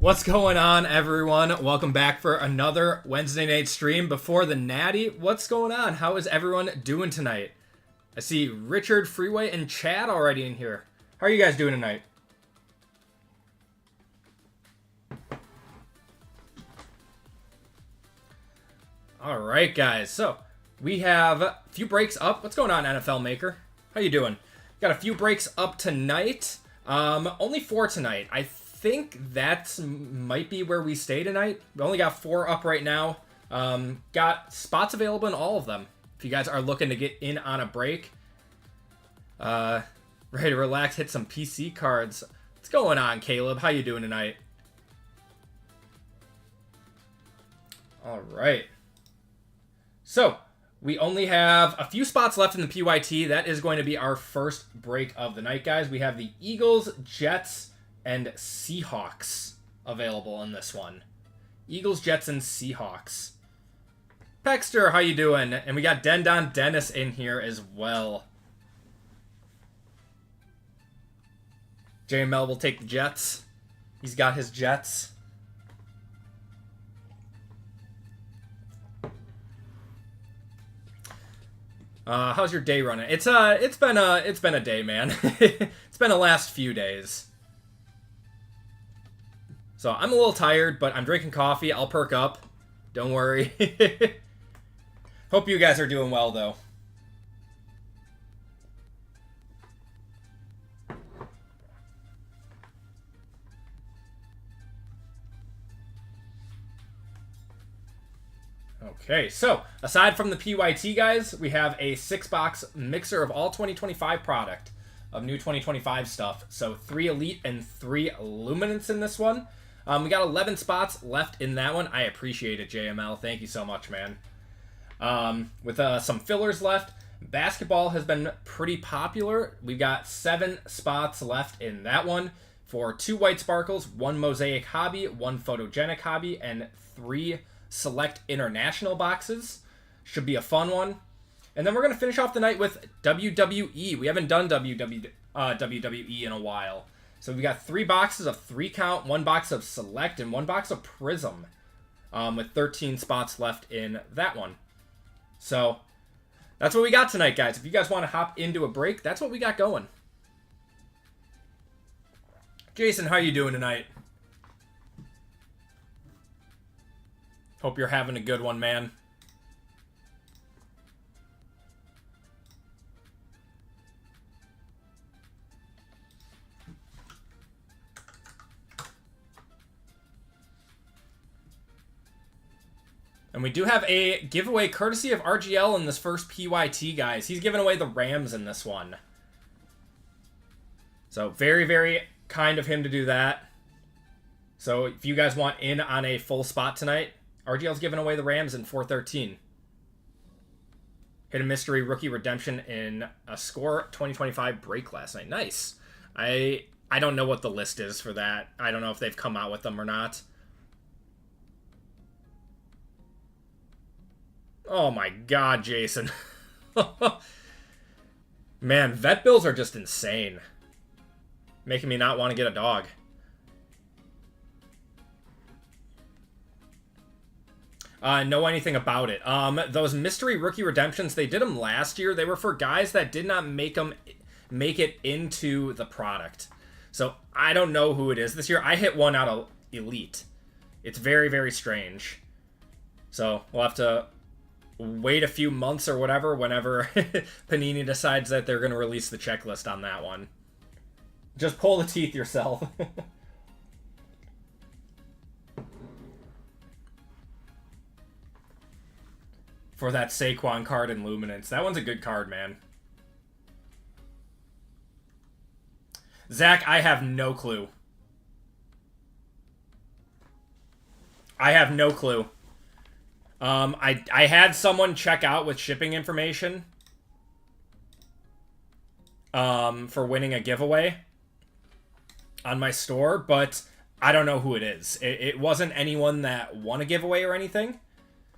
What's going on, everyone? Welcome back for another Wednesday night stream before the Natty. What's going on? How is everyone doing tonight? I see Richard, Freeway, and Chad already in here. How are you guys doing tonight? All right, guys. So we have a few breaks up. What's going on, NFL Maker? How you doing? Got a few breaks up tonight. Only 4 tonight. I think that might be where we stay tonight. We only got 4 up right now. Got spots available in all of them. If you guys are looking to get in on a break, ready to relax, hit some PC cards. What's going on, Caleb? How you doing tonight? All right. So we only have a few spots left in the PYT. That is going to be our first break of the night, guys. We have the Eagles, Jets, and Seahawks available in this one. Eagles, Jets, and Seahawks. Pexter, how you doing? And we got Dendon Dennis in here as well. JML will take the Jets. He's got his Jets. How's your day running? It's been a day, man. It's been the last few days. So I'm a little tired, but I'm drinking coffee. I'll perk up. Don't worry. Hope you guys are doing well, though. Okay, so aside from the PYT, guys, we have a 6-box mixer of all 2025 product of new 2025 stuff. So 3 Elite and 3 Luminance in this one. We got 11 spots left in that one. I appreciate it, JML. Thank you so much, man. With some fillers left, basketball has been pretty popular. We've got 7 spots left in that one for 2 white sparkles, 1 mosaic hobby, 1 photogenic hobby, and 3 select international boxes. Should be a fun one. And then we're going to finish off the night with WWE. We haven't done WWE in a while. So we got 3 boxes of 3 count, 1 box of select, and 1 box of prism, with 13 spots left in that one. So that's what we got tonight, guys. If you guys want to hop into a break, that's what we got going. Jason, how you doing tonight? Hope you're having a good one, man. And we do have a giveaway courtesy of RGL in this first PYT, guys. He's giving away the Rams in this one. So very, very kind of him to do that. So if you guys want in on a full spot tonight, RGL's giving away the Rams in 413. Hit a mystery rookie redemption in a Score 2025 break last night. Nice. I don't know what the list is for that. I don't know if they've come out with them or not. Oh my god, Jason. Man, vet bills are just insane. Making me not want to get a dog. Know anything about it. Those mystery rookie redemptions, they did them last year. They were for guys that did not make it into the product. So I don't know who it is this year. I hit one out of Elite. It's very, very strange. So we'll have to wait a few months or whatever whenever Panini decides that they're going to release the checklist on that one. Just pull the teeth yourself. For that Saquon card in Luminance. That one's a good card, man. Zach, I have no clue. I have no clue. I had someone check out with shipping information for winning a giveaway on my store, but I don't know who it is. It wasn't anyone that won a giveaway or anything.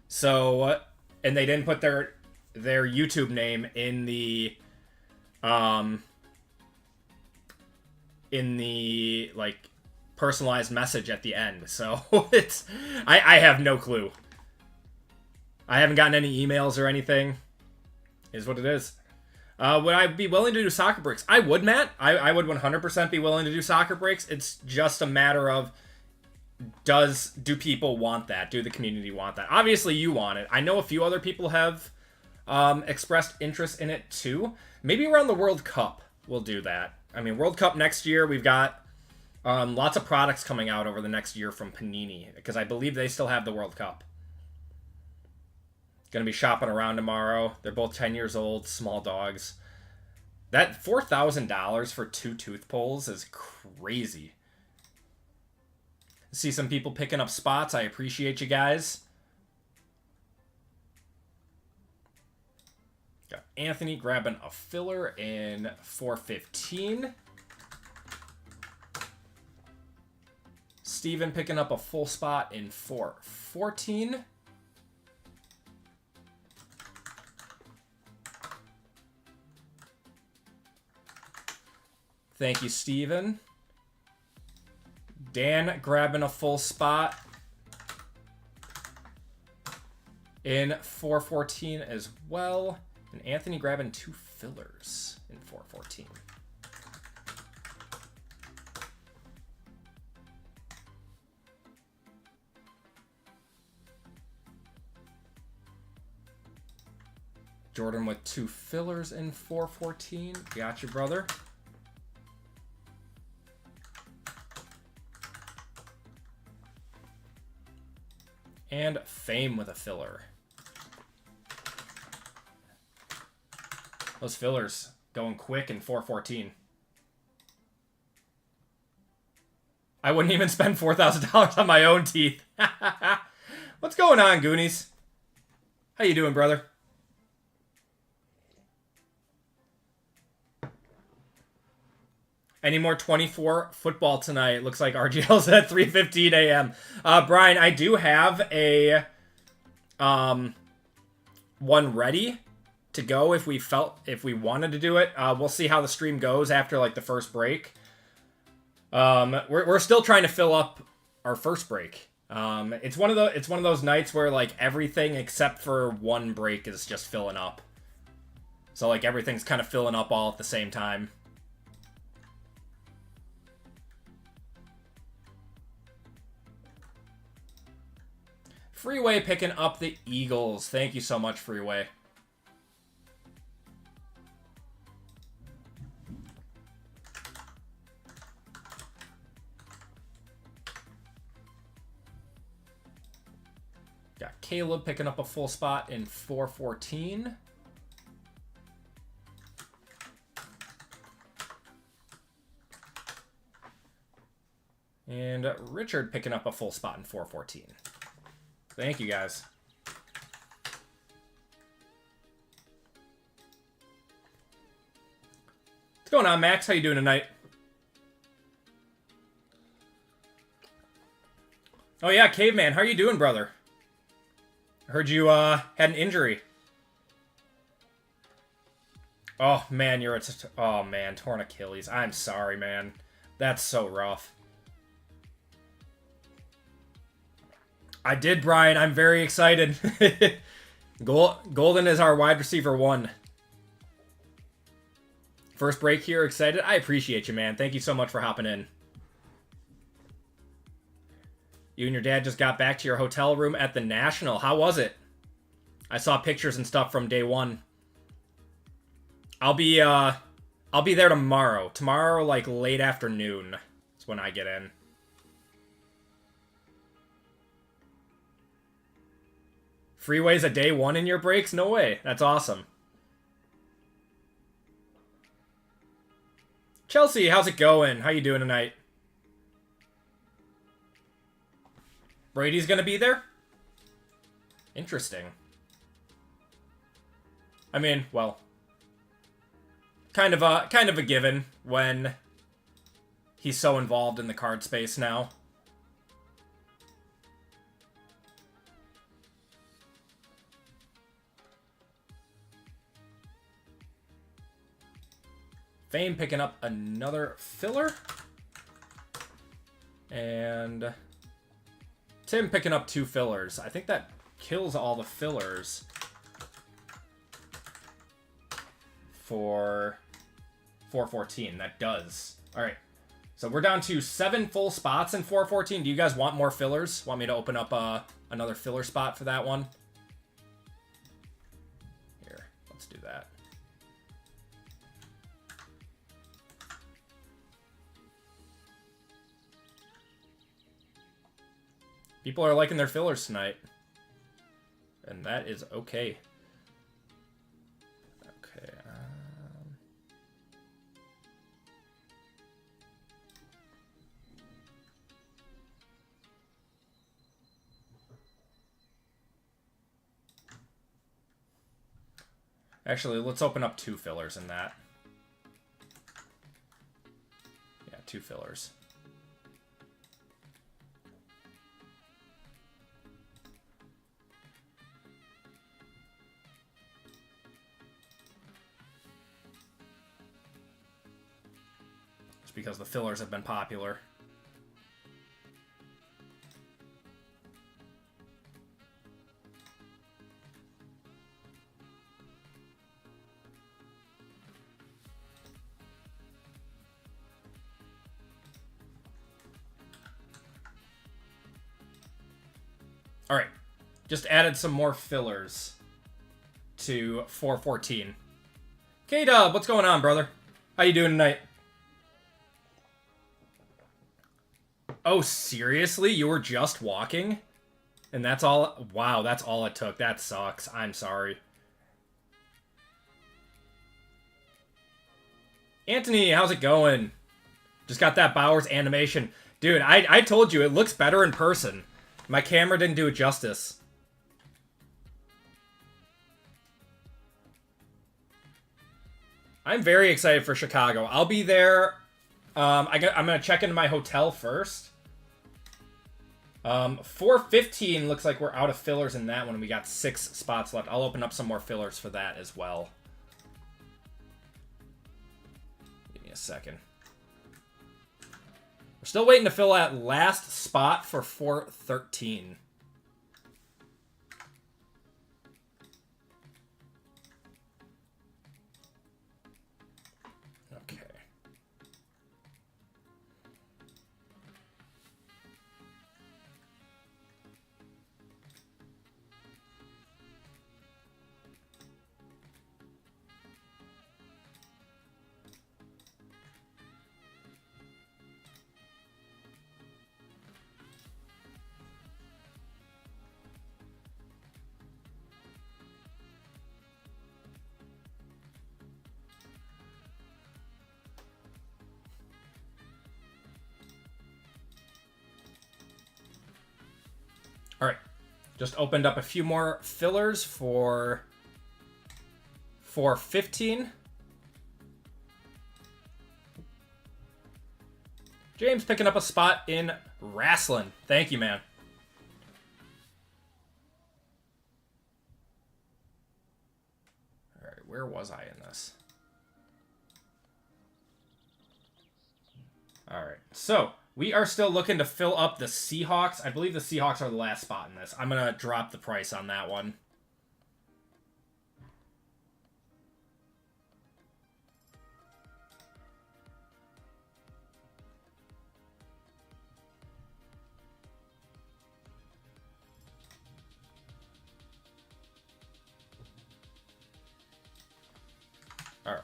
So, and they didn't put their YouTube name in the like personalized message at the end. So it's I have no clue. I haven't gotten any emails or anything. Is what it is. Would I be willing to do soccer breaks? I would, Matt. I would 100% be willing to do soccer breaks. It's just a matter of do people want that? Do the community want that? Obviously, you want it. I know a few other people have expressed interest in it too. Maybe around the World Cup we'll do that. I mean, World Cup next year, we've got lots of products coming out over the next year from Panini, because I believe they still have the World Cup. Gonna be shopping around tomorrow. They're both 10 years old, small dogs. That $4,000 for 2 tooth pulls is crazy. See some people picking up spots. I appreciate you guys. Got Anthony grabbing a filler in 415. Steven picking up a full spot in 414. Thank you, Steven. Dan grabbing a full spot in 414 as well. And Anthony grabbing 2 fillers in 414. Jordan with 2 fillers in 414. Got you, brother. And Fame with a filler. Those fillers going quick in 414. I wouldn't even spend $4,000 on my own teeth. What's going on, Goonies? How you doing, brother? Any more 24 football tonight? Looks like RGL's at 3:15 a.m. Brian, I do have a one ready to go if we wanted to do it. We'll see how the stream goes after like the first break. We're still trying to fill up our first break. It's one of those nights where like everything except for one break is just filling up. So like everything's kind of filling up all at the same time. Freeway picking up the Eagles. Thank you so much, Freeway. Got Caleb picking up a full spot in 414. And Richard picking up a full spot in 414. Thank you, guys. What's going on, Max? How you doing tonight? Oh, yeah, Caveman. How are you doing, brother? I heard you had an injury. Oh, man, oh, man, torn Achilles. I'm sorry, man. That's so rough. I did, Brian. I'm very excited. Golden is our wide receiver 1. First break here. Excited? I appreciate you, man. Thank you so much for hopping in. You and your dad just got back to your hotel room at the National. How was it? I saw pictures and stuff from day 1. I'll be there tomorrow. Tomorrow, like, late afternoon. That's when I get in. Freeway's a day 1 in your breaks? No way. That's awesome. Chelsea, how's it going? How you doing tonight? Brady's gonna be there? Interesting. I mean, well, kind of a given when he's so involved in the card space now. Fame picking up another filler. And Tim picking up 2 fillers. I think that kills all the fillers for 414. That does. All right. So we're down to 7 full spots in 414. Do you guys want more fillers? Want me to open up another filler spot for that one? Here, let's do that. People are liking their fillers tonight. And that is okay. Okay. Actually, let's open up 2 fillers in that. Yeah, 2 fillers. Just because the fillers have been popular. All right, just added some more fillers to 414. K-Dub, what's going on, brother? How you doing tonight? Oh, seriously? You were just walking? And that's all? Wow, that's all it took. That sucks. I'm sorry. Anthony, how's it going? Just got that Bowers animation. Dude, I told you, it looks better in person. My camera didn't do it justice. I'm very excited for Chicago. I'll be there. I'm going to check into my hotel first. 415 looks like we're out of fillers in that one. We got 6 spots left. I'll open up some more fillers for that as well. Give me a second. We're still waiting to fill that last spot for 413. Okay. All right, just opened up a few more fillers for 415. James picking up a spot in wrestling. Thank you, man. All right, where was I in this? All right, so we are still looking to fill up the Seahawks. I believe the Seahawks are the last spot in this. I'm going to drop the price on that one. All right.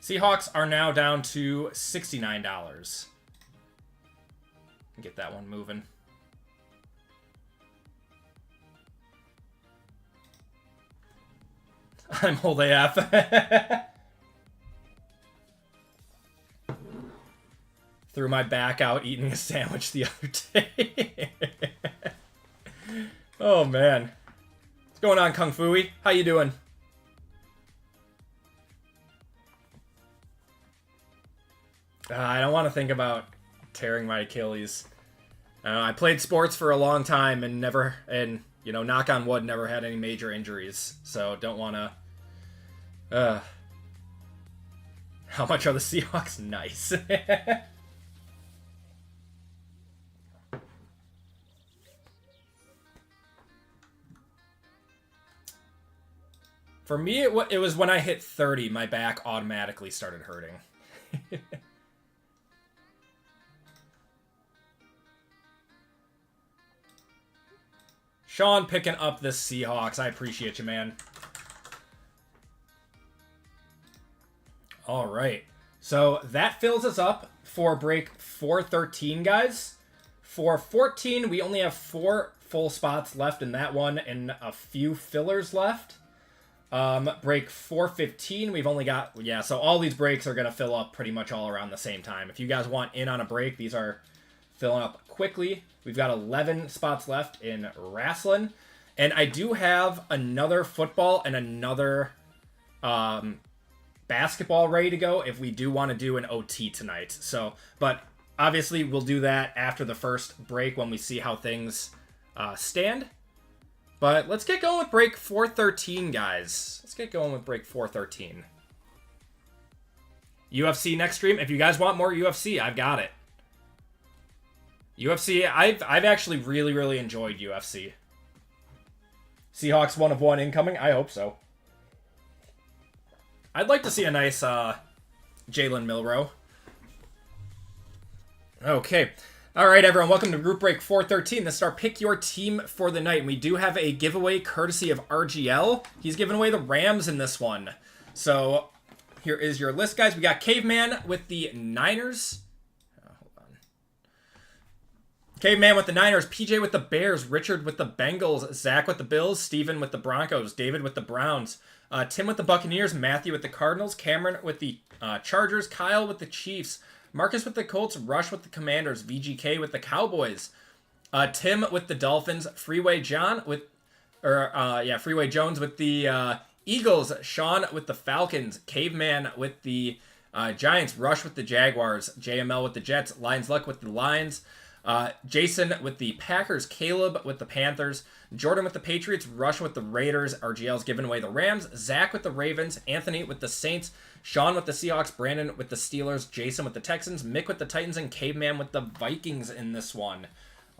Seahawks are now down to $69. Get that one moving. I'm old AF. Threw my back out eating a sandwich the other day. Oh, man. What's going on, Kung Fui? How you doing? I don't want to think about tearing my Achilles. I played sports for a long time and you know, knock on wood, never had any major injuries. So don't want to. How much are the Seahawks? Nice. For me, it was when I hit 30, my back automatically started hurting. Sean picking up the Seahawks. I appreciate you, man. All right. So that fills us up for break 413, guys. For 14, we only have 4 full spots left in that one and a few fillers left. Break 415, we've only got, yeah, so all these breaks are going to fill up pretty much all around the same time. If you guys want in on a break, these are filling up quickly. We've got 11 spots left in wrestling. And I do have another football and another basketball ready to go if we do want to do an OT tonight. So, but obviously we'll do that after the first break when we see how things stand. But let's get going with break 413, guys. Let's get going with break 413. UFC next stream. If you guys want more UFC, I've got it. UFC, I've actually really enjoyed UFC. Seahawks 1 of 1 incoming. I hope so. I'd like to see a nice Jalen Milroe. Okay. All right, everyone. Welcome to Group Break 413. This is our Pick Your Team for the night. And we do have a giveaway courtesy of RGL. He's giving away the Rams in this one. So here is your list, guys. We got Caveman with the Niners. Hold on. Caveman with the Niners. PJ with the Bears. Richard with the Bengals. Zach with the Bills. Steven with the Broncos. David with the Browns. Tim with the Buccaneers. Matthew with the Cardinals. Cameron with the Chargers. Kyle with the Chiefs. Marcus with the Colts, Rush with the Commanders, VGK with the Cowboys, Tim with the Dolphins, Freeway Jones with the Eagles, Sean with the Falcons, Caveman with the Giants, Rush with the Jaguars, JML with the Jets, Lions Luck with the Lions, Jason with the Packers, Caleb with the Panthers, Jordan with the Patriots, Rush with the Raiders, RGL's giving away the Rams, Zach with the Ravens, Anthony with the Saints, Sean with the Seahawks, Brandon with the Steelers, Jason with the Texans, Mick with the Titans, and Caveman with the Vikings in this one.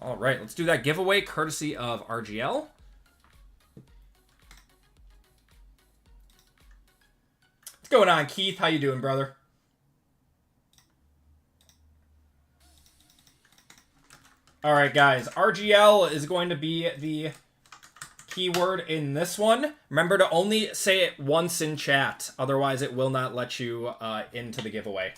All right, let's do that giveaway courtesy of RGL. What's going on, Keith? How you doing, brother? All right, guys. RGL is going to be the keyword in this one. Remember to only say it once in chat. Otherwise, it will not let you into the giveaway.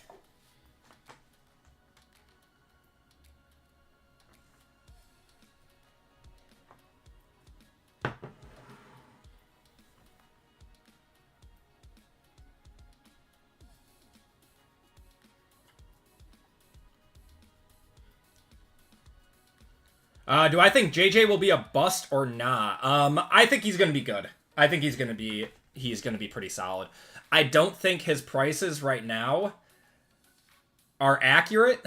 Do I think JJ will be a bust or not? I think he's going to be good. I think he's going to be pretty solid. I don't think his prices right now are accurate.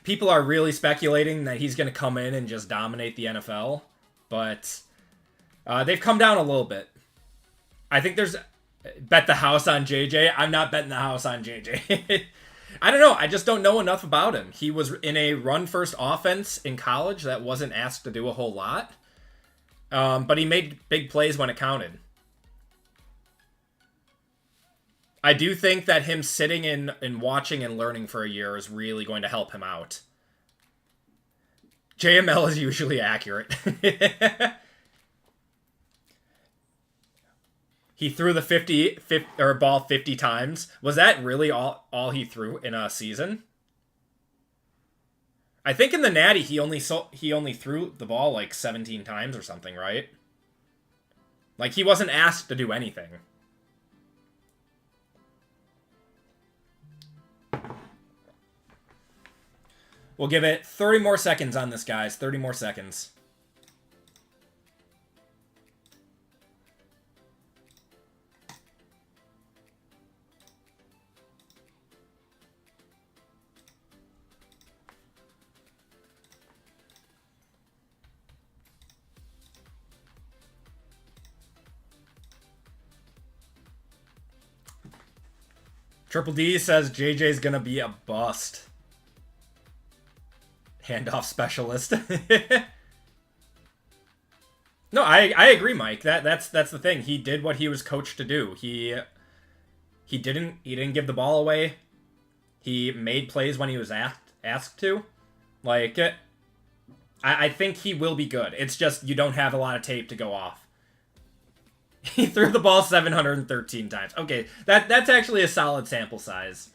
People are really speculating that he's going to come in and just dominate the NFL, but they've come down a little bit. I think there's bet the house on JJ. I'm not betting the house on JJ. I don't know. I just don't know enough about him. He was in a run-first offense in college that wasn't asked to do a whole lot. But he made big plays when it counted. I do think that him sitting and watching and learning for a year is really going to help him out. JML is usually accurate. He threw the 50 ball 50 times. Was that really all he threw in a season? I think in the Natty he only threw the ball like 17 times or something, right? Like he wasn't asked to do anything. We'll give it 30 more seconds on this, guys. 30 more seconds. Triple D says JJ's gonna be a bust. Handoff specialist. No, I agree, Mike. That's the thing. He did what he was coached to do. He didn't give the ball away. He made plays when he was asked to. Like, I think he will be good. It's just you don't have a lot of tape to go off. He threw the ball 713 times. Okay, that's actually a solid sample size.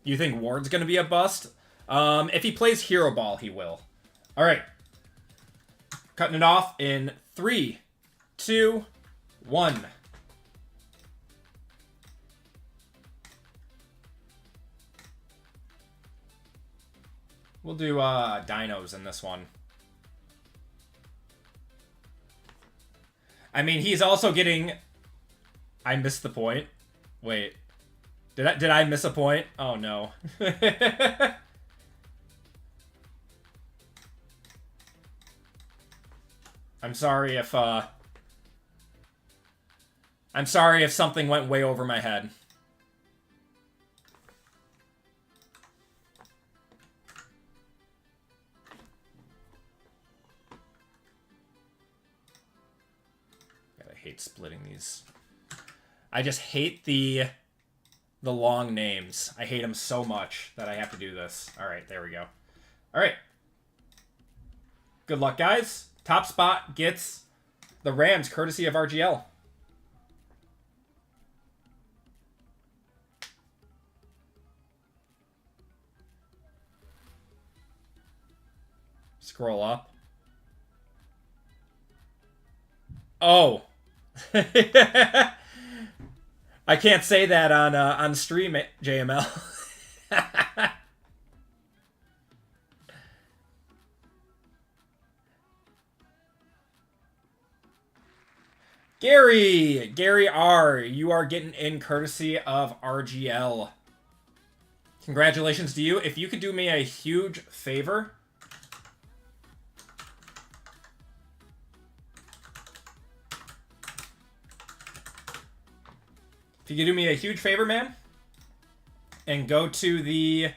You think Ward's going to be a bust? If he plays hero ball, he will. All right. Cutting it off in 3, 2, 1. We'll do dinos in this one. I mean, he's also getting... I missed the point. Wait. Did I miss a point? Oh, no. I'm sorry if something went way over my head. God, I hate splitting these. I just hate the long names. I hate them so much that I have to do this. All right, there we go. All right. Good luck, guys. Top spot gets the Rams, courtesy of RGL. Scroll up. Oh. I can't say that on stream, JML. Gary R, you are getting in courtesy of RGL. Congratulations to you. If you could do me a huge favor. If you could do me a huge favor, man, and go to the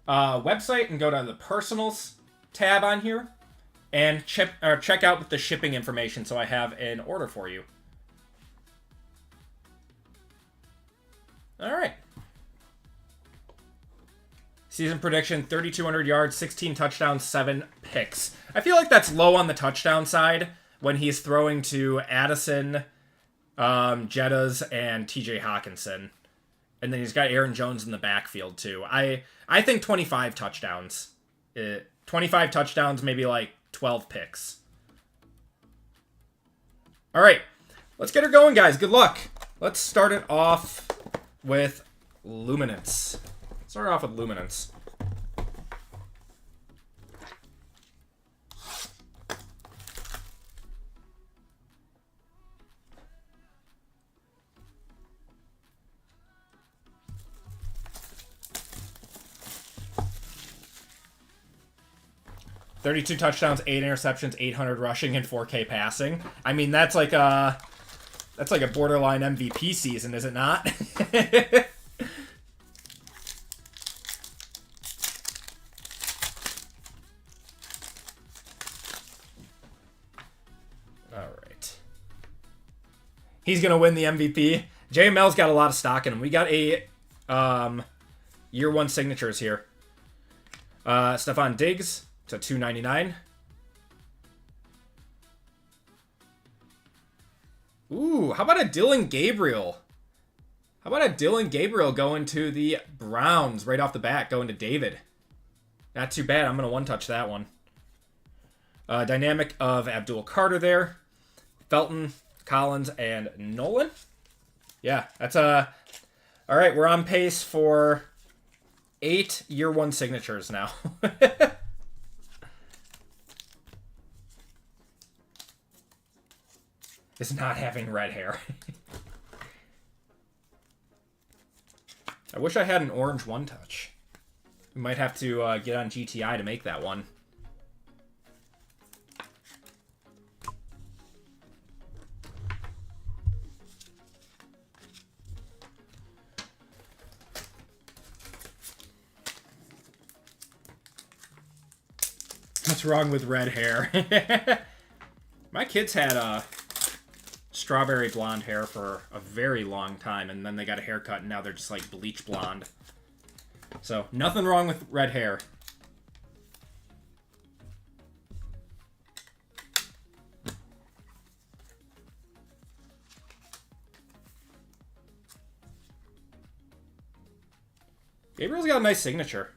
website and go to the personals tab on here. And check out with the shipping information so I have an order for you. All right. Season prediction, 3,200 yards, 16 touchdowns, 7 picks. I feel like that's low on the touchdown side when he's throwing to Addison, Jettas, and TJ Hawkinson. And then he's got Aaron Jones in the backfield, too. I think 25 touchdowns. 25 touchdowns, maybe like 12 picks. All right, let's get her going, guys. Good luck. Let's start it off with Luminance. Start off with Luminance. $32 touchdowns, 8 interceptions, 800 rushing, and 4K passing. I mean, that's like a borderline MVP season, is it not? All right. He's gonna win the MVP. JML's got a lot of stock in him. We got a year 1 signatures here. Stephon Diggs. To $299. Ooh, how about a Dylan Gabriel? How about a Dylan Gabriel going to the Browns right off the bat, going to David? Not too bad. I'm going to one-touch that one. Dynamic of Abdul Carter there. Felton, Collins, and Nolan. Yeah, that's a... All right, we're on pace for 8 year 1 signatures now. Is not having red hair. I wish I had an orange one-touch. We might have to get on GTI to make that one. What's wrong with red hair? My kids had strawberry blonde hair for a very long time, and then they got a haircut, and now they're just like bleach blonde. So, nothing wrong with red hair. Gabriel's got a nice signature.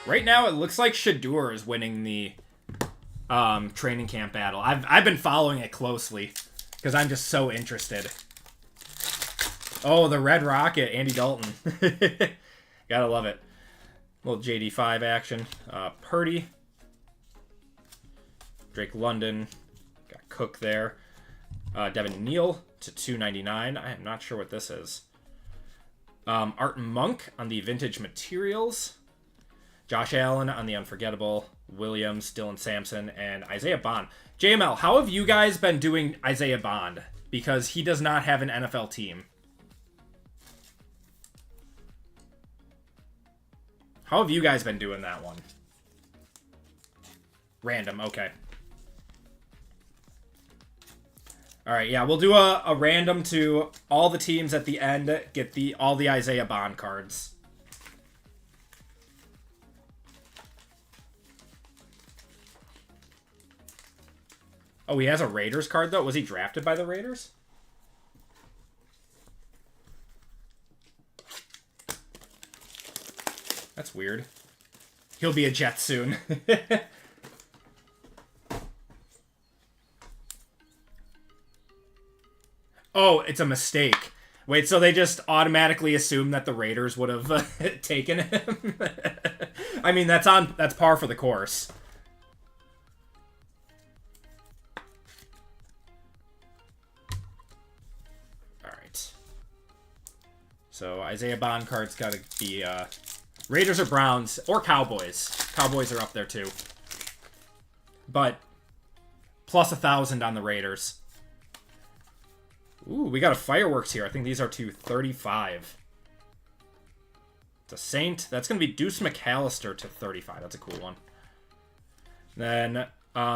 Right now, it looks like Shador is winning the training camp battle. I've been following it closely because I'm just so interested. Oh, the Red Rocket, Andy Dalton. Gotta love it. Little JD5 action. Purdy. Drake London. Got Cook there. Devin Neal to 299. I am not sure what this is. Art Monk on the Vintage Materials. Josh Allen on the Unforgettable. Williams, Dylan Sampson, and Isaiah Bond. JML, how have you guys been doing Isaiah Bond? Because he does not have an NFL team. How have you guys been doing that one? Random, okay. Alright, yeah, we'll do a random to all the teams at the end. Get all the Isaiah Bond cards. Oh, he has a Raiders card, though? Was he drafted by the Raiders? That's weird. He'll be a Jet soon. Oh, it's a mistake. Wait, so they just automatically assume that the Raiders would have taken him? I mean, that's par for the course. Alright. So, Isaiah Bond card's got to be... Raiders or Browns, or Cowboys. Cowboys are up there too. But, plus 1,000 on the Raiders. Ooh, we got a Fireworks here. I think these are 235. It's a Saint. That's going to be Deuce McAllister to 35. That's a cool one. Then,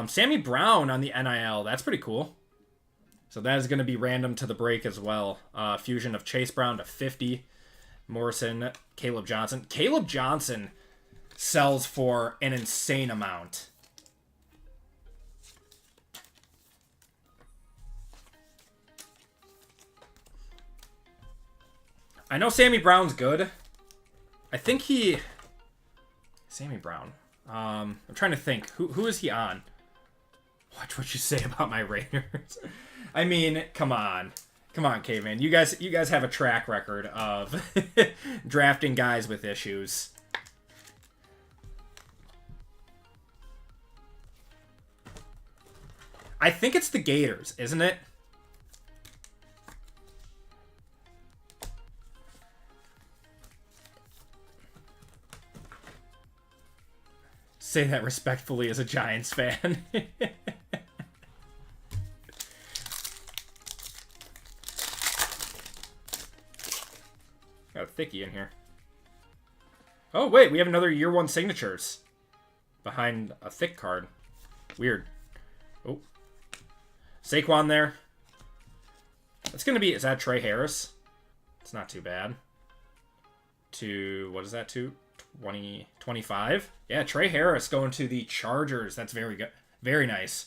Sammy Brown on the NIL. That's pretty cool. So that is going to be random to the break as well. Fusion of Chase Brown to 50. Morrison, Caleb Johnson. Caleb Johnson sells for an insane amount. I know Sammy Brown's good. I think he... Sammy Brown. I'm trying to think. Who is he on? Watch what you say about my Raiders. I mean, come on. Come on, Caveman. You guys have a track record of drafting guys with issues. I think it's the Gators, isn't it? Say that respectfully as a Giants fan. Got a thickie in here. Oh, wait, we have another year one signatures behind a thick card. Weird. Oh. Saquon there. That's going to be... Is that Trey Harris? It's not too bad. What is that to? 25? Yeah, Trey Harris going to the Chargers. That's very good. Very nice.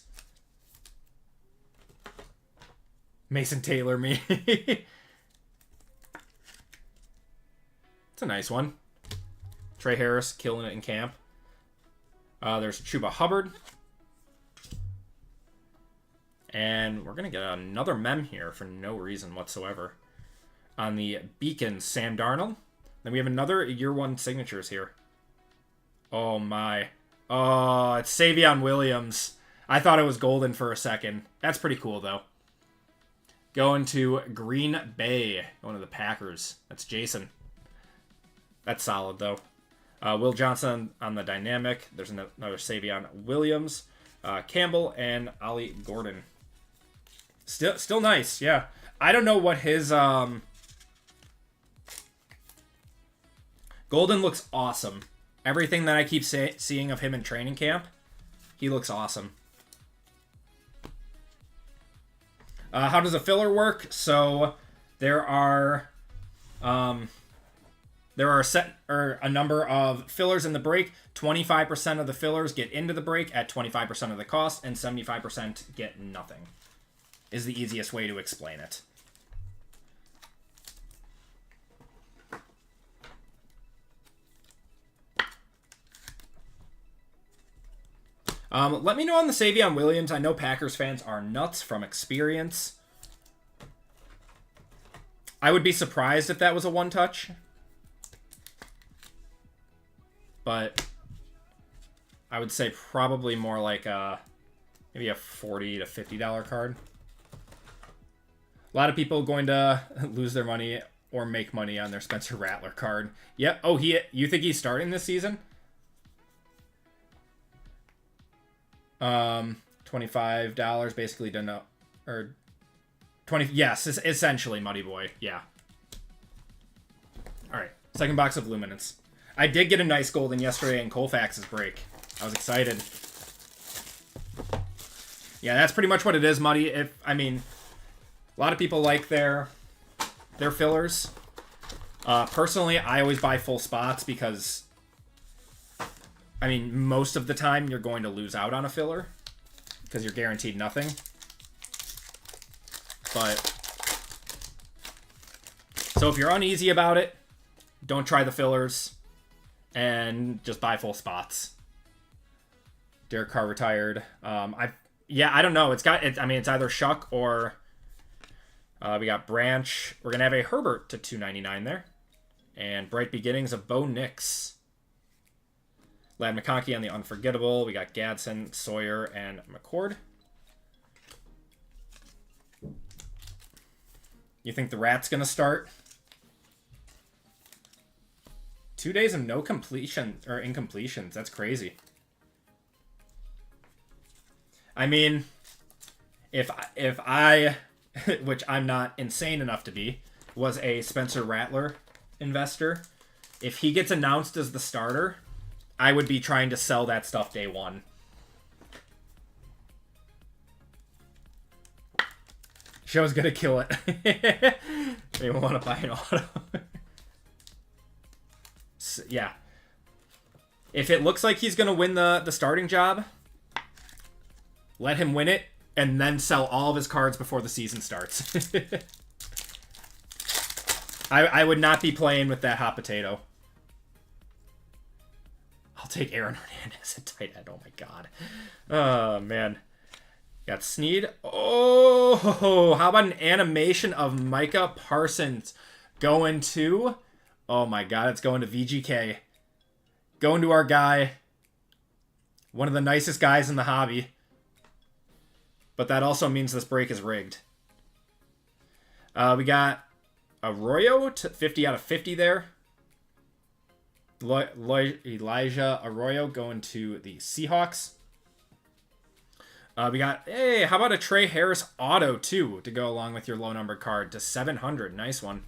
Mason Taylor, me. It's a nice one. Trey Harris killing it in camp. There's Chuba Hubbard. And we're going to get another mem here for no reason whatsoever. On the Beacon, Sam Darnold. Then we have another year one signatures here. Oh my. Oh, it's Savion Williams. I thought it was golden for a second. That's pretty cool though. Going to Green Bay. Going to the Packers. That's Jason. That's solid though. Will Johnson on the Dynamic. There's another Savion Williams. Campbell, and Ollie Gordon. Still nice, yeah. I don't know what his... Golden looks awesome. Everything that I keep seeing of him in training camp, he looks awesome. How does a filler work? So there are a number of fillers in the break. 25% of the fillers get into the break at 25% of the cost, and 75% get nothing. Is the easiest way to explain it. Let me know on the Savion Williams. I know Packers fans are nuts from experience. I would be surprised if that was a one-touch. But I would say probably more like maybe a $40 to $50 card. A lot of people going to lose their money or make money on their Spencer Rattler card. Yep. Oh, you think he's starting this season? $25 basically done up, or 20. Yes, essentially Muddy Boy. Yeah. All right. Second box of Luminance. I did get a nice golden yesterday in Colfax's break. I was excited. Yeah, that's pretty much what it is, Muddy. A lot of people like their fillers. Personally, I always buy full spots because most of the time you're going to lose out on a filler because you're guaranteed nothing. So if you're uneasy about it, don't try the fillers and just buy full spots. Derek Carr retired. I don't know. It's either Shuck or we got Branch. We're gonna have a Herbert to $2.99 there, and Bright Beginnings of Bo Nix. Lad McConkey on the Unforgettable. We got Gadsden, Sawyer, and McCord. You think the Rat's going to start? 2 days of no completion or incompletions. That's crazy. If I, which I'm not insane enough to be, was a Spencer Rattler investor, if he gets announced as the starter, I would be trying to sell that stuff day one. Show's gonna kill it. They want to buy an auto. So, yeah. If it looks like he's gonna win the starting job, let him win it, and then sell all of his cards before the season starts. I would not be playing with that hot potato. I'll take Aaron Hernandez at tight end. Oh, my God. Oh, man. Got Snead. Oh, how about an animation of Micah Parsons going to... Oh, my God. It's going to VGK. Going to our guy. One of the nicest guys in the hobby. But that also means this break is rigged. We got Arroyo to 50 out of 50 there. Elijah Arroyo going to the Seahawks. We got, hey, how about a Trey Harris auto, too, to go along with your low-numbered card to 700. Nice one.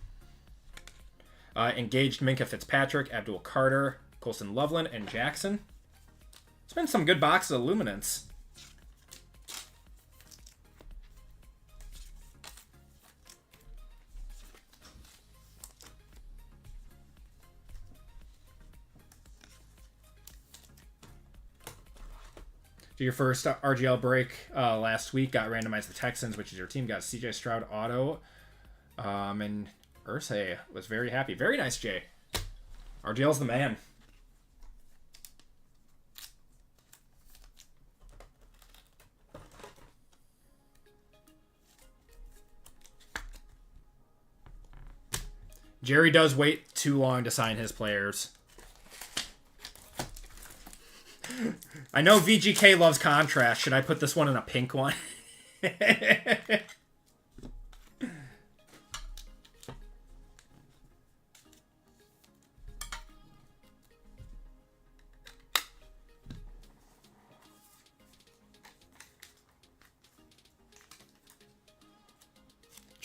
Engaged Minka Fitzpatrick, Abdul Carter, Colson Loveland, and Jackson. It's been some good boxes of Luminance. Your first RGL break last week got randomized the Texans, which is your team. Got CJ Stroud auto. And Ursay was very happy. Very nice, Jay. RGL's the man. Jerry does wait too long to sign his players. I know VGK loves contrast. Should I put this one in a pink one?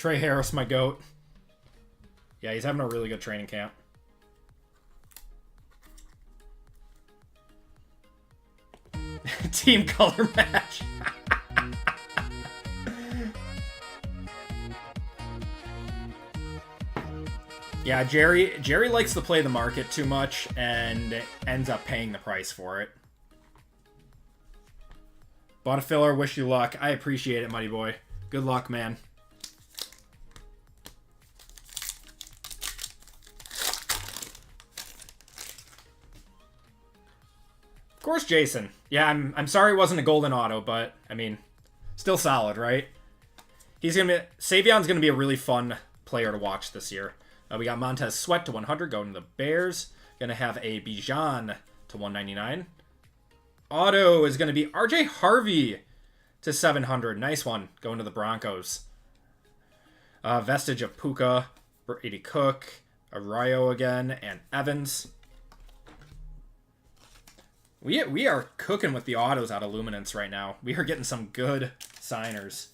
Trey Harris, my GOAT. Yeah, he's having a really good training camp. Team color match. Yeah, Jerry likes to play the market too much and ends up paying the price for it. Bought a filler, wish you luck. I appreciate it, Muddy Boy. Good luck, man. Of course, Jason. Yeah, I'm sorry it wasn't a golden auto, but I mean, still solid, right? Savion's gonna be a really fun player to watch this year. We got Montez Sweat to 100 going to the Bears. Gonna have a Bijan to 199. Auto is gonna be RJ Harvey to 700. Nice one going to the Broncos. Vestige of Puka, Brady Cook, Arroyo again, and Evans. We are cooking with the autos out of Luminance right now. We are getting some good signers.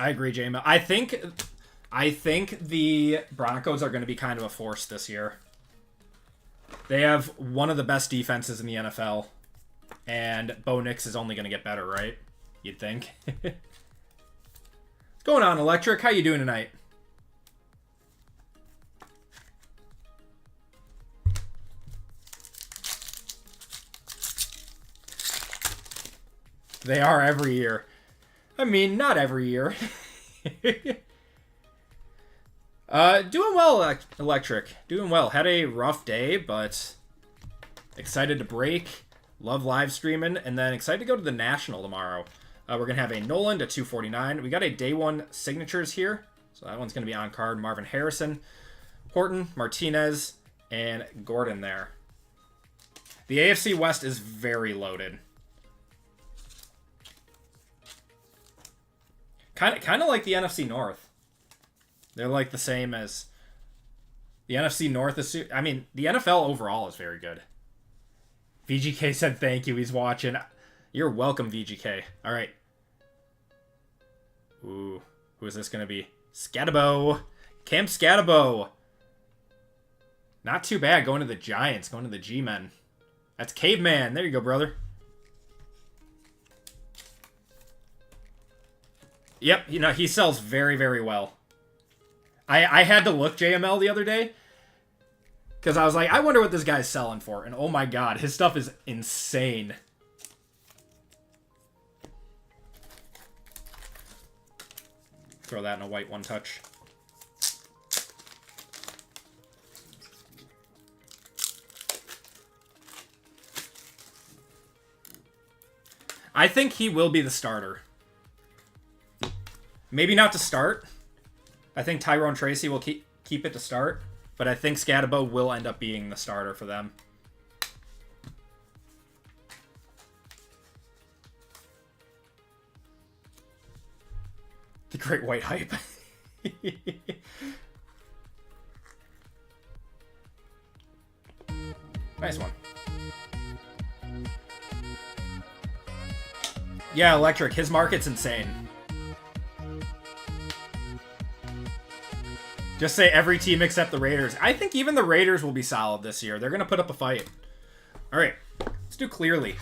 I agree, J-Mo. I think the Broncos are going to be kind of a force this year. They have one of the best defenses in the NFL. And Bo Nix is only going to get better, right? You'd think. What's going on, Electric? How you doing tonight? They are every year. I mean, not every year. Doing well, Electric. Doing well. Had a rough day, but excited to break. Love live streaming, and then excited to go to the National tomorrow. We're going to have a Nolan to 249. We got a day one signatures here, so that one's going to be on card. Marvin Harrison, Horton, Martinez, and Gordon there. The AFC West is very loaded. Kind of like the NFC North. They're like the same as the NFC North. I mean, the NFL overall is very good. VGK said thank you. He's watching. You're welcome, VGK. All right. Ooh, who is this going to be? Scatabo. Cam Scatabo. Not too bad going to the Giants, going to the G-Men. That's Caveman. There you go, brother. Yep, you know, he sells very, very well. I had to look JML the other day. Because I was like, I wonder what this guy's selling for. And oh my god, his stuff is insane. Throw that in a white one touch. I think he will be the starter. Maybe not to start. I think Tyrone Tracy will keep it to start. But I think Scatabo will end up being the starter for them. The Great White Hype. Nice one. Yeah, Electric. His market's insane. Just say every team except the Raiders. I think even the Raiders will be solid this year. They're going to put up a fight. All right. Let's do clearly.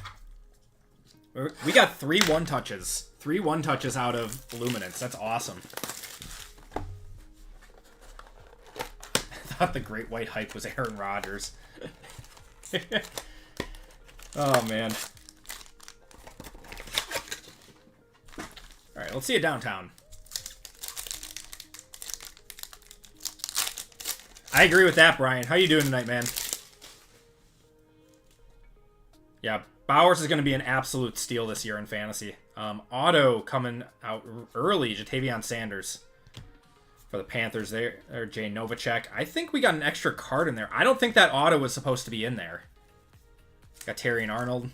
We got 3 1-touches. 3 1-touches out of Luminance. That's awesome. I thought the Great White Hype was Aaron Rodgers. Oh, man. All right. Let's see it downtown. I agree with that, Brian. How you doing tonight, man? Yeah, Bowers is going to be an absolute steal this year in fantasy. Auto coming out early, Jatavion Sanders for the Panthers there, or Jay Novacek. I think we got an extra card in there. I don't think that auto was supposed to be in there. Got Terry and Arnold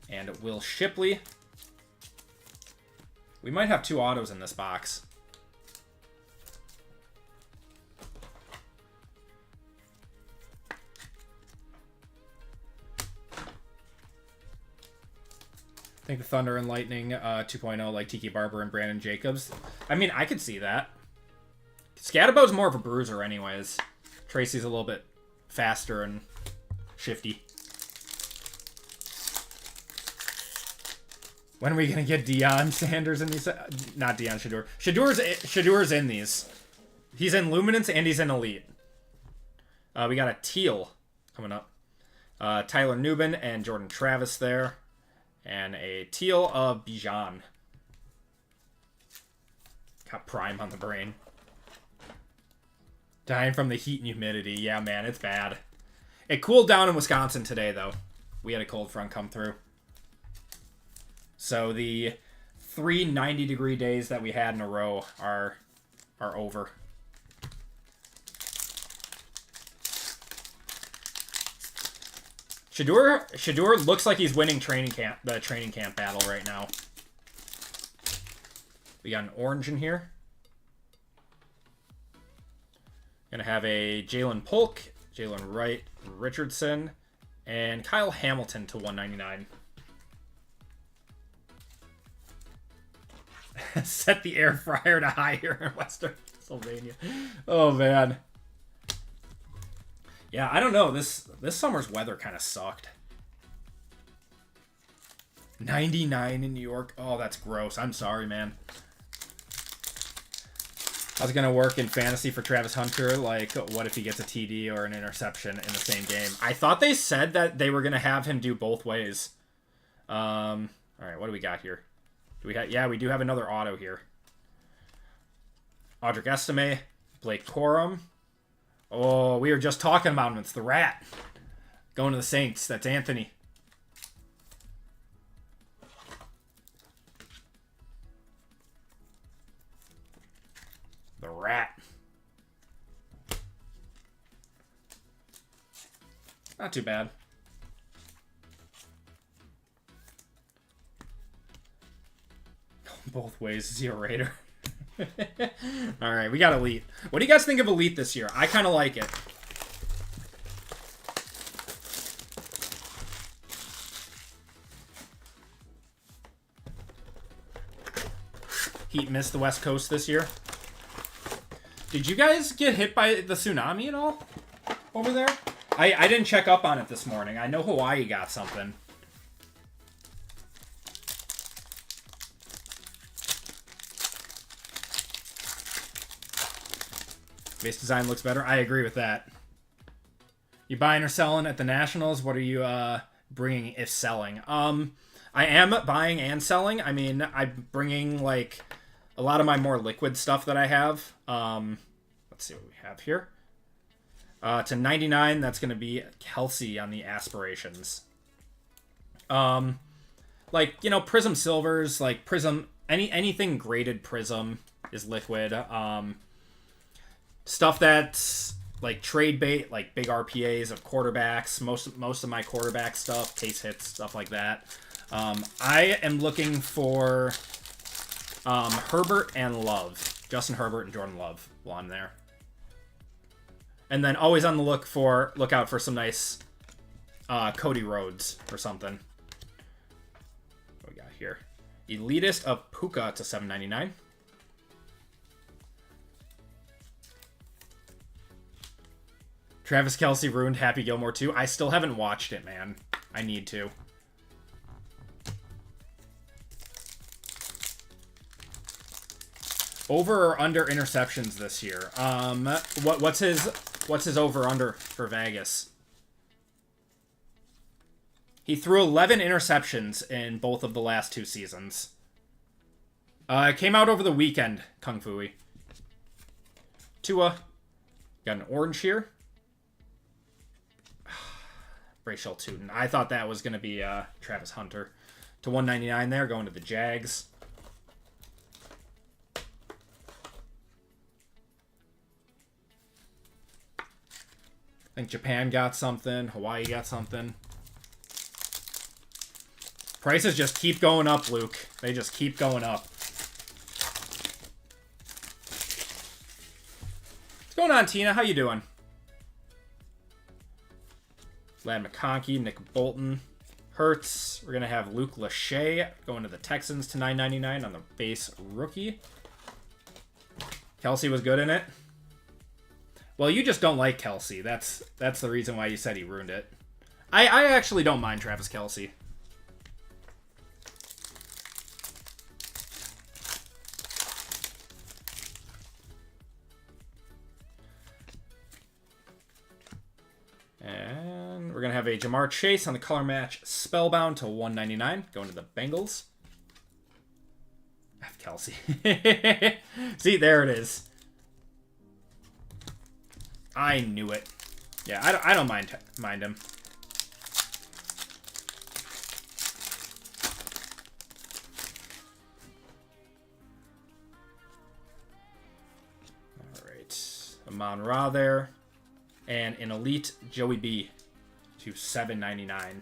and Will Shipley. We might have 2 autos in this box. think the Thunder and Lightning 2.0 like Tiki Barber and Brandon Jacobs. I mean, I could see that. Scatterbo's more of a bruiser anyways. Tracy's a little bit faster and shifty. When are we going to get Deion Sanders in these? Not Deion, Shedeur. Shedur's in these. He's in Luminance and he's in Elite. We got a Teal coming up. Tyler Nubin and Jordan Travis there. And a Teal of Bijan. Got Prime on the brain. Dying from the heat and humidity. Yeah, man, it's bad. It cooled down in Wisconsin today, though. We had a cold front come through. So the 3 90-degree days that we had in a row are over. Shedeur looks like he's winning the training camp battle right now. We got an orange in here. Gonna have a Jalen Polk, Jalen Wright, Richardson, and Kyle Hamilton to 199. Set the air fryer to high here in Western Pennsylvania. Oh man. Yeah, I don't know. This summer's weather kind of sucked. 99 in New York. Oh, that's gross. I'm sorry, man. How's it going to work in fantasy for Travis Hunter? Like, what if he gets a TD or an interception in the same game? I thought they said that they were going to have him do both ways. All right, what do we got here? Yeah, we do have another auto here. Audric Estime, Blake Corum. Oh, we were just talking about him. It's the Rat. Going to the Saints. That's Anthony. The Rat. Not too bad. Both ways, Zero Raider. Alright, we got Elite. What do you guys think of Elite this year? I kind of like it. Heat missed the West Coast this year. Did you guys get hit by the tsunami at all over there? I didn't check up on it this morning. I know Hawaii got something. Base design looks better. I agree with that. You buying or selling at the Nationals? What are you bringing if selling? I am buying and selling. I mean, I'm bringing like a lot of my more liquid stuff that I have. Let's see what we have here. To 99, that's going to be Kelsey on the aspirations. Like, you know, Prism Silvers, like Prism, anything graded Prism is liquid. Stuff that's like trade bait, like big RPAs of quarterbacks. Most of my quarterback stuff, case hits, stuff like that. I am looking for Herbert and Love. Justin Herbert and Jordan Love while I'm there. And then always on the look out for some nice Cody Rhodes or something. What we got here? Elitist of Puka to $7.99. Travis Kelce ruined Happy Gilmore 2. I still haven't watched it, man. I need to. Over or under interceptions this year? What's his over under for Vegas? He threw 11 interceptions in both of the last 2 seasons. It came out over the weekend, Kung Fui. Tua. Got an orange here. Rachel Tootin. I thought that was going to be Travis Hunter. To 199 there, going to the Jags. I think Japan got something. Hawaii got something. Prices just keep going up, Luke. They just keep going up. What's going on, Tina? How you doing? Lad McConkey, Nick Bolton, Hurts. We're going to have Luke Lachey going to the Texans to $9.99 on the base rookie. Kelsey was good in it. Well, you just don't like Kelsey. That's the reason why you said he ruined it. I actually don't mind Travis Kelsey. And we're going to have a Jamar Chase on the color match Spellbound to $1.99 going to the Bengals. F. Kelsey. See, there it is. I knew it. Yeah, I don't mind him. All right, Amon-Ra there, and an elite Joey B to $7.99.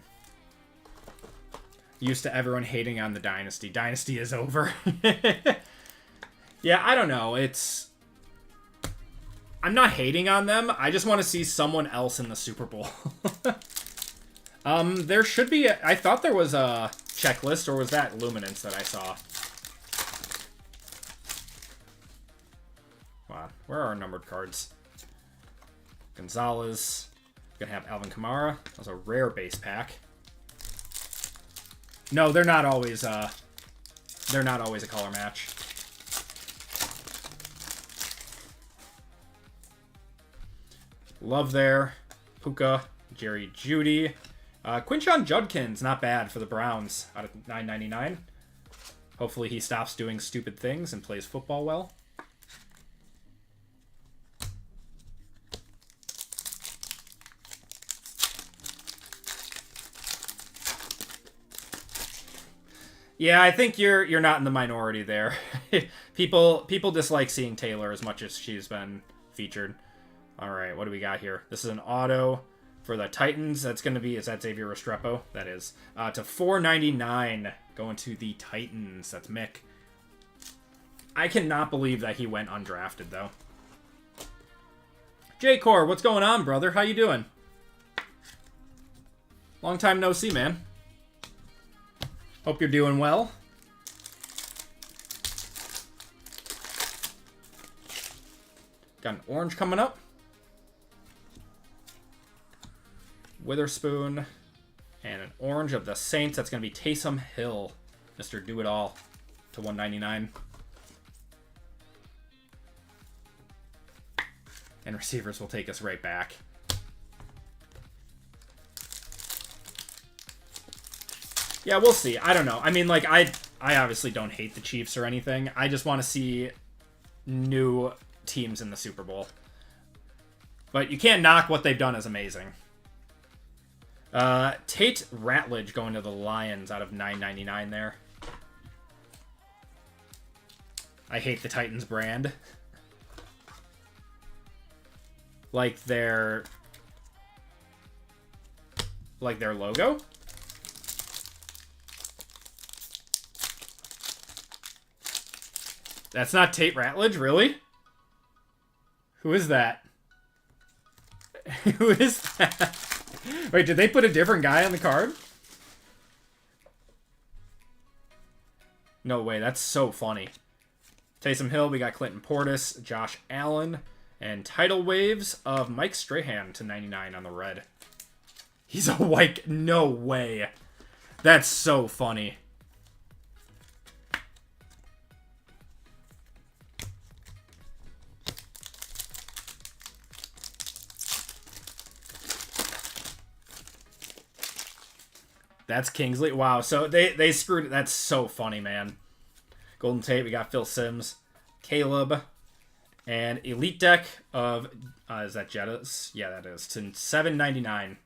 Used to everyone hating on the Dynasty. Dynasty is over. Yeah, I don't know. I'm not hating on them. I just want to see someone else in the Super Bowl. There should be... I thought there was a checklist, or was that Luminance that I saw? Wow, where are our numbered cards? Gonzalez. We're going to have Alvin Kamara. That was a rare base pack. No, they're not always a color match. Love there. Puka, Jerry Jeudy. Quinshon Judkins, not bad for the Browns out of $9.99. Hopefully he stops doing stupid things and plays football well. Yeah, I think you're not in the minority there. People dislike seeing Taylor as much as she's been featured. All right, what do we got here? This is an auto for the Titans. That's going to be, is that Xavier Restrepo? That is. To $4.99 going to the Titans. That's Mick. I cannot believe that he went undrafted, though. J-Core, what's going on, brother? How you doing? Long time no see, man. Hope you're doing well. Got an orange coming up. Witherspoon. And an orange of the Saints. That's going to be Taysom Hill. Mr. Do-It-All to $1.99. And receivers will take us right back. Yeah, we'll see. I don't know. I mean, like, I obviously don't hate the Chiefs or anything. I just want to see new teams in the Super Bowl. But you can't knock what they've done as amazing. Tate Ratledge going to the Lions out of $9.99 there. I hate the Titans brand. Like their logo. That's not Tate Ratledge, really? Who is that? Who is that? Wait, did they put a different guy on the card? No way, that's so funny. Taysom Hill, we got Clinton Portis, Josh Allen, and tidal waves of Mike Strahan to 99 on the red. He's a white... No way. That's so funny. That's Kingsley. Wow, so they screwed it. That's so funny, man. Golden Tate, we got Phil Simms, Caleb, and Elite Deck of, is that Jettas? Yeah, that is. To $7.99.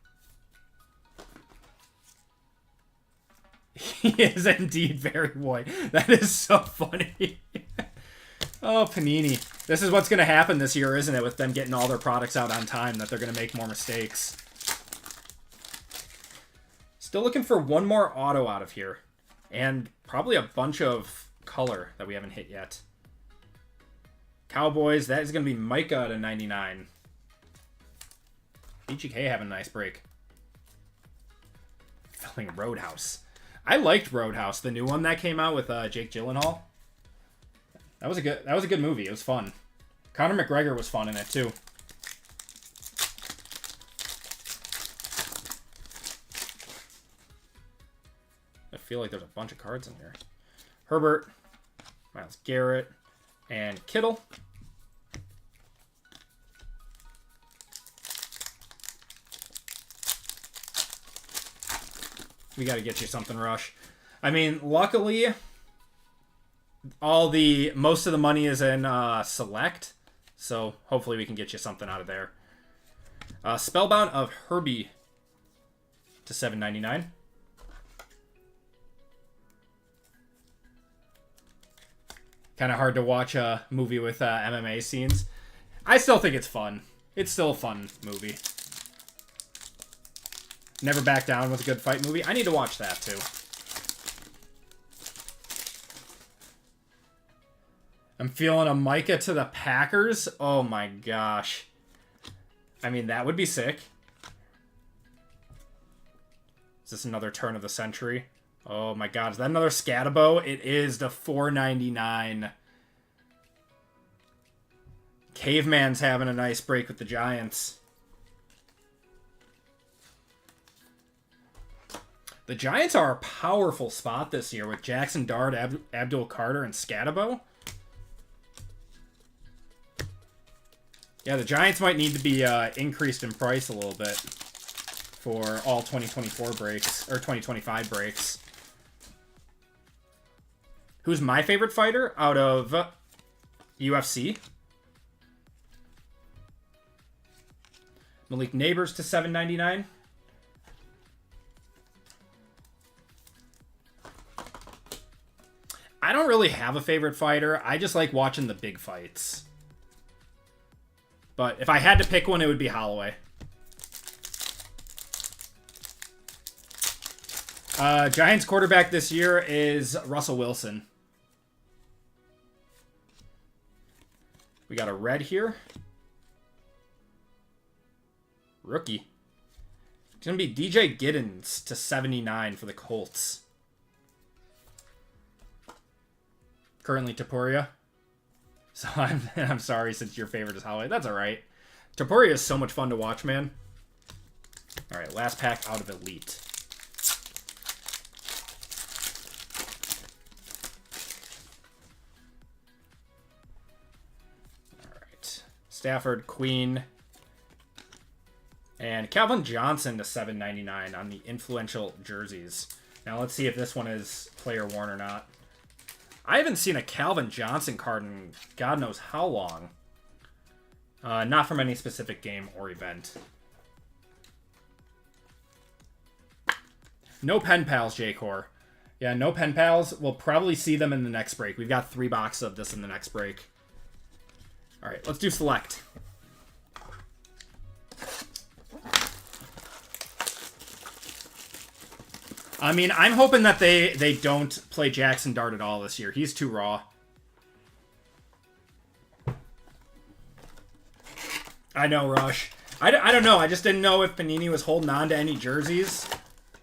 He is indeed very white. That is so funny. Oh, Panini. This is what's going to happen this year, isn't it? With them getting all their products out on time, that they're going to make more mistakes. Still looking for one more auto out of here. And probably a bunch of color that we haven't hit yet. Cowboys, that is going to be Micah to 99. BGK having a nice break. filling Roadhouse. I liked Roadhouse, the new one that came out with Jake Gyllenhaal. That was a good movie. It was fun. Conor McGregor was fun in it too. I feel like there's a bunch of cards in here. Herbert, Myles Garrett, and Kittle. We got to get you something, Rush. I mean, luckily, most of the money is in Select, so hopefully we can get you something out of there. Spellbound of Herbie to $7.99. Kind of hard to watch a movie with MMA scenes. I still think it's fun. It's still a fun movie. Never Back Down was a good fight movie. I need to watch that too. I'm feeling a Micah to the Packers. Oh my gosh. I mean, that would be sick. Is this another turn of the century? Oh my god, is that another Scatabo? It is the $4.99. Caveman's having a nice break with the Giants. The Giants are a powerful spot this year with Jackson Dart, Abdul Carter, and Scatabo. Yeah, the Giants might need to be increased in price a little bit for all 2024 breaks, or 2025 breaks. Who's my favorite fighter out of UFC? Malik Neighbors to $7.99. I don't really have a favorite fighter. I just like watching the big fights. But if I had to pick one, it would be Holloway. Giants quarterback this year is Russell Wilson. We got a red here. Rookie. It's going to be DJ Giddens to $79 for the Colts. Currently Tapuria. So I'm sorry since your favorite is Holloway. That's alright. Tapuria is so much fun to watch, man. Alright, last pack out of Elite. Alright. Stafford, Queen, and Calvin Johnson to $7.99 on the influential jerseys. Now let's see if this one is player worn or not. I haven't seen a Calvin Johnson card in God knows how long. Not from any specific game or event. No pen pals, J-Core. Yeah, no pen pals. We'll probably see them in the next break. We've got 3 boxes of this in the next break. Alright, let's do Select. I mean, I'm hoping that they don't play Jackson Dart at all this year. He's too raw. I know, Rush. I don't know. I just didn't know if Panini was holding on to any jerseys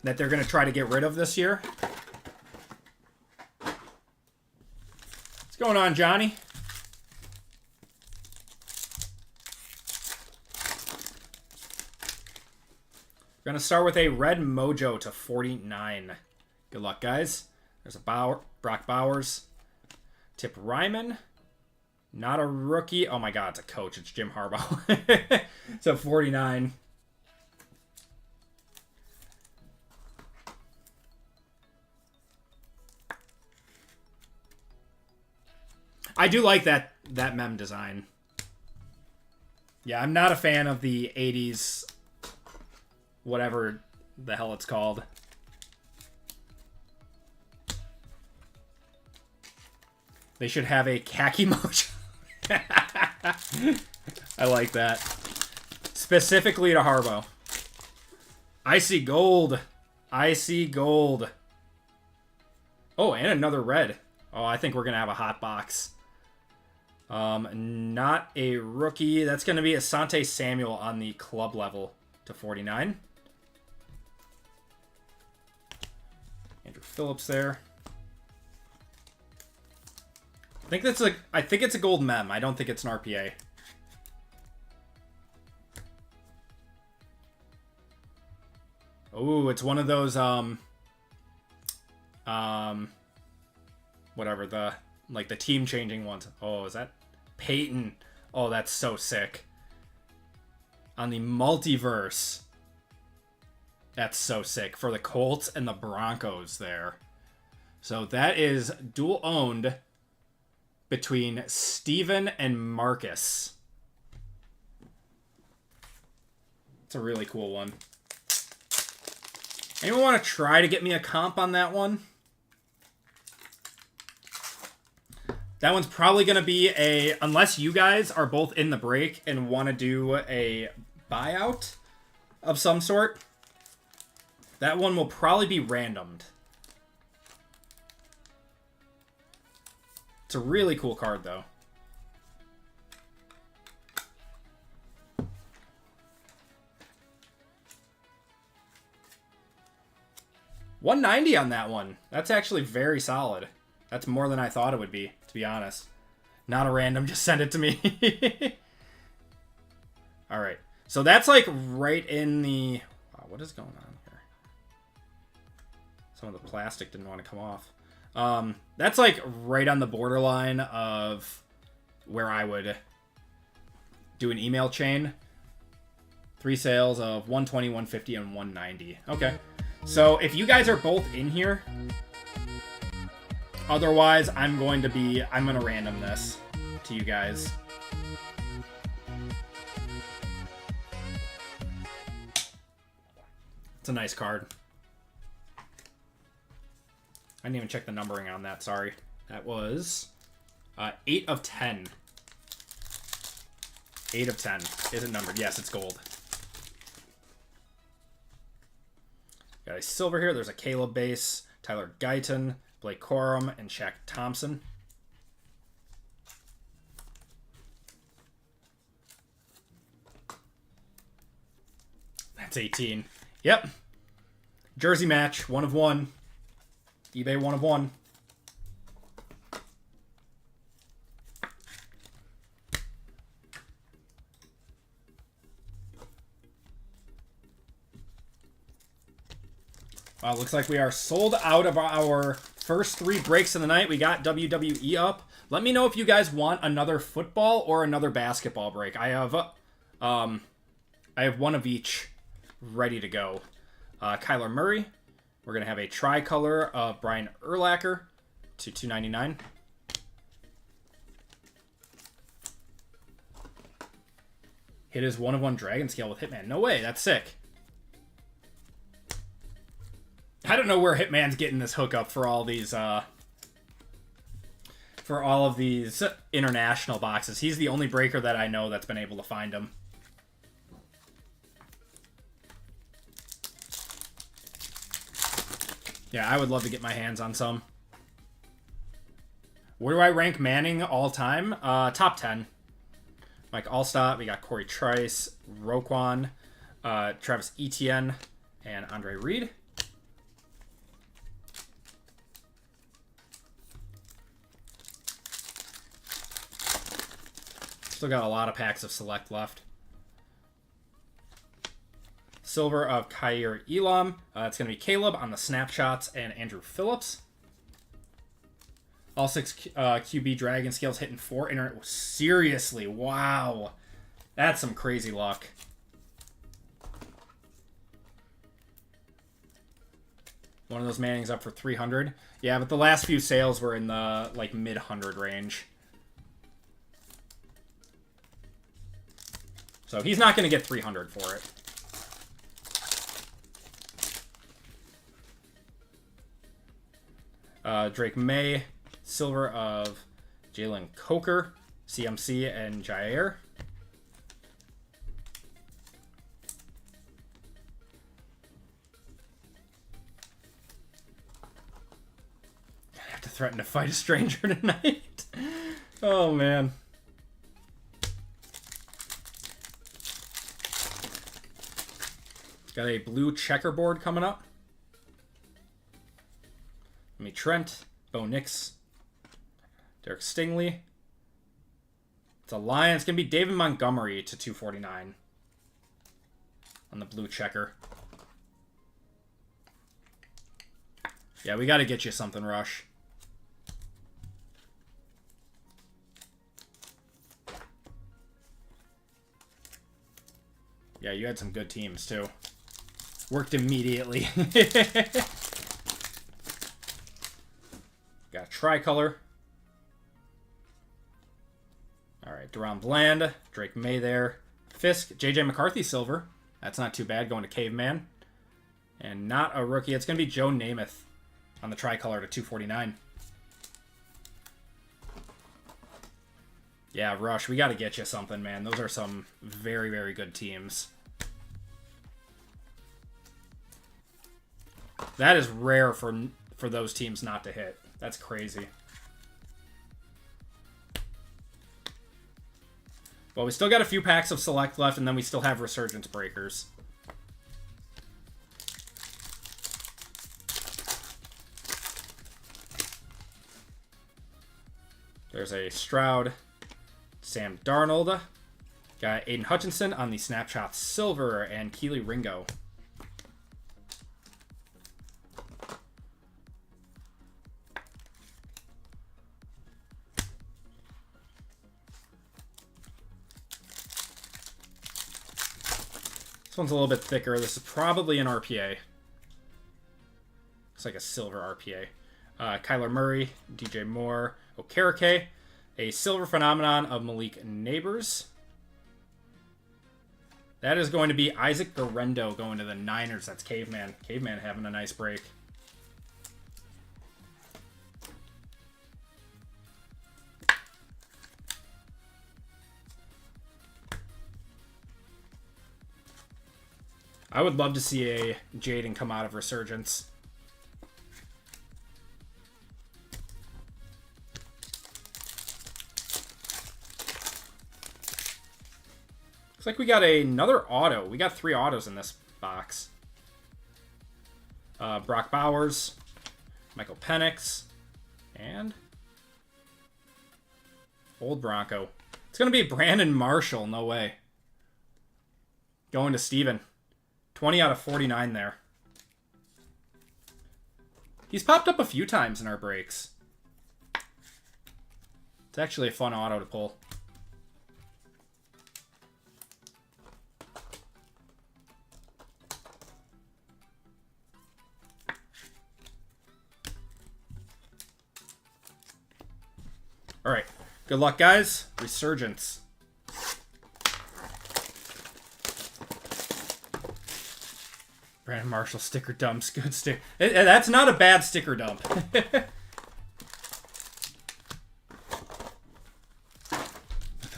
that they're going to try to get rid of this year. What's going on, Johnny? We're going to start with a red Mojo to $49. Good luck, guys. There's a Brock Bowers. Tip Ryman. Not a rookie. Oh my god, it's a coach. It's Jim Harbaugh. It's a $49. I do like that mem design. Yeah, I'm not a fan of the 80s... whatever the hell it's called. They should have a khaki Mojo. I like that. Specifically to Harbaugh. I see gold. I see gold. Oh, and another red. Oh, I think we're going to have a hot box. Not a rookie. That's going to be Asante Samuel on the club level to $49. Phillips there. I think it's a gold mem. I don't think it's an RPA. Oh, it's one of those whatever, the team changing ones. Oh, is that Peyton? Oh, that's so sick. On the multiverse. That's so sick for the Colts and the Broncos there. So that is dual owned between Steven and Marcus. It's a really cool one. Anyone want to try to get me a comp on that one? That one's probably going to be unless you guys are both in the break and want to do a buyout of some sort, that one will probably be randomed. It's a really cool card, though. $190 on that one. That's actually very solid. That's more than I thought it would be, to be honest. Not a random, just send it to me. All right. So that's like right in the... Wow, what is going on here? Some of the plastic didn't want to come off. That's like right on the borderline of where I would do an email chain. 3 sales of 120, 150, and 190. Okay. So if you guys are both in here, otherwise I'm going to random this to you guys. It's a nice card. I didn't even check the numbering on that, sorry. That was 8 of 10. 8 of 10. Is it numbered? Yes, it's gold. Got a silver here. There's a Caleb base, Tyler Guyton, Blake Corum, and Shaq Thompson. That's 18. Yep. Jersey match, 1 of 1. eBay 1 of 1. Wow, looks like we are sold out of our first 3 breaks of the night. We got WWE up. Let me know if you guys want another football or another basketball break. I have one of each ready to go. Kyler Murray. We're going to have a tricolor of Brian Urlacher to $2.99. Hit his 1 of 1 Dragon Scale with Hitman. No way, that's sick. I don't know where Hitman's getting this hookup for all these international boxes. He's the only breaker that I know that's been able to find them. Yeah, I would love to get my hands on some. Where do I rank Manning all time? Top 10. Mike Allstott. We got Corey Trice, Roquan, Travis Etienne, and Andre Reed. Still got a lot of packs of Select left. Silver of Kyer Elam. It's going to be Caleb on the snapshots and Andrew Phillips. All 6 QB Dragon Scales hitting 4. Seriously, wow. That's some crazy luck. One of those Mannings up for 300. Yeah, but the last few sales were in the mid 100 range. So he's not going to get 300 for it. Drake May, silver of Jalen Coker, CMC, and Jair. I have to threaten to fight a stranger tonight. Oh, man. Got a blue checkerboard coming up. Trent, Bo Nix, Derek Stingley. It's a Lion. It's going to be David Montgomery to 249 on the blue checker. Yeah, we got to get you something, Rush. Yeah, you had some good teams, too. Worked immediately. Got a tricolor. All right, Deron Bland, Drake May there. Fisk, JJ McCarthy silver. That's not too bad, going to Caveman. And not a rookie. It's going to be Joe Namath on the tricolor to 249. Yeah, Rush, we got to get you something, man. Those are some very, very good teams. That is rare for those teams not to hit. That's crazy. Well, we still got a few packs of Select left, and then we still have Resurgence breakers. There's a Stroud, Sam Darnold. Got Aiden Hutchinson on the Snapshot Silver, and Keely Ringo. This one's a little bit thicker. This is probably an RPA. Looks like a silver RPA. Kyler Murray, DJ Moore, Okereke, a silver phenomenon of Malik Neighbors. That is going to be Isaac Garendo going to the Niners. That's Caveman. Caveman having a nice break. I would love to see a Jaden come out of Resurgence. Looks like we got another auto. We got 3 autos in this box. Brock Bowers, Michael Penix, and Old Bronco. It's going to be Brandon Marshall. No way. Going to Steven. 20 out of 49 there. He's popped up a few times in our breaks. It's actually a fun auto to pull. All right. Good luck, guys. Resurgence. Brandon Marshall sticker dumps. Good sticker. That's not a bad sticker dump.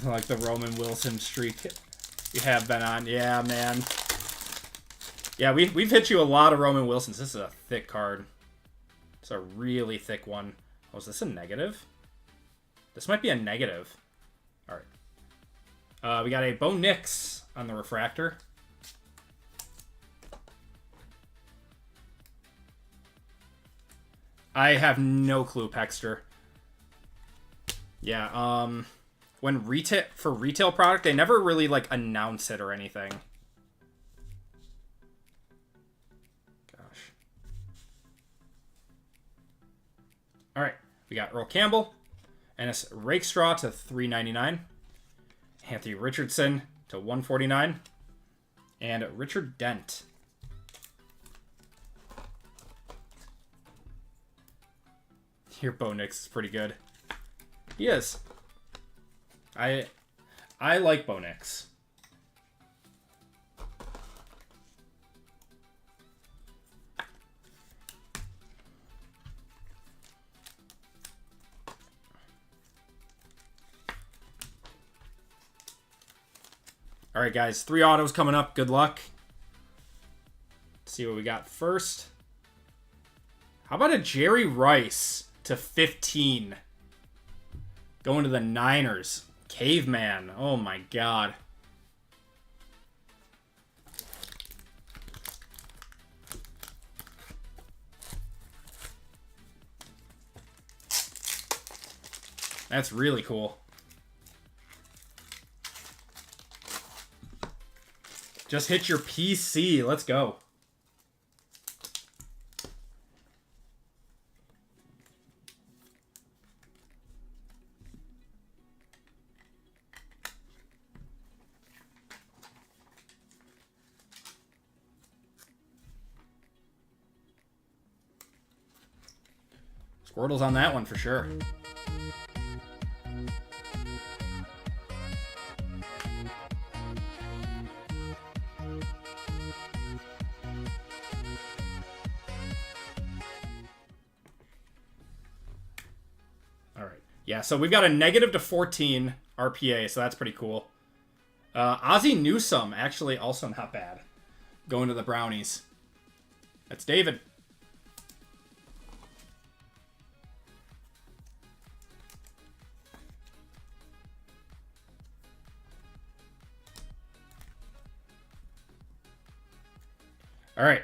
Like the Roman Wilson streak you have been on. Yeah, man. Yeah, we've hit you a lot of Roman Wilsons. This is a thick card. It's a really thick one. Oh, is this a negative? This might be a negative. All right. We got a Bo Nix on the refractor. I have no clue, Pexter. Yeah, when retail product, they never really like announce it or anything. Gosh. All right, we got Earl Campbell, Ennis Rakestraw to 399, Anthony Richardson to 149, and Richard Dent. Your Bo Nix is pretty good. He is. I like Bo Nix. All right, guys. 3 autos coming up. Good luck. Let's see what we got first. How about a Jerry Rice to 15? Going to the Niners. Caveman. Oh, my God. That's really cool. Just hit your PC. Let's go. Squirtle's on that one for sure. Yeah, so we've got a negative to 14 RPA, so that's pretty cool. Ozzie Newsome, actually also not bad. Going to the Brownies. That's David. All right.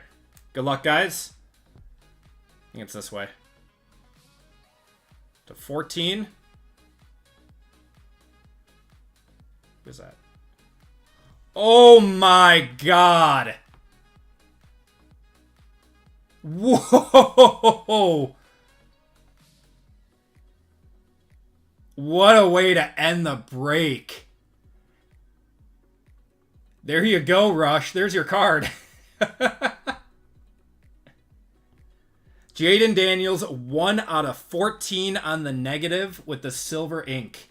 Good luck, guys. I think it's this way. To 14. Who's that? Oh my god. Whoa. What a way to end the break. There you go, Rush. There's your card. Jaden Daniels, 1 out of 14 on the negative with the silver ink.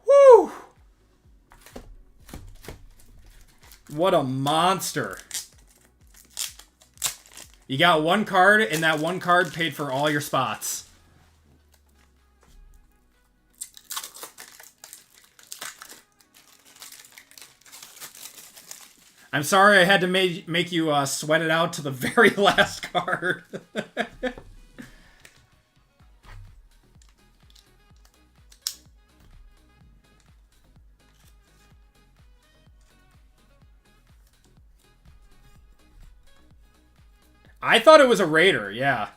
Woo! What a monster. You got one card, and that one card paid for all your spots. I'm sorry I had to make you sweat it out to the very last card. I thought it was a Raider, yeah.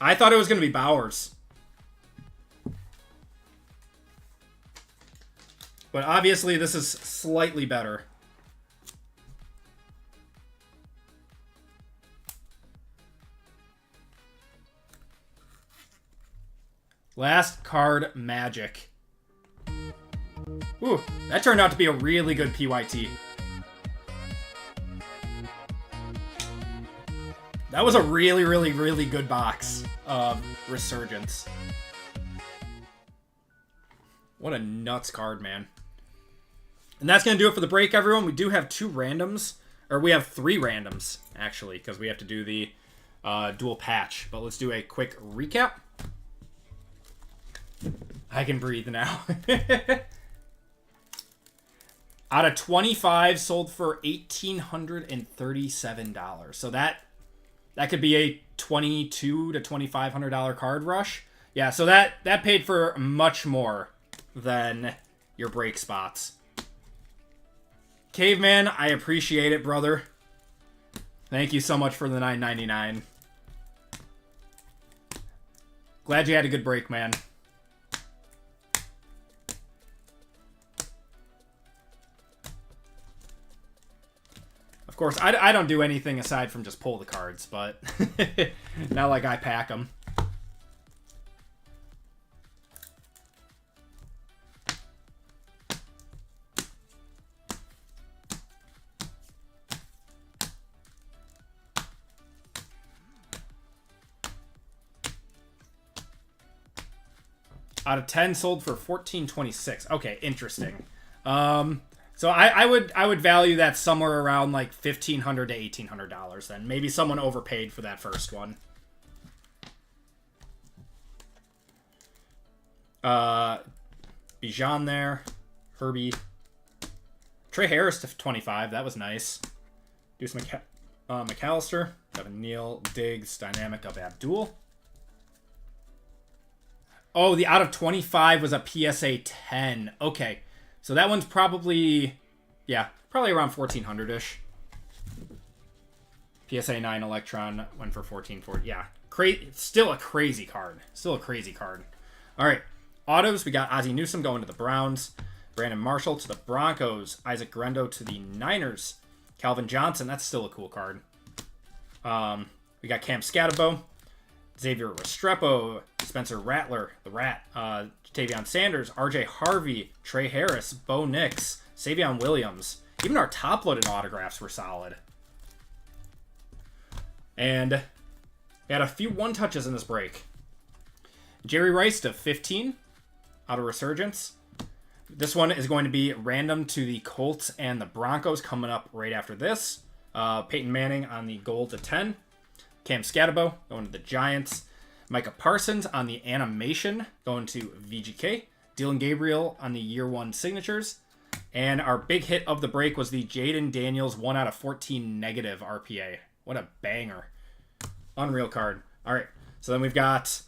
I thought it was going to be Bowers. But obviously this is slightly better. Last card, Magic. Ooh, that turned out to be a really good PYT. That was a really, really, really good box of Resurgence. What a nuts card, man. And that's going to do it for the break, everyone. We do have 2 randoms. Or we have 3 randoms, actually, because we have to do the dual patch. But let's do a quick recap. I can breathe now. Out of 25, sold for $1,837. So that could be a $2,200 to $2,500 card rush. Yeah, so that paid for much more than your break spots. Caveman, I appreciate it, brother. Thank you so much for the $9.99. Glad you had a good break, man. Of course, I don't do anything aside from just pull the cards, but not like I pack them. Out of 10, sold for $1,426. Okay, interesting. So I would value that somewhere around like $1,500 to $1,800 then. Maybe someone overpaid for that first one. Bijan there. Herbie. Trey Harris to 25. That was nice. Deuce McAllister. Devin Neal. Diggs. Dynamic of Abdul. Oh, the out of 25 was a PSA 10. Okay. So that one's probably, yeah, probably around 1,400-ish. PSA 9 Electron went for 1440. Yeah, still a crazy card. Still a crazy card. All right, autos. We got Ozzie Newsome going to the Browns. Brandon Marshall to the Broncos. Isaac Grendo to the Niners. Calvin Johnson. That's still a cool card. We got Cam Scatabo. Xavier Restrepo. Spencer Rattler, the Rat. Tavion Sanders. RJ Harvey. Trey Harris. Bo Nix. Savion Williams. Even our top-loaded autographs were solid. And we had a few one-touches in this break. Jerry Rice to 15 out of Resurgence. This one is going to be random to the Colts and the Broncos coming up right after this. Peyton Manning on the gold to 10. Cam Scatabo going to the Giants. Micah Parsons on the animation going to VGK. Dylan Gabriel on the year 1 signatures. And our big hit of the break was the Jaden Daniels 1 out of 14 negative RPA. What a banger. Unreal card. All right. So then we've got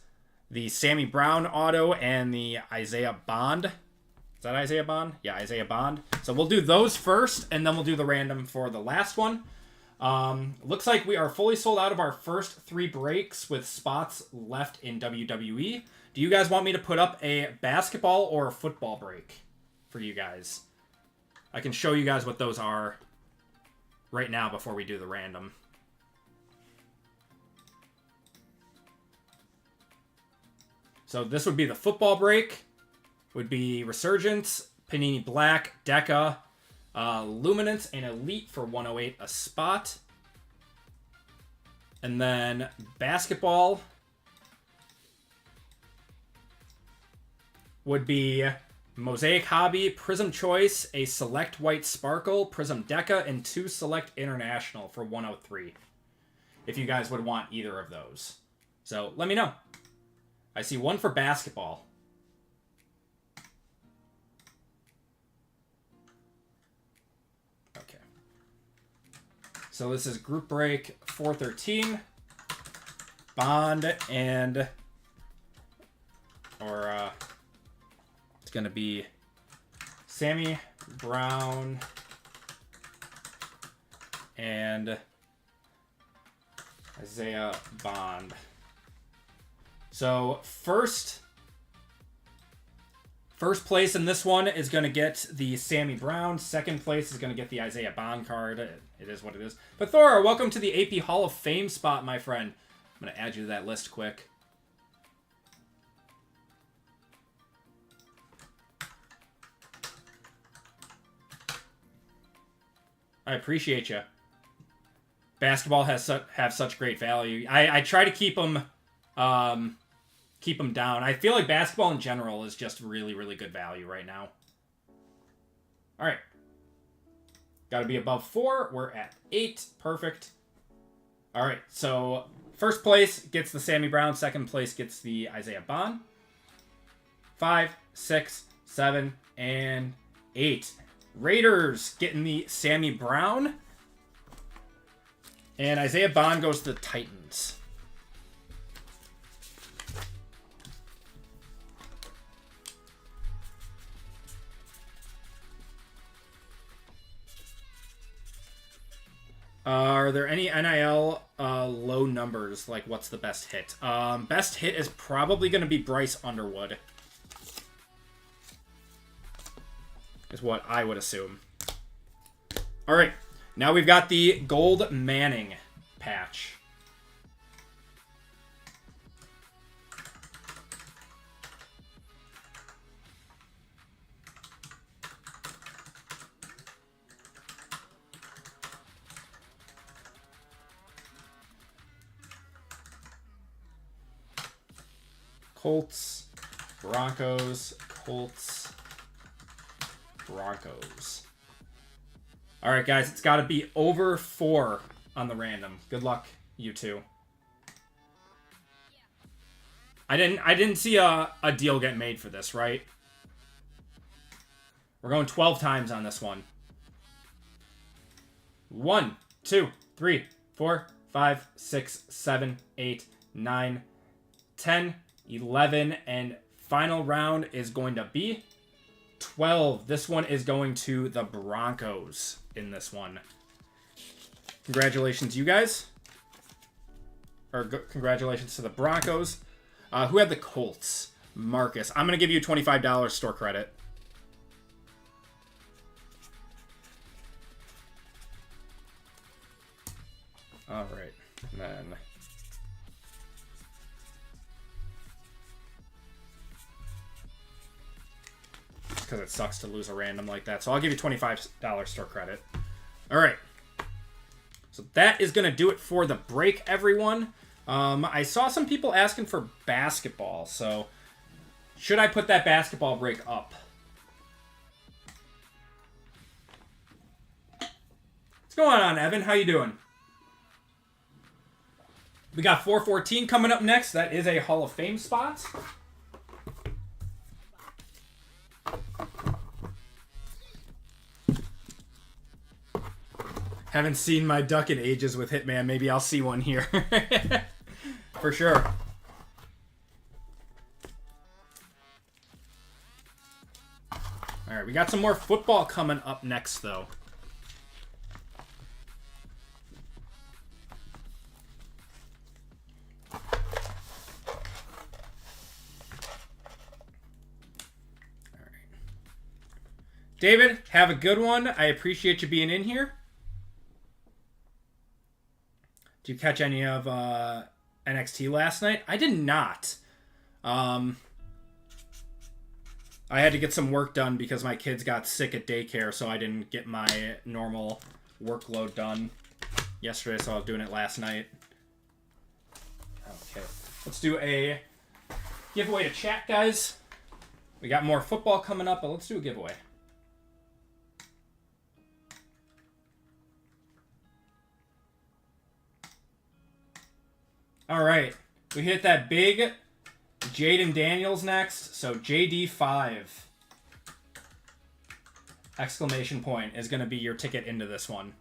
the Sammy Brown auto and the Isaiah Bond. Is that Isaiah Bond? Yeah, Isaiah Bond. So we'll do those first, and then we'll do the random for the last one. Looks like we are fully sold out of our first 3 breaks with spots left in WWE. Do you guys want me to put up a basketball or a football break for you guys? I can show you guys what those are right now before we do the random. So this would be the football break. Would be Resurgence, Panini Black, Deca, Luminance, and Elite for 108 a spot. And then basketball would be Mosaic Hobby, Prism Choice, a Select White Sparkle, Prism Deca, and 2 Select International for 103. If you guys would want either of those. So let me know. I see one for basketball. Okay. So this is group break 413. Bond and... it's going to be Sammy Brown and Isaiah Bond. So first place in this one is going to get the Sammy Brown. Second place is going to get the Isaiah Bond card. It is what it is. But Thor, welcome to the AP Hall of Fame spot, my friend. I'm going to add you to that list quick. I appreciate you. Basketball have such great value. I try to keep them down. I feel like basketball in general is just really, really good value right now. All right. Got to be above 4. We're at 8. Perfect. All right. So first place gets the Sammy Brown. Second place gets the Isaiah Bond. 5, 6, 7, and 8. Raiders getting the Sammy Brown. And Isaiah Bond goes to the Titans. Are there any NIL low numbers? Like, what's the best hit? Best hit is probably going to be Bryce Underwood. Is what I would assume. All right. Now we've got the Gold Manning patch. Colts, Broncos, Colts, Broncos. All right, guys, it's got to be over 4 on the random. Good luck, you two. I didn't see a deal get made for this, right? We're going 12 times on this one. 1, 2, 3, 4, 5, 6, 7, 8, 9, 10, 11, and final round is going to be 12. This one is going to the Broncos in this one. Congratulations, you guys. Or congratulations to the Broncos. Who had the Colts? Marcus. I'm going to give you $25 store credit. All right. And then... because it sucks to lose a random like that. So I'll give you $25 store credit. All right. So that is going to do it for the break, everyone. I saw some people asking for basketball. So should I put that basketball break up? What's going on, Evan? How you doing? We got 414 coming up next. That is a Hall of Fame spot. Haven't seen my duck in ages with Hitman. Maybe I'll see one here. For sure. Alright, we got some more football coming up next, though. David, have a good one. I appreciate you being in here. Did you catch any of NXT last night? I did not. I had to get some work done because my kids got sick at daycare, so I didn't get my normal workload done yesterday, so I was doing it last night. Okay. Let's do a giveaway to chat, guys. We got more football coming up, but let's do a giveaway. All right, we hit that big Jaden Daniels next. So JD5 exclamation point is going to be your ticket into this one.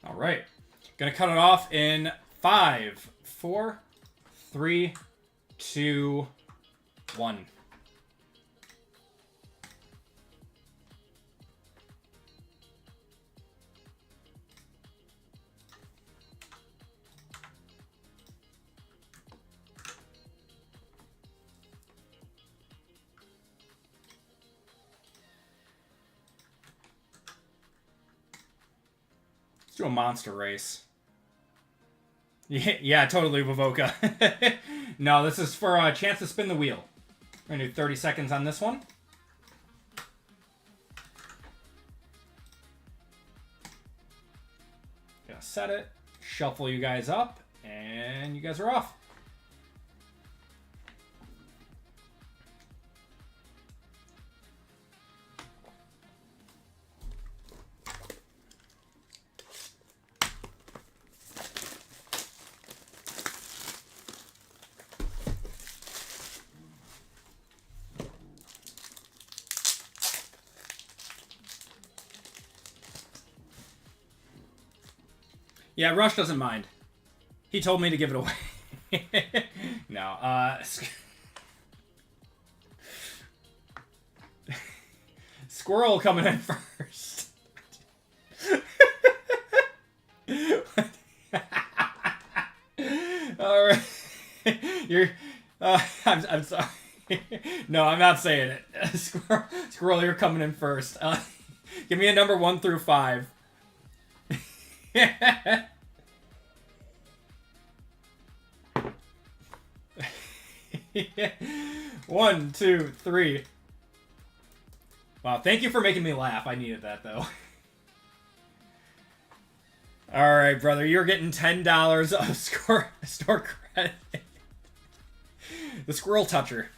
All right. Gonna cut it off in 5, 4, 3, 2, 1. Let's do a monster race. Yeah, totally, Wavoka. No, this is for a chance to spin the wheel. We're going to do 30 seconds on this one. Gonna set it, shuffle you guys up, and you guys are off. Yeah, Rush doesn't mind. He told me to give it away. No, Squirrel coming in first. All right. You're, I'm sorry. No, I'm not saying it. Squirrel, you're coming in first. Give me a number 1 through 5. 1, 2, 3. Wow, thank you for making me laugh. I needed that, though. All right, brother, you're getting $10 of store credit. The Squirrel Toucher.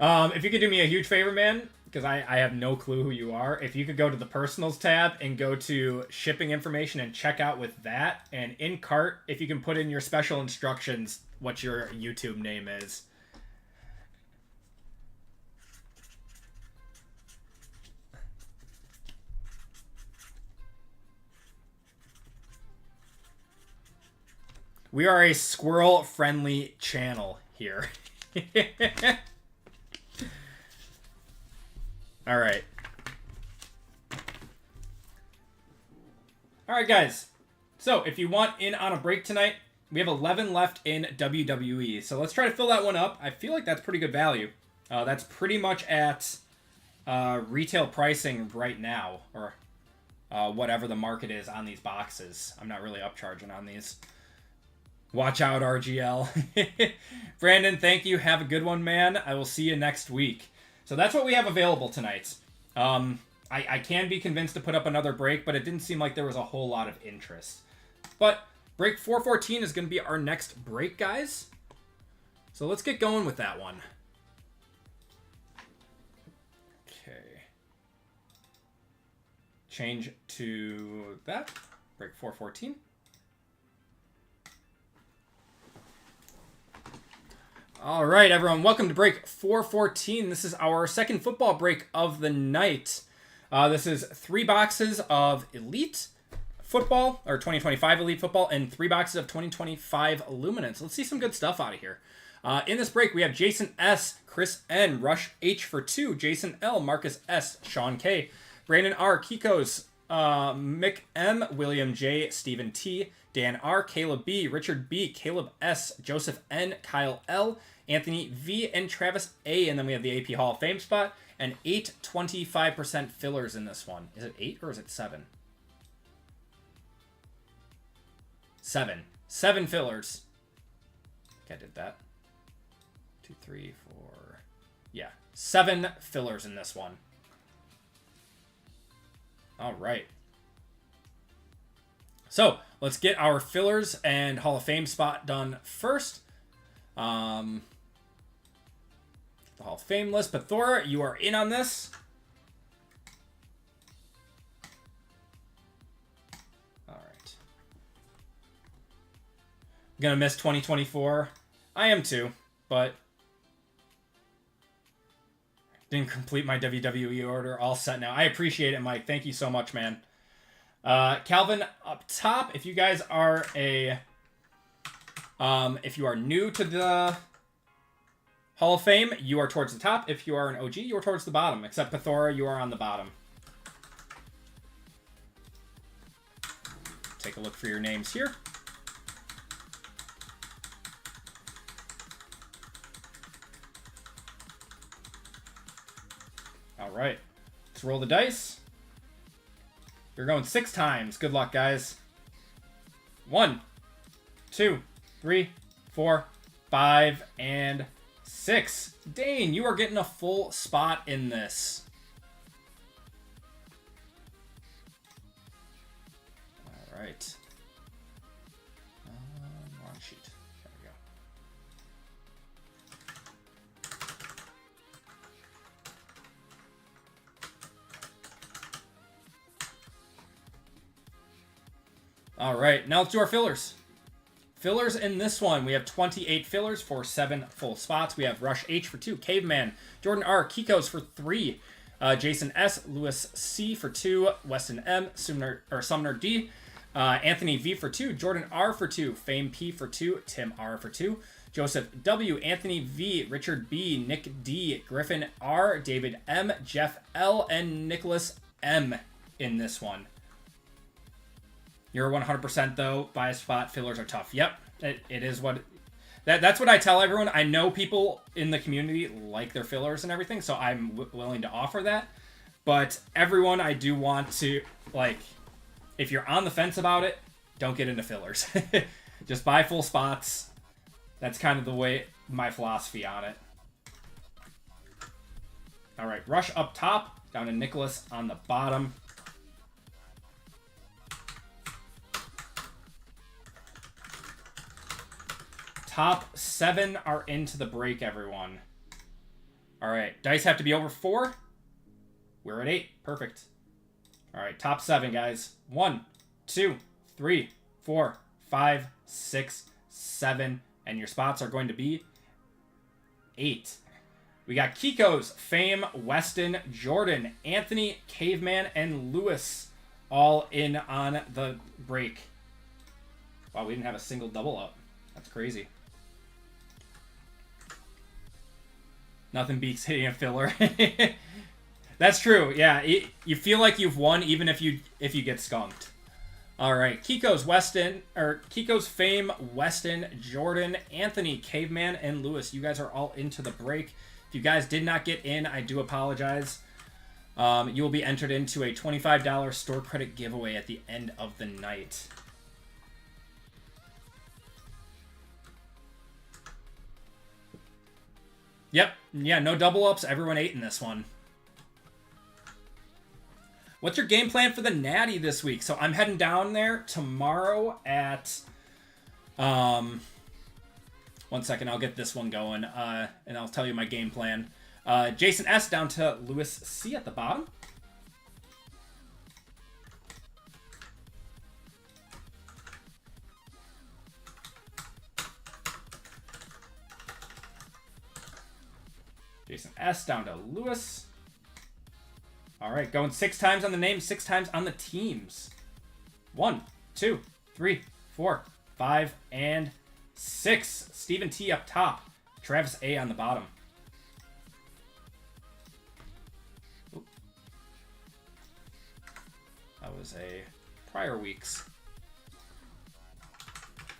If you could do me a huge favor, man, because I have no clue who you are. If you could go to the Personals tab and go to Shipping Information and check out with that. And in cart, if you can put in your special instructions what your YouTube name is. We are a squirrel-friendly channel here. All right. All right, guys. So if you want in on a break tonight, we have 11 left in WWE. So let's try to fill that one up. I feel like that's pretty good value. That's pretty much at retail pricing right now, or whatever the market is on these boxes. I'm not really upcharging on these. Watch out, RGL. Brandon, thank you. Have a good one, man. I will see you next week. So that's what we have available tonight. I can be convinced to put up another break, but it didn't seem like there was a whole lot of interest. But break 414 is going to be our next break, guys. So let's get going with that one. Okay. Change to that. Break 414. All right, everyone. Welcome to break 414. This is our second football break of the night. This is 3 boxes of Elite Football, or 2025 Elite Football, and 3 boxes of 2025 Luminance. Let's see some good stuff out of here. In this break, we have Jason S., Chris N., Rush H for 2, Jason L., Marcus S., Sean K., Brandon R., Kikos, Mick M., William J., Stephen T., Dan R., Caleb B., Richard B., Caleb S., Joseph N., Kyle L., Anthony V., and Travis A. And then we have the AP Hall of Fame spot and 8 25% fillers in this one. Is it 8 or is it 7? 7. 7 fillers. Okay, I did that. 2, 3, 4. Yeah, 7 fillers in this one. All right. So let's get our fillers and Hall of Fame spot done first. The Hall of Fame list. Pathora, you are in on this. All right. Gonna miss 2024. I am too, but didn't complete my WWE order. All set now. I appreciate it, Mike. Thank you so much, man. Calvin up top, if you guys are if you are new to the Hall of Fame, you are towards the top. If you are an OG, you are towards the bottom. Except Pathora, you are on the bottom. Take a look for your names here. All right, let's roll the dice. You're going 6 times. Good luck, guys. 1, 2, 3, 4, 5, and 6. Dane, you are getting a full spot in this. All right. Wrong sheet. There we go. All right, now let's do our fillers. Fillers in this one, we have 28 fillers for 7 full spots. We have Rush H for 2, Caveman, Jordan R, Kikos for 3, Jason S, Lewis C for 2, Weston M, Sumner D, Anthony V for 2, Jordan R for 2, Fame P for 2, Tim R for 2, Joseph W, Anthony V, Richard B, Nick D, Griffin R, David M, Jeff L, and Nicholas M in this one. You're 100% though. Buy a spot. Fillers are tough. Yep, it is what. That's what I tell everyone. I know people in the community like their fillers and everything, so I'm willing to offer that. But everyone, I do want to, like, if you're on the fence about it, don't get into fillers. Just buy full spots. That's kind of the way, my philosophy on it. All right, Rush up top, down to Nicholas on the bottom. Top 7 are into the break, everyone. All right, dice have to be over 4. We're at 8. Perfect. All right, top 7, guys. 1, 2, 3, 4, 5, 6, 7. And your spots are going to be 8. We got Kikos, Fame, Weston, Jordan, Anthony, Caveman, and Lewis all in on the break. Wow, we didn't have a single double up. That's crazy. Nothing beats hitting a filler. That's true. Yeah, you feel like you've won even if you get skunked. All right, Kiko's Fame, Weston, Jordan, Anthony, Caveman, and Lewis. You guys are all into the break. If you guys did not get in, I do apologize. You will be entered into a $25 store credit giveaway at the end of the night. Yep. Yeah, no double ups. Everyone ate in this one. What's your game plan for the Natty this week? So I'm heading down there tomorrow at... one second, I'll get this one going, and I'll tell you my game plan. Jason S down to Lewis C at the bottom. Jason S down to Lewis. All right, going 6 times on the name, 6 times on the teams. 1, 2, 3, 4, 5, and 6. Stephen T up top. Travis A on the bottom. Oop. That was a prior week's.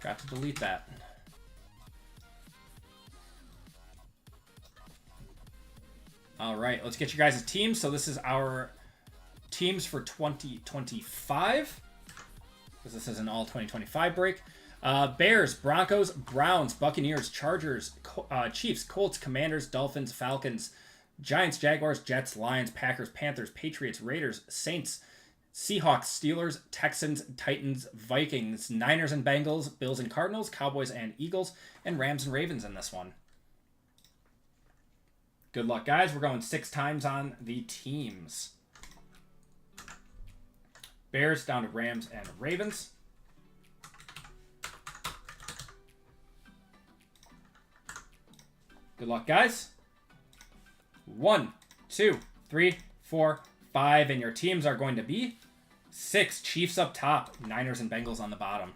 Got to delete that. All right, let's get you guys a team. So this is our teams for 2025. Because this is an all 2025 break. Bears, Broncos, Browns, Buccaneers, Chargers, Chiefs, Colts, Commanders, Dolphins, Falcons, Giants, Jaguars, Jets, Lions, Packers, Panthers, Patriots, Raiders, Saints, Seahawks, Steelers, Texans, Titans, Vikings, Niners and Bengals, Bills and Cardinals, Cowboys and Eagles, and Rams and Ravens in this one. Good luck, guys. We're going 6 times on the teams. Bears down to Rams and Ravens. Good luck, guys. 1, 2, 3, 4, 5, and your teams are going to be 6. Chiefs up top, Niners and Bengals on the bottom.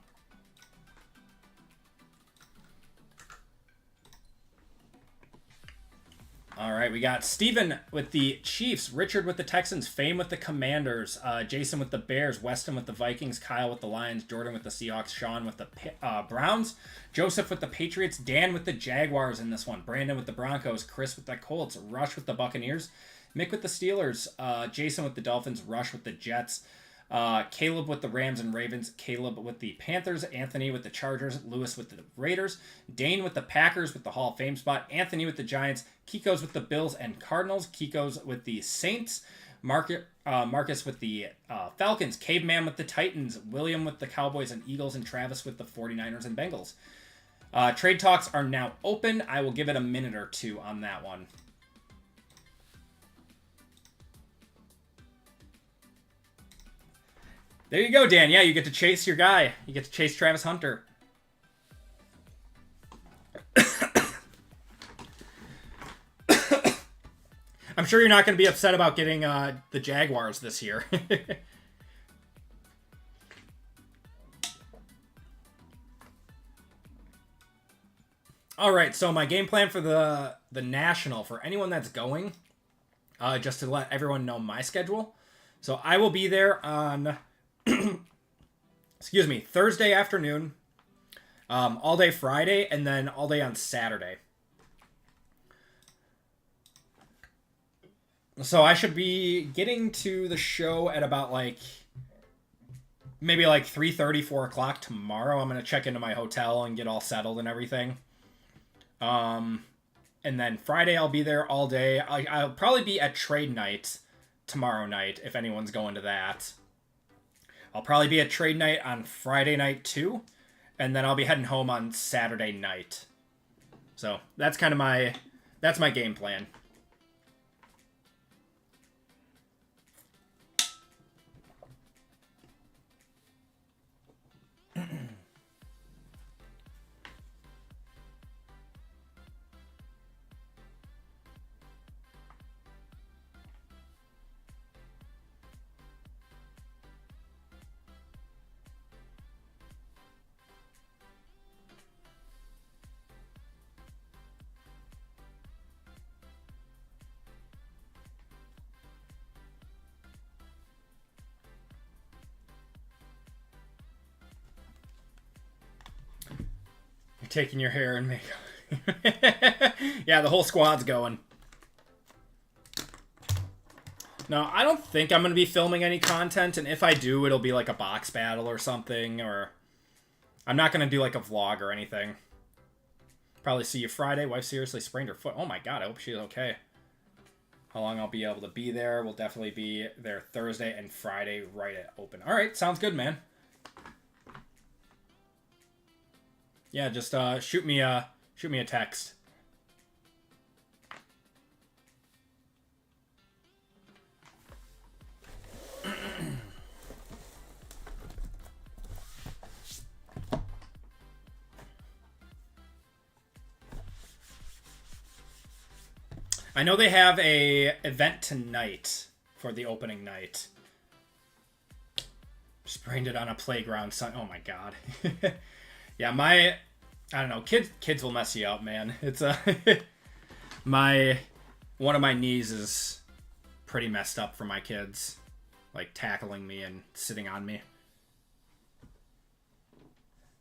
All right, we got Steven with the Chiefs, Richard with the Texans, Fame with the Commanders, Jason with the Bears, Weston with the Vikings, Kyle with the Lions, Jordan with the Seahawks, Sean with the Browns, Joseph with the Patriots, Dan with the Jaguars in this one, Brandon with the Broncos, Chris with the Colts, Rush with the Buccaneers, Mick with the Steelers, Jason with the Dolphins, Rush with the Jets, Caleb with the Rams and Ravens, Caleb with the Panthers, Anthony with the Chargers, Lewis with the Raiders, Dane with the Packers with the Hall of Fame spot, Anthony with the Giants, Kiko's with the Bills and Cardinals, Kiko's with the Saints, Marcus with the Falcons, Caveman with the Titans, William with the Cowboys and Eagles, and Travis with the 49ers and Bengals. Trade talks are now open. I will give it a minute or two on that one. There you go, Dan. Yeah, you get to chase your guy. You get to chase Travis Hunter. I'm sure you're not going to be upset about getting the Jaguars this year. All right, so my game plan for the National, for anyone that's going, just to let everyone know my schedule. So I will be there on... excuse me, Thursday afternoon, all day Friday, and then all day on Saturday. So I should be getting to the show at about maybe 3:30, 4 o'clock tomorrow. I'm going to check into my hotel and get all settled and everything. And then Friday I'll be there all day. I'll probably be at trade night tomorrow night if anyone's going to that. I'll probably be at trade night on Friday night too, and then I'll be heading home on Saturday night. So that's kind of my game plan. Taking your hair and makeup. Yeah, the whole squad's going. No, I don't think I'm going to be filming any content, and if I do, it'll be like a box battle or something, or I'm not going to do like a vlog or anything. Probably see you Friday. Wife seriously sprained her foot. Oh my god, I hope she's okay. How long I'll be able to be there. We'll definitely be there Thursday and Friday right at open. All right, sounds good, man. Yeah, just shoot me a text. I know they have a event tonight for the opening night. Sprained it on a playground. Oh my god. Yeah, I don't know, kids will mess you up, man. It's one of my knees is pretty messed up for my kids, like tackling me and sitting on me.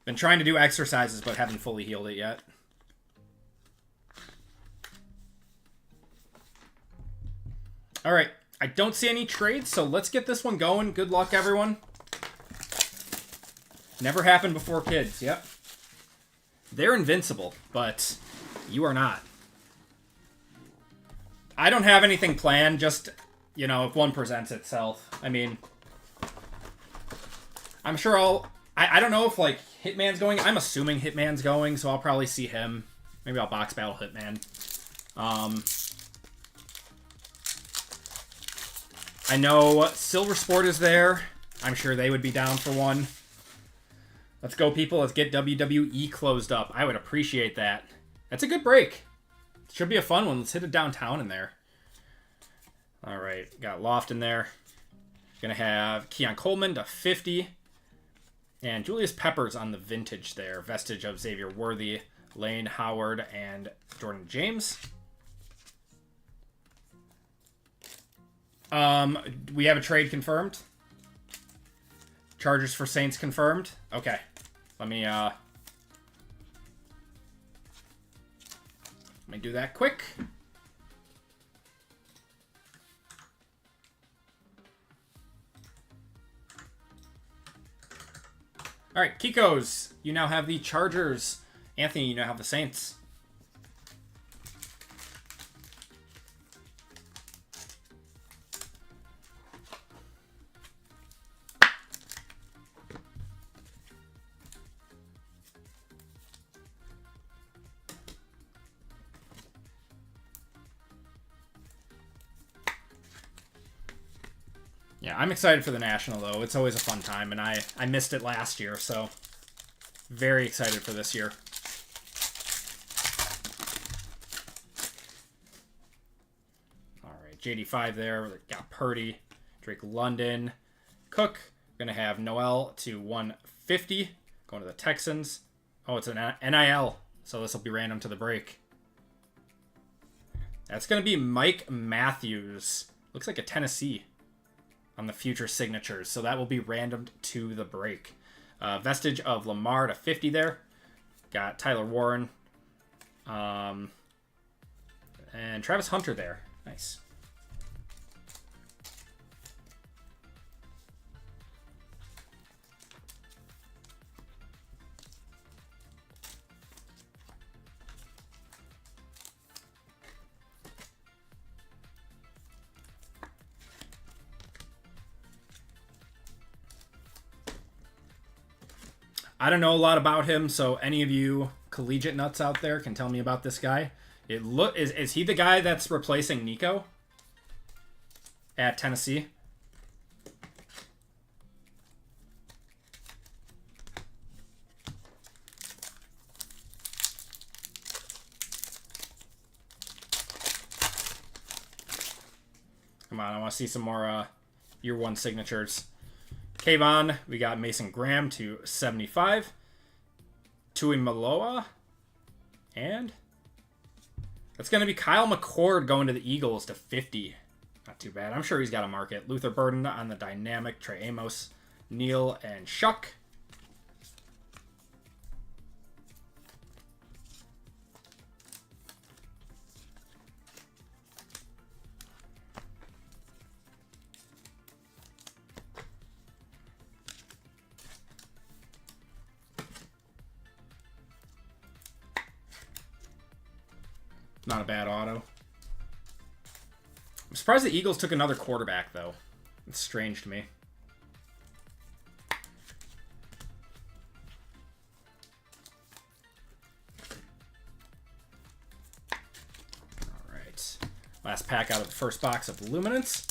Been trying to do exercises, but haven't fully healed it yet. All right, I don't see any trades, so let's get this one going. Good luck, everyone. Never happened before, kids. Yep. They're invincible, but you are not. I don't have anything planned, just, if one presents itself. I mean, I'm sure I don't know if, Hitman's going. I'm assuming Hitman's going, so I'll probably see him. Maybe I'll box battle Hitman. I know Silver Sport is there. I'm sure they would be down for one. Let's go, people. Let's get WWE closed up. I would appreciate that. That's a good break. Should be a fun one. Let's hit it downtown in there. All right. Got Loft in there. Going to have Keon Coleman to 50. And Julius Peppers on the vintage there. Vestige of Xavier Worthy, Lane Howard, and Jordan James. We have a trade confirmed. Chargers for Saints confirmed. Okay. Let me do that quick. All right, Kiko's. You now have the Chargers. Anthony, you now have the Saints. Yeah, I'm excited for the National, though. It's always a fun time, and I missed it last year, so very excited for this year. All right, JD5 there. We got Purdy, Drake London, Cook. We're going to have Noel to 150, going to the Texans. Oh, it's an NIL, so this will be random to the break. That's going to be Mike Matthews. Looks like a Tennessee on the future signatures, so that will be random to the break. Vestige of Lamar to 50 there. Got Tyler Warren. And Travis Hunter there. Nice. I don't know a lot about him, so any of you collegiate nuts out there can tell me about this guy. Is he the guy that's replacing Nico at Tennessee? Come on, I want to see some more year one signatures. Kayvon, we got Mason Graham to 75. Tui Maloa. And that's going to be Kyle McCord going to the Eagles to 50. Not too bad. I'm sure he's got a market. Luther Burden on the dynamic. Trey Amos, Neil, and Shuck. Not a bad auto. I'm surprised the Eagles took another quarterback, though. It's strange to me. All right. Last pack out of the first box of Luminance.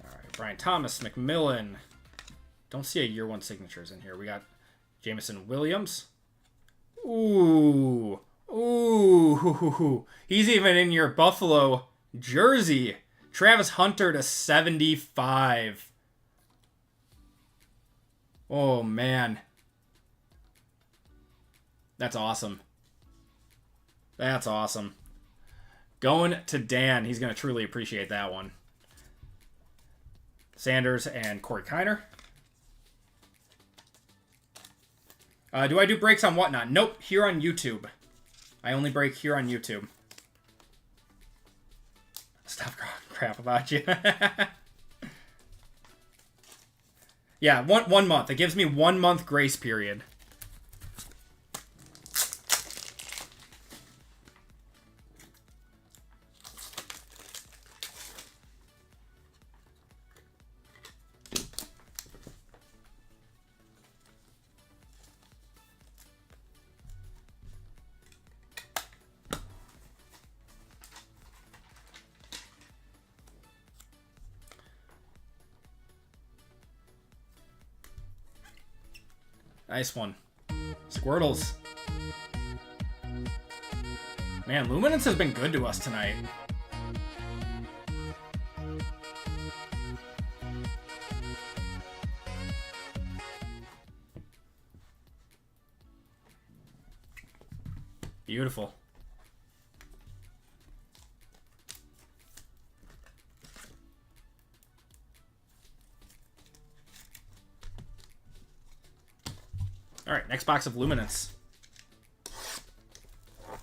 All right. Brian Thomas, McMillan. Don't see a year one signatures in here. We got Jameson Williams. Ooh. Ooh. He's even in your Buffalo jersey. Travis Hunter to 75. Oh, man. That's awesome. That's awesome. Going to Dan. He's going to truly appreciate that one. Sanders and Corey Kiner. Do I do breaks on Whatnot? Nope, here on YouTube. I only break here on YouTube. Stop crap about you. Yeah, one month. It gives me 1 month grace period. Nice one. Squirtles. Man, Luminance has been good to us tonight. Beautiful. All right, next box of Luminance.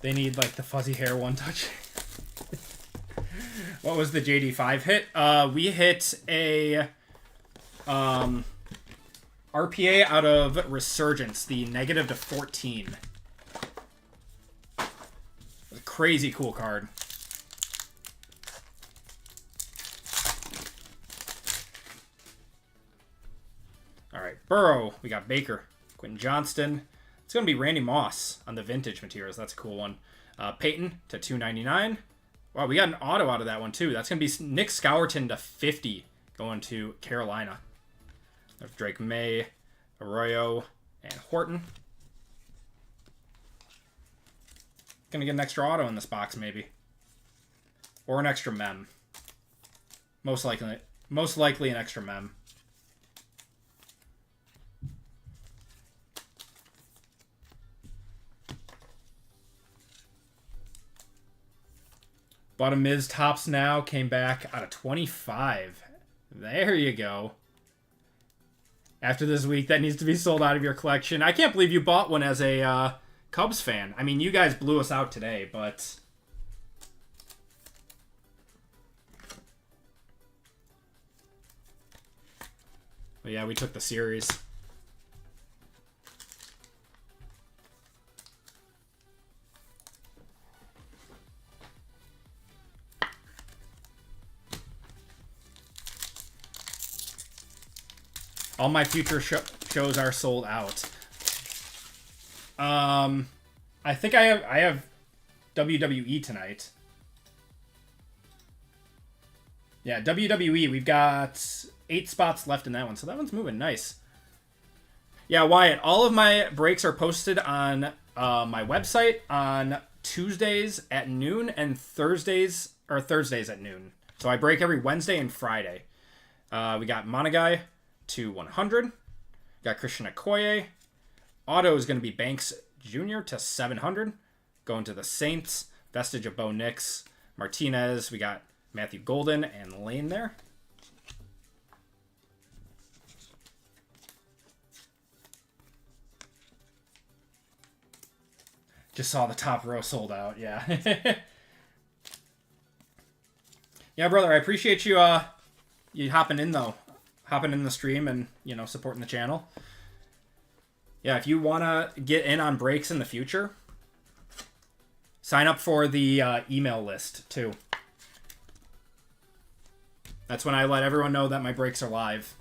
They need, like, the fuzzy hair one touch. What was the JD5 hit? We hit a RPA out of Resurgence, the negative to 14. A crazy cool card. All right, Burrow. We got Baker, Quentin Johnston. It's going to be Randy Moss on the vintage materials. That's a cool one. Peyton to 299. Wow, we got an auto out of that one, too. That's going to be Nick Scourton to 50 going to Carolina. There's Drake May, Arroyo, and Horton. Going to get an extra auto in this box, maybe. Or an extra mem. Most likely an extra mem. Bought a Miz Tops Now. Came back out of 25. There you go. After this week, that needs to be sold out of your collection. I can't believe you bought one as a Cubs fan. I mean, you guys blew us out today, but... But yeah, we took the series. All my future shows are sold out. I think I have WWE tonight. Yeah, WWE. We've got 8 spots left in that one, so that one's moving nice. Yeah, Wyatt. All of my breaks are posted on my website on Tuesdays at noon and Thursdays at noon. So I break every Wednesday and Friday. We got Monagai to 100. Got Christian Okoye. Auto is going to be Banks Jr. to 700. Going to the Saints. Vestige of Bo Nix. Martinez. We got Matthew Golden and Lane there. Just saw the top row sold out. Yeah. Yeah, brother. I appreciate you you hopping in though. Hopping in the stream and, you know, supporting the channel. Yeah, if you want to get in on breaks in the future, sign up for the email list, too. That's when I let everyone know that my breaks are live.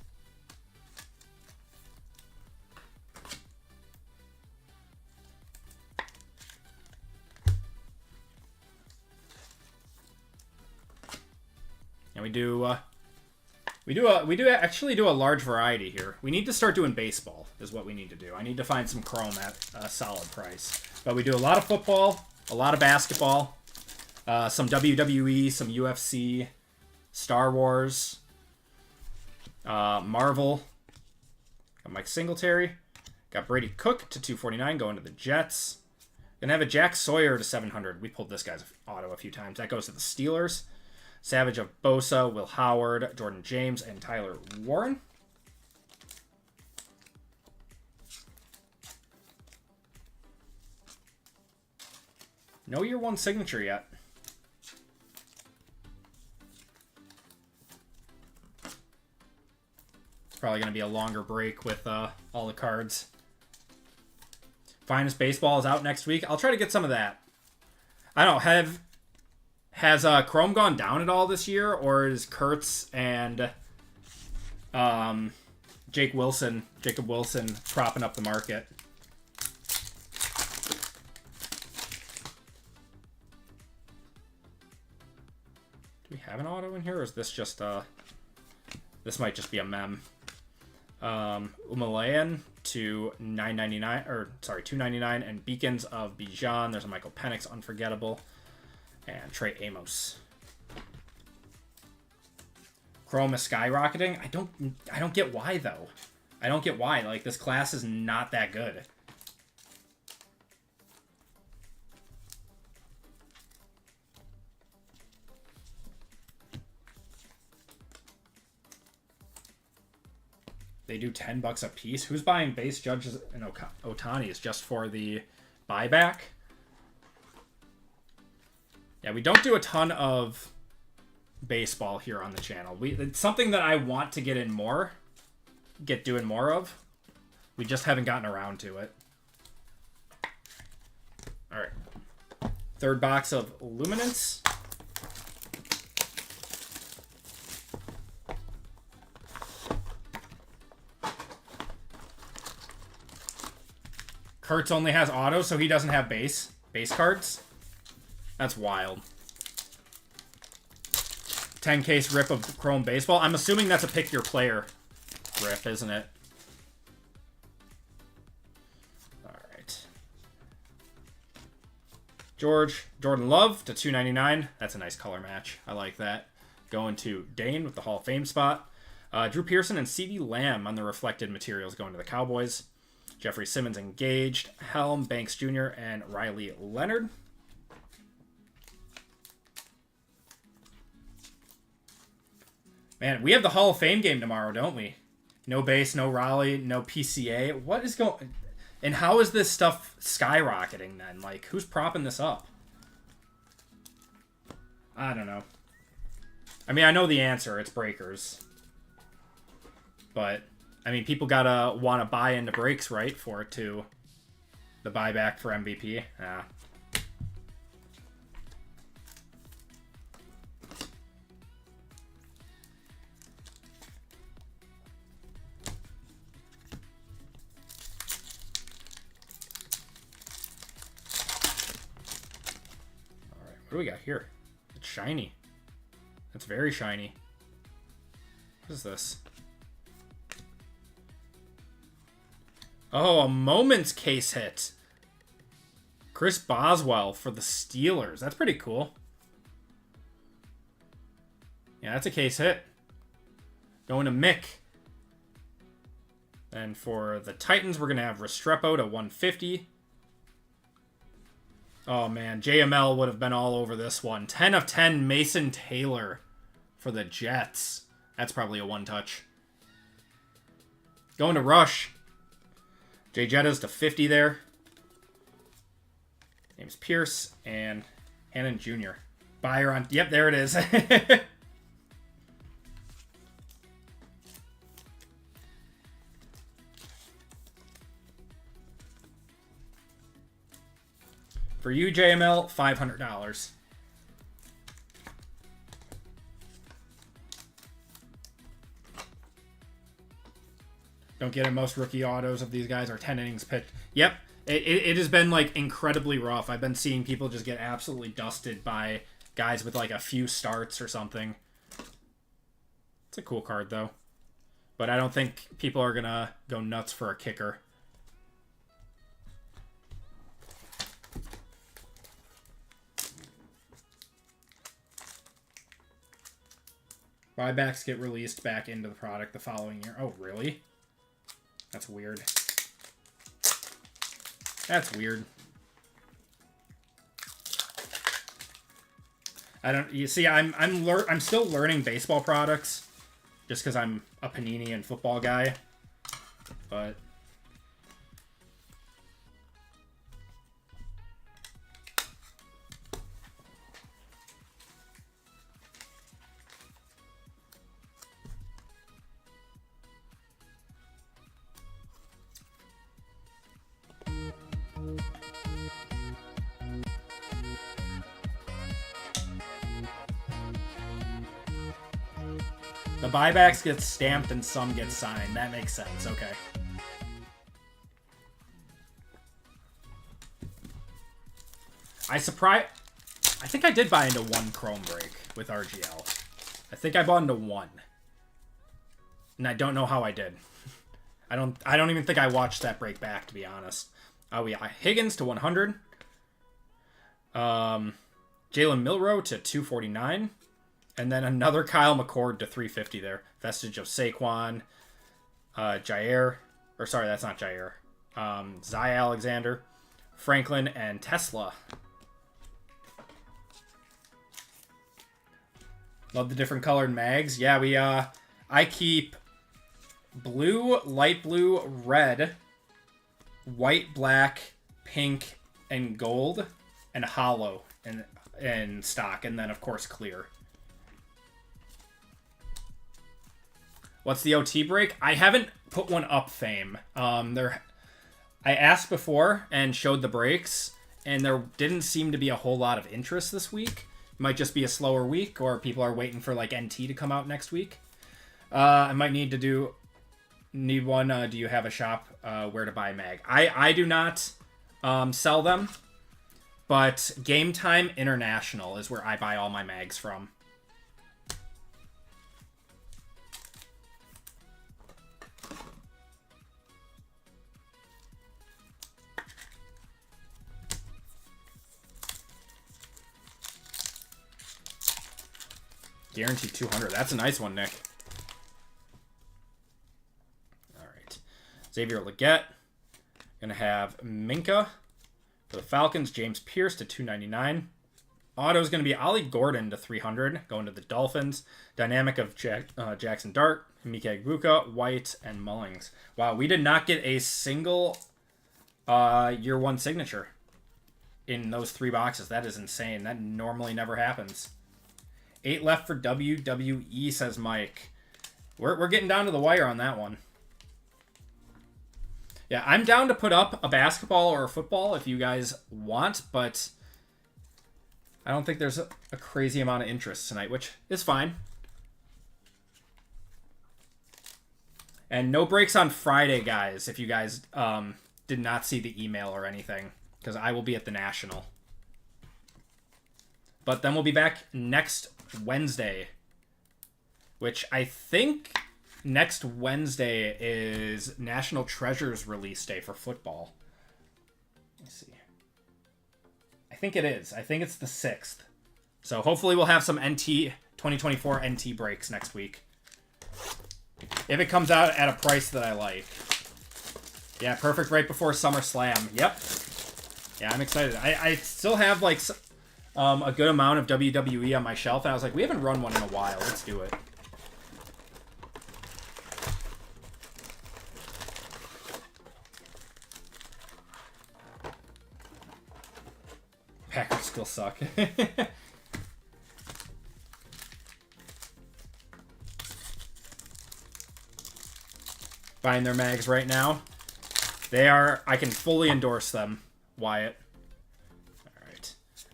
And we actually do a large variety here. We need to start doing baseball, is what we need to do. I need to find some chrome at a solid price. But we do a lot of football, a lot of basketball, some WWE, some UFC, Star Wars, Marvel. Got Mike Singletary. Got Brady Cook to 249 going to the Jets. Gonna have a Jack Sawyer to 700. We pulled this guy's auto a few times. That goes to the Steelers. Savage of Bosa, Will Howard, Jordan James, and Tyler Warren. No year one signature yet. It's probably going to be a longer break with all the cards. Finest Baseball is out next week. I'll try to get some of that. I don't know, has Chrome gone down at all this year, or is Kurtz and Jacob Wilson propping up the market? Do we have an auto in here, or is this just this might just be a mem? Umalayan to 999, or sorry, 299, and Beacons of Bijan. There's a Michael Penix, unforgettable. And Trey Amos. Chrome is skyrocketing. I don't get why though. I don't get why. Like, this class is not that good. They do $10 a piece. Who's buying base Judges and Ohtani's just for the buyback? Yeah, we don't do a ton of baseball here on the channel. It's something that I want to get doing more of. We just haven't gotten around to it. All right. Third box of Luminance. Kurtz only has auto, so he doesn't have base cards. That's wild. 10 case rip of Chrome Baseball. I'm assuming that's a pick your player rip, isn't it? All right. Jordan Love to 299. That's a nice color match. I like that. Going to Dane with the Hall of Fame spot. Drew Pearson and CeeDee Lamb on the reflected materials going to the Cowboys. Jeffrey Simmons engaged, Helm, Banks Jr., and Riley Leonard. Man, we have the Hall of Fame game tomorrow, don't we? No base, no Raleigh, no PCA. What is going... And how is this stuff skyrocketing then? Like, who's propping this up? I don't know. I mean, I know the answer. It's breakers. But... I mean, people gotta want to buy into breaks, right, for it to the buyback for MVP. Yeah. All right, what do we got here? It's shiny. It's very shiny. What is this? Oh, a Moments case hit. Chris Boswell for the Steelers. That's pretty cool. Yeah, that's a case hit. Going to Mick. And for the Titans, we're going to have Restrepo to 150. Oh, man. JML would have been all over this one. 10 of 10 Mason Taylor for the Jets. That's probably a one-touch. Going to Rush. Jay Jetta's to 50 there. James Pierce and Hannon Jr. Buyer on... Yep, there it is. For you, JML, $500. Don't get it. Most rookie autos of these guys are 10 innings pitched. Yep. It has been, like, incredibly rough. I've been seeing people just get absolutely dusted by guys with, like, a few starts or something. It's a cool card, though. But I don't think people are going to go nuts for a kicker. Buybacks get released back into the product the following year. Oh, really? That's weird. That's weird. I don't. You see, I'm still learning baseball products, just because I'm a Panini and football guy. But the buybacks get stamped and some get signed. That makes sense. Okay. I think I did buy into one Chrome break with RGL. I think I bought into one. And I don't know how I did. I don't even think I watched that break back, to be honest. Oh yeah, Higgins to 100. Jalen Milroe to 249. And then another Kyle McCord to 350 there. Vestige of Saquon, Jair. Or sorry, that's not Jair. Zy Alexander, Franklin, and Tesla. Love the different colored mags. Yeah, I keep blue, light blue, red, white, black, pink, and gold, and hollow in stock. And then, of course, clear. What's the OT break? I haven't put one up, Fame. I asked before and showed the breaks, and there didn't seem to be a whole lot of interest this week. It might just be a slower week, or people are waiting for like NT to come out next week. I might need one. Do you have a shop where to buy mag? I do not sell them, but Game Time International is where I buy all my mags from. Guaranteed 200. That's a nice one, Nick. All right. Xavier Legette. Going to have Minka for the Falcons. James Pierce to 299. Auto is going to be Ollie Gordon to 300. Going to the Dolphins. Dynamic of Jackson Dart, Mike Igbukah, White, and Mullings. Wow, we did not get a single year one signature in those 3 boxes. That is insane. That normally never happens. 8 left for WWE, says Mike. We're getting down to the wire on that one. Yeah, I'm down to put up a basketball or a football if you guys want, but I don't think there's a crazy amount of interest tonight, which is fine. And no breaks on Friday, guys, if you guys did not see the email or anything, because I will be at the National. But then we'll be back next Wednesday, which I think next Wednesday is National Treasures release day for football. Let me see. I think it is. I think it's the 6th. So hopefully we'll have some 2024 NT breaks next week. If it comes out at a price that I like. Yeah, perfect right before SummerSlam. Yep. Yeah, I'm excited. I still have like a good amount of WWE on my shelf, and I was like, we haven't run one in a while. Let's do it. Packers still suck. Buying their mags right now. They are, I can fully endorse them, Wyatt.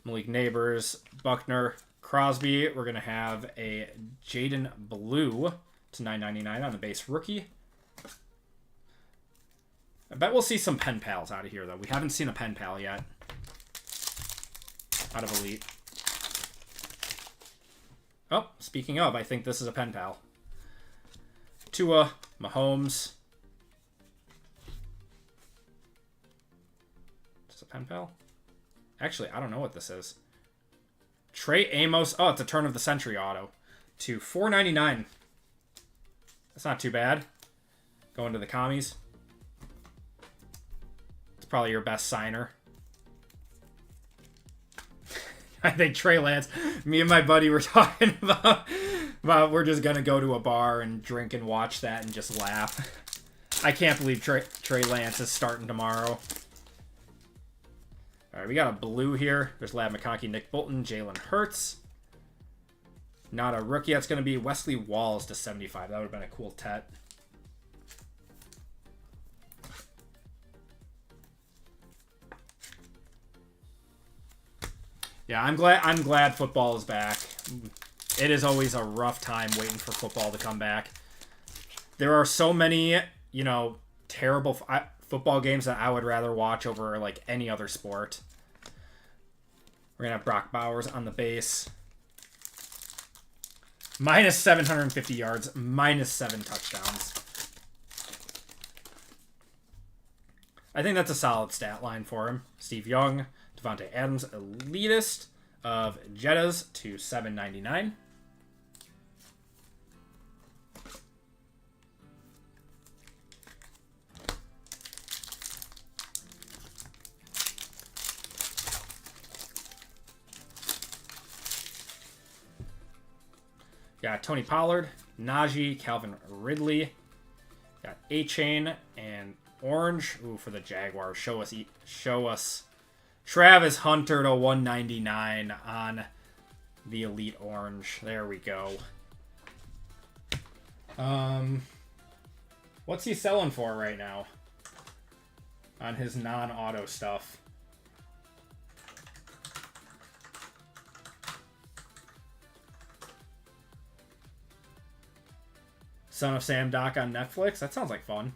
Malik Neighbors, Buckner, Crosby. We're going to have a Jaden Blue to $9.99 on the base rookie. I bet we'll see some pen pals out of here, though. We haven't seen a pen pal yet. Out of Elite. Oh, speaking of, I think this is a pen pal. Tua, Mahomes. Is this a pen pal? Actually, I don't know what this is. Trey Amos. Oh, it's a turn of the century auto. To $4.99. That's not too bad. Going to the commies. It's probably your best signer. I think Trey Lance. Me and my buddy were talking about we're just going to go to a bar and drink and watch that and just laugh. I can't believe Trey Lance is starting tomorrow. All right, we got a blue here. There's Lab McConkey, Nick Bolton, Jalen Hurts. Not a rookie. That's going to be Wesley Walls to 75. That would have been a cool tet. Yeah, I'm glad football is back. It is always a rough time waiting for football to come back. There are so many, terrible football games that I would rather watch over like any other sport. We're gonna have Brock Bowers on the base. Minus 750 yards, minus 7 touchdowns. I think that's a solid stat line for him. Steve Young, Devontae Adams, elitist of Jettas to $7.99. Got Tony Pollard, Najee, Calvin Ridley. Got A-Chain and Orange. Ooh, for the Jaguars. Show us. Travis Hunter to $199 on the Elite Orange. There we go. What's he selling for right now on his non-auto stuff? Son of Sam doc on Netflix? That sounds like fun.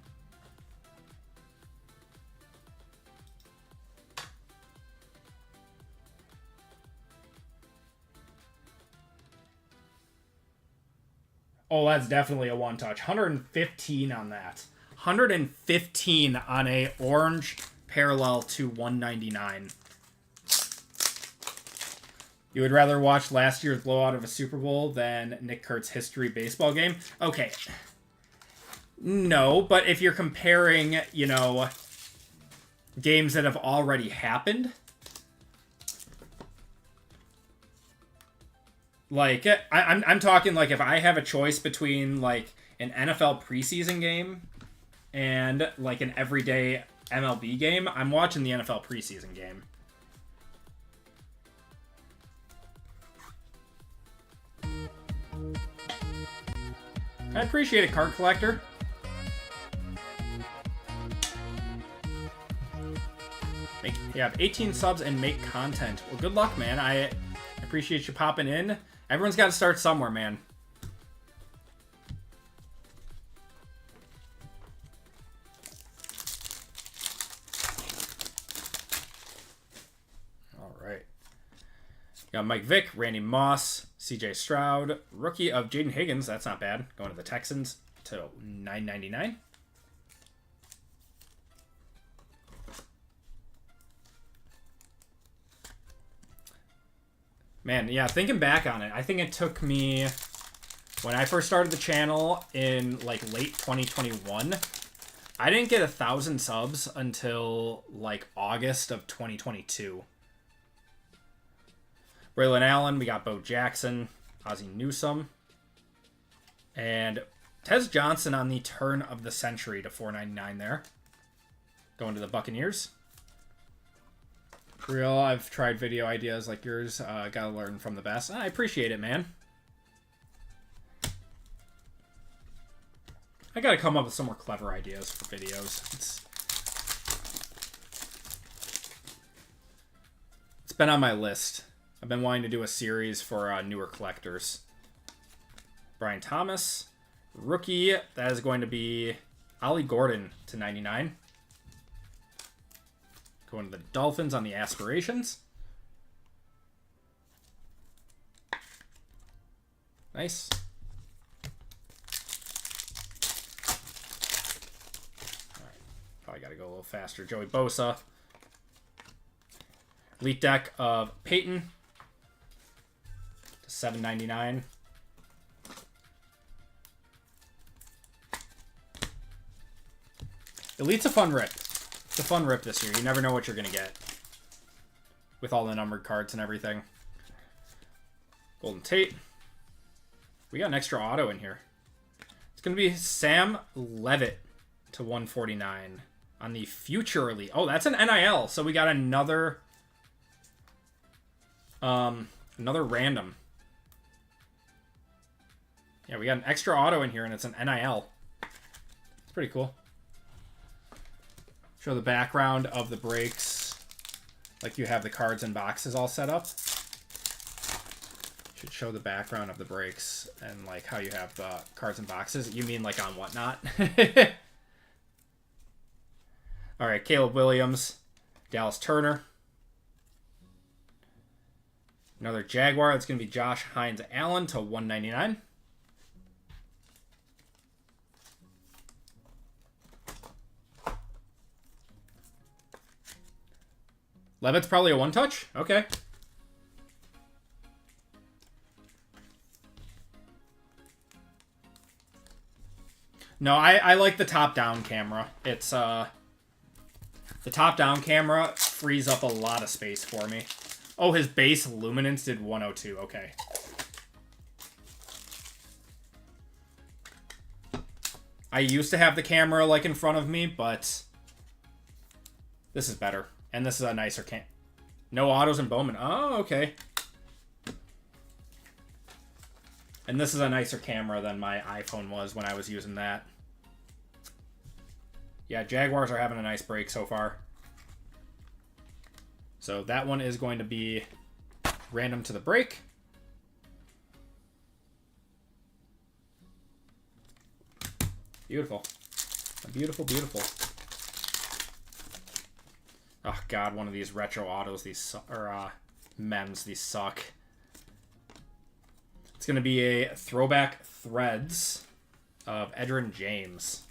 Oh, that's definitely a one-touch. 115 on that. 115 on a orange parallel to 199. You would rather watch last year's blowout of a Super Bowl than Nick Kurt's history baseball game? Okay. No, but if you're comparing, you know, games that have already happened, like, I'm talking, like, if I have a choice between, like, an NFL preseason game and, like, an everyday MLB game, I'm watching the NFL preseason game. I appreciate it, card collector. You have 18 subs and make content. Well, good luck, man. I appreciate you popping in. Everyone's got to start somewhere, man. All right. Got Mike Vick, Randy Moss, CJ Stroud, rookie of Jaden Higgins. That's not bad. Going to the Texans to $9.99. Man, yeah, thinking back on it, I think it took me, when I first started the channel in, like, late 2021, I didn't get 1,000 subs until, like, August of 2022. Braylon Allen, we got Bo Jackson, Ozzie Newsome, and Tez Johnson on the turn of the century to $4.99 there. Going to the Buccaneers. Real, I've tried video ideas like yours. Gotta learn from the best. I appreciate it, man. I gotta come up with some more clever ideas for videos. It's been on my list. I've been wanting to do a series for newer collectors. Brian Thomas. Rookie, that is going to be Ollie Gordon to 99. Going to the Dolphins on the aspirations. Nice. All right. Probably got to go a little faster. Joey Bosa. Elite deck of Peyton to $7.99. Elite's a fun rip. It's a fun rip this year. You never know what you're going to get with all the numbered cards and everything. Golden Tate. We got an extra auto in here. It's going to be Sam Levitt to 149 on the Future Elite. Oh, that's an NIL. So we got another random. Yeah, we got an extra auto in here, and it's an NIL. It's pretty cool. Show the background of the breaks, like you have the cards and boxes all set up. Should show the background of the breaks and like how you have the cards and boxes. You mean like on Whatnot? All right, Caleb Williams, Dallas Turner. Another Jaguar. It's going to be Josh Hines Allen to $199. Levitt's probably a one-touch? Okay. No, I like the top-down camera. It's, the top-down camera frees up a lot of space for me. Oh, his base Luminance did 102. Okay. I used to have the camera, like, in front of me, but this is better. And this is a nicer can. No autos and Bowman. Oh, okay. And this is a nicer camera than my iPhone was when I was using that. Yeah, Jaguars are having a nice break so far. So that one is going to be random to the break. Beautiful. Beautiful, beautiful. Oh god, one of these retro autos, these mems, these suck. It's gonna be a throwback threads of Edgerrin James.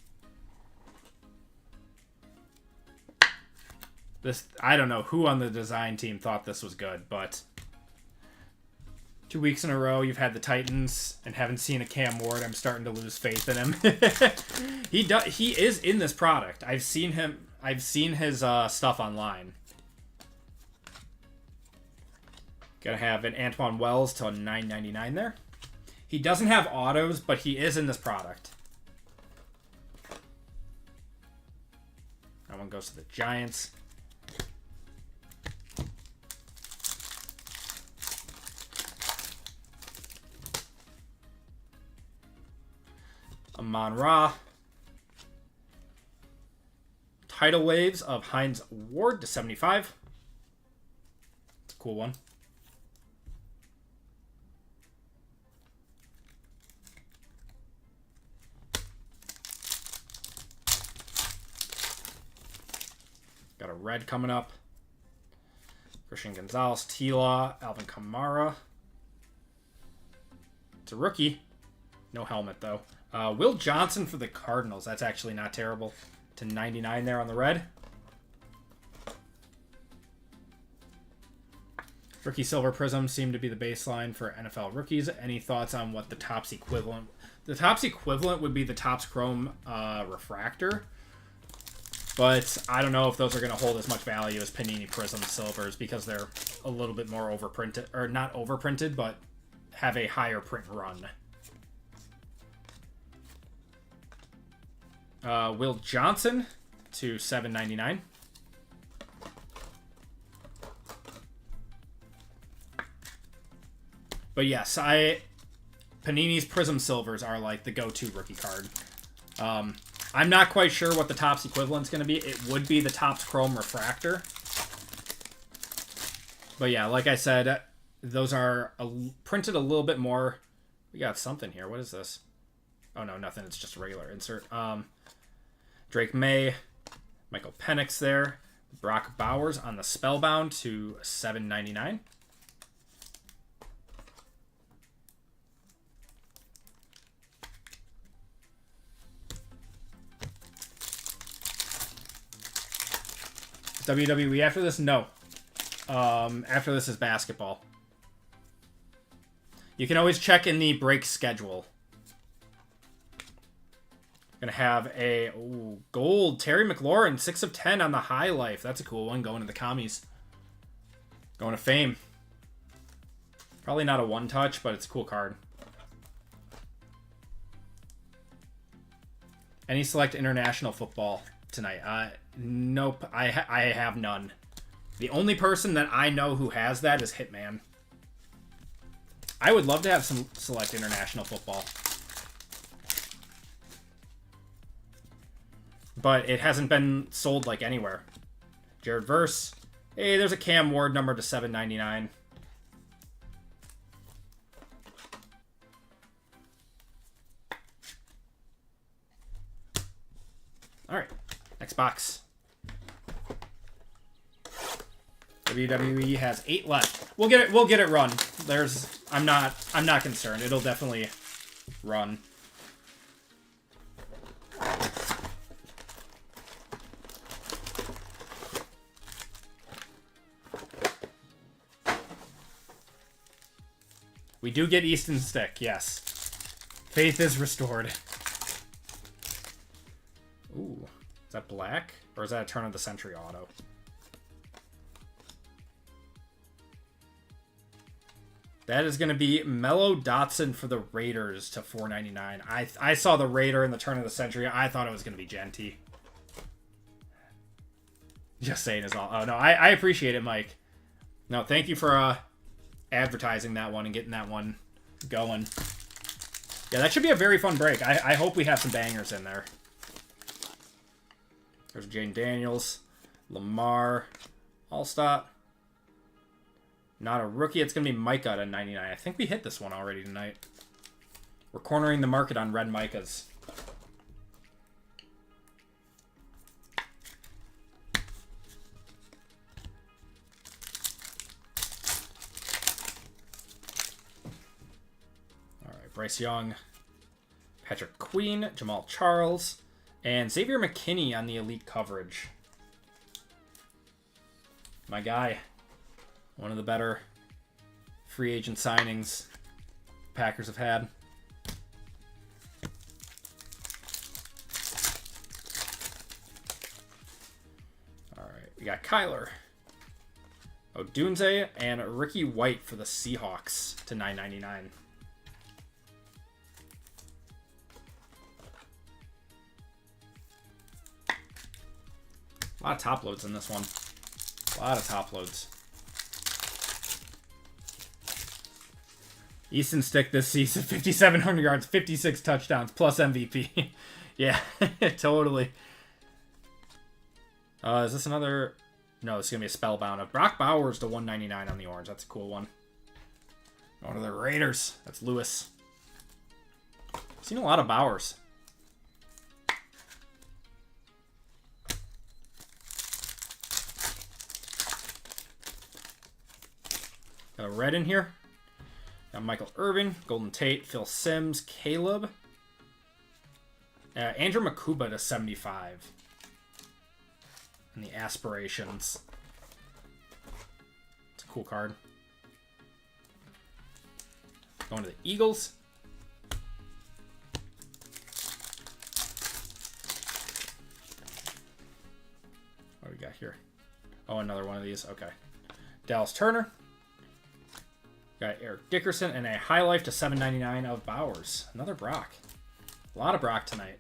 This, I don't know who on the design team thought this was good, but 2 weeks in a row you've had the Titans and haven't seen a Cam Ward. I'm starting to lose faith in him. He is in this product. I've seen his stuff online. Gonna have an Antoine Wells till $9.99 there. He doesn't have autos, but he is in this product. That one goes to the Giants. Amon-Ra. Tidal Waves of Hines Ward to 75. It's a cool one. Got a red coming up. Christian Gonzalez, T-Law, Alvin Kamara. It's a rookie. No helmet, though. Will Johnson for the Cardinals. That's actually not terrible. To 99 there on the red. Rookie Silver Prism seem to be the baseline for NFL rookies. Any thoughts on what the Topps equivalent... The Topps equivalent would be the Topps Chrome Refractor. But I don't know if those are going to hold as much value as Panini Prism Silvers because they're a little bit more overprinted. Or not overprinted, but have a higher print run. Will Johnson to $7.99. But yes, Panini's Prism Silvers are like the go-to rookie card. I'm not quite sure what the Topps equivalent's going to be. It would be the Topps Chrome Refractor. But yeah, like I said, those are printed a little bit more. We got something here. What is this? Oh no, nothing. It's just a regular insert. Drake May, Michael Penix there. Brock Bowers on the Spellbound to $7.99. WWE after this? No. After this is basketball. You can always check in the break schedule. Gonna have a gold Terry McLaurin, 6 of 10 on the High Life. That's a cool one. Going to the commies. Going to Fame. Probably not a one-touch, but it's a cool card. Any select international football tonight? Nope. I have none. The only person that I know who has that is Hitman. I would love to have some select international football. But it hasn't been sold like anywhere. Jared Verse. Hey, there's a Cam Ward number to $7.99. All right, next box. WWE has 8 left. We'll get it run. I'm not concerned. It'll definitely run. We do get Easton Stick, yes. Faith is restored. Ooh, is that black? Or is that a turn of the century auto? That is going to be Mello Dotson for the Raiders to $4.99. I saw the Raider in the turn of the century. I thought it was going to be Genty. Just saying is all. Oh, no, I appreciate it, Mike. No, thank you for advertising that one and getting that one going. Yeah, that should be a very fun break. I hope we have some bangers in there. There's Jane Daniels, Lamar, Allstott. Not a rookie. It's going to be Micah at 99. I think we hit this one already tonight. We're cornering the market on red Micahs. All right, Bryce Young, Patrick Queen, Jamal Charles, and Xavier McKinney on the elite coverage. My guy. One of the better free agent signings Packers have had. All right, we got Kyler, Odunze, and Ricky White for the Seahawks to $9.99. A lot of top loads in this one. A lot of top loads. Easton Stick this season, 5,700 yards, 56 touchdowns, plus MVP. Yeah, totally. Is this another? No, this is going to be a Spellbound of Brock Bowers to 199 on the orange. That's a cool one. One of the Raiders. That's Lewis. Seen a lot of Bowers. Got a red in here. Got Michael Irvin, Golden Tate, Phil Simms, Caleb. Andrew Makuba to 75. And the Aspirations. It's a cool card. Going to the Eagles. What do we got here? Oh, another one of these. Okay. Dallas Turner. Got Eric Dickerson and a High Life to $7.99 of Bowers. Another Brock. A lot of Brock tonight.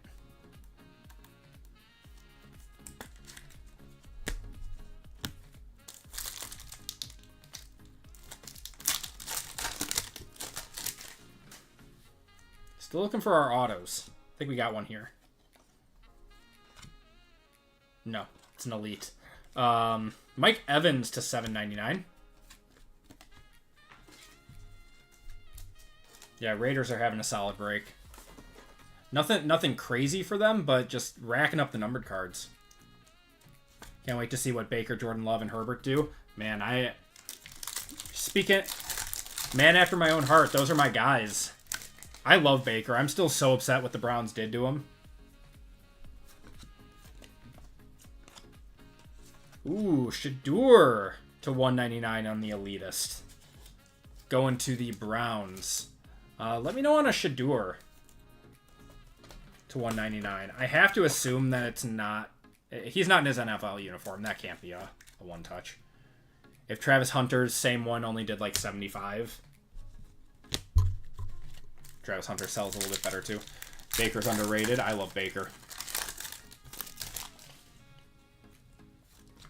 Still looking for our autos. I think we got one here. No, it's an elite. Mike Evans to $7.99. Yeah, Raiders are having a solid break. Nothing crazy for them, but just racking up the numbered cards. Can't wait to see what Baker, Jordan Love, and Herbert do. Man, speaking man after my own heart, those are my guys. I love Baker. I'm still so upset what the Browns did to him. Ooh, Shadur to $199 on the Elitist. Going to the Browns. Let me know on a Shadur to $199. I have to assume that it's not... He's not in his NFL uniform. That can't be a one-touch. If Travis Hunter's same one only did like 75. Travis Hunter sells a little bit better too. Baker's underrated. I love Baker.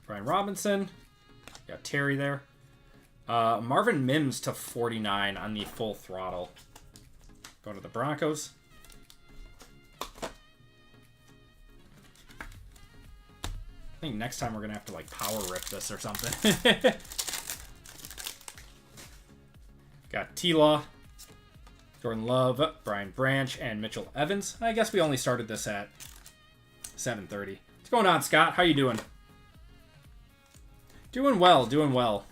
Brian Robinson. Got Terry there. Marvin Mims to 49 on the Full Throttle. Go to the Broncos. I think next time we're going to have to like power rip this or something. Got T-Law, Jordan Love, Brian Branch, and Mitchell Evans. I guess we only started this at 7:30. What's going on, Scott? How you doing? Doing well, doing well.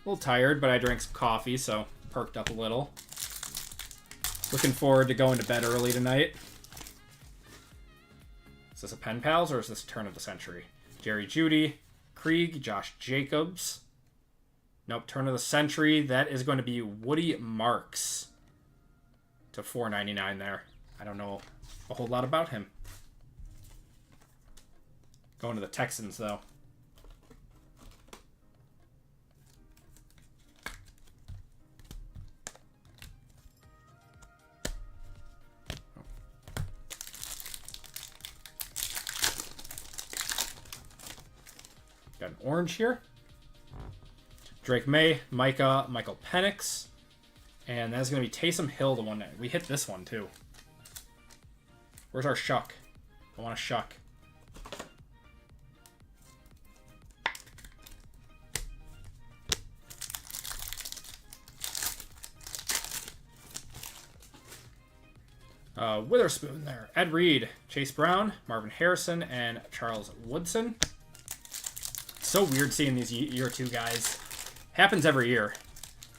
A little tired, but I drank some coffee, so perked up a little. Looking forward to going to bed early tonight. Is this a Pen Pals, or is this Turn of the Century? Jerry Jeudy, Krieg, Josh Jacobs. Nope, Turn of the Century. That is going to be Woody Marks to $4.99 there. I don't know a whole lot about him. Going to the Texans, though. Got an orange here. Drake May, Micah, Michael Penix. And that's going to be Taysom Hill, the one that we hit this one too. Where's our shuck? I want a shuck. Witherspoon there. Ed Reed, Chase Brown, Marvin Harrison, and Charles Woodson. It's so weird seeing these year 2 guys. Happens every year.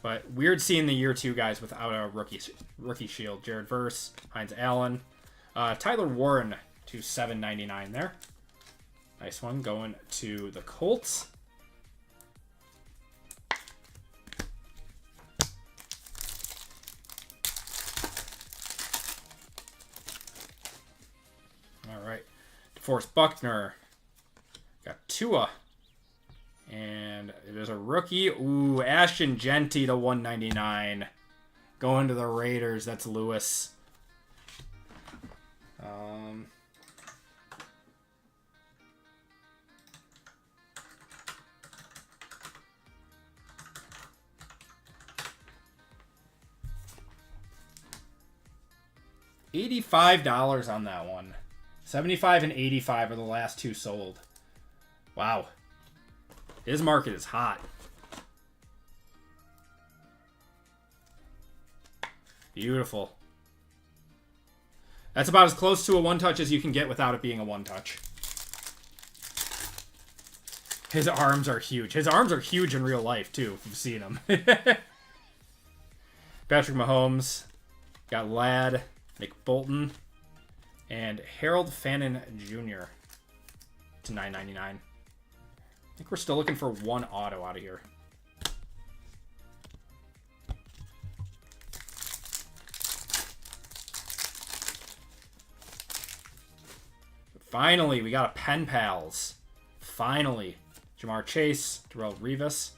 But weird seeing the year 2 guys without a rookie shield. Jared Verse, Hines Allen. Tyler Warren to $7.99 there. Nice one going to the Colts. All right. DeForest Buckner. Got Tua. And there's a rookie. Ooh, Ashton Genty to $1.99. Going to the Raiders. That's Lewis. $85 on that one. 75 and 85 are the last 2 sold. Wow. His market is hot. Beautiful. That's about as close to a one-touch as you can get without it being a one-touch. His arms are huge. His arms are huge in real life, too, if you've seen him. Patrick Mahomes. Got Ladd, McBolton, and Harold Fannin Jr. to $9.99. I think we're still looking for one auto out of here. Finally, we got a Pen Pals. Finally. Jamar Chase, Darrell Revis.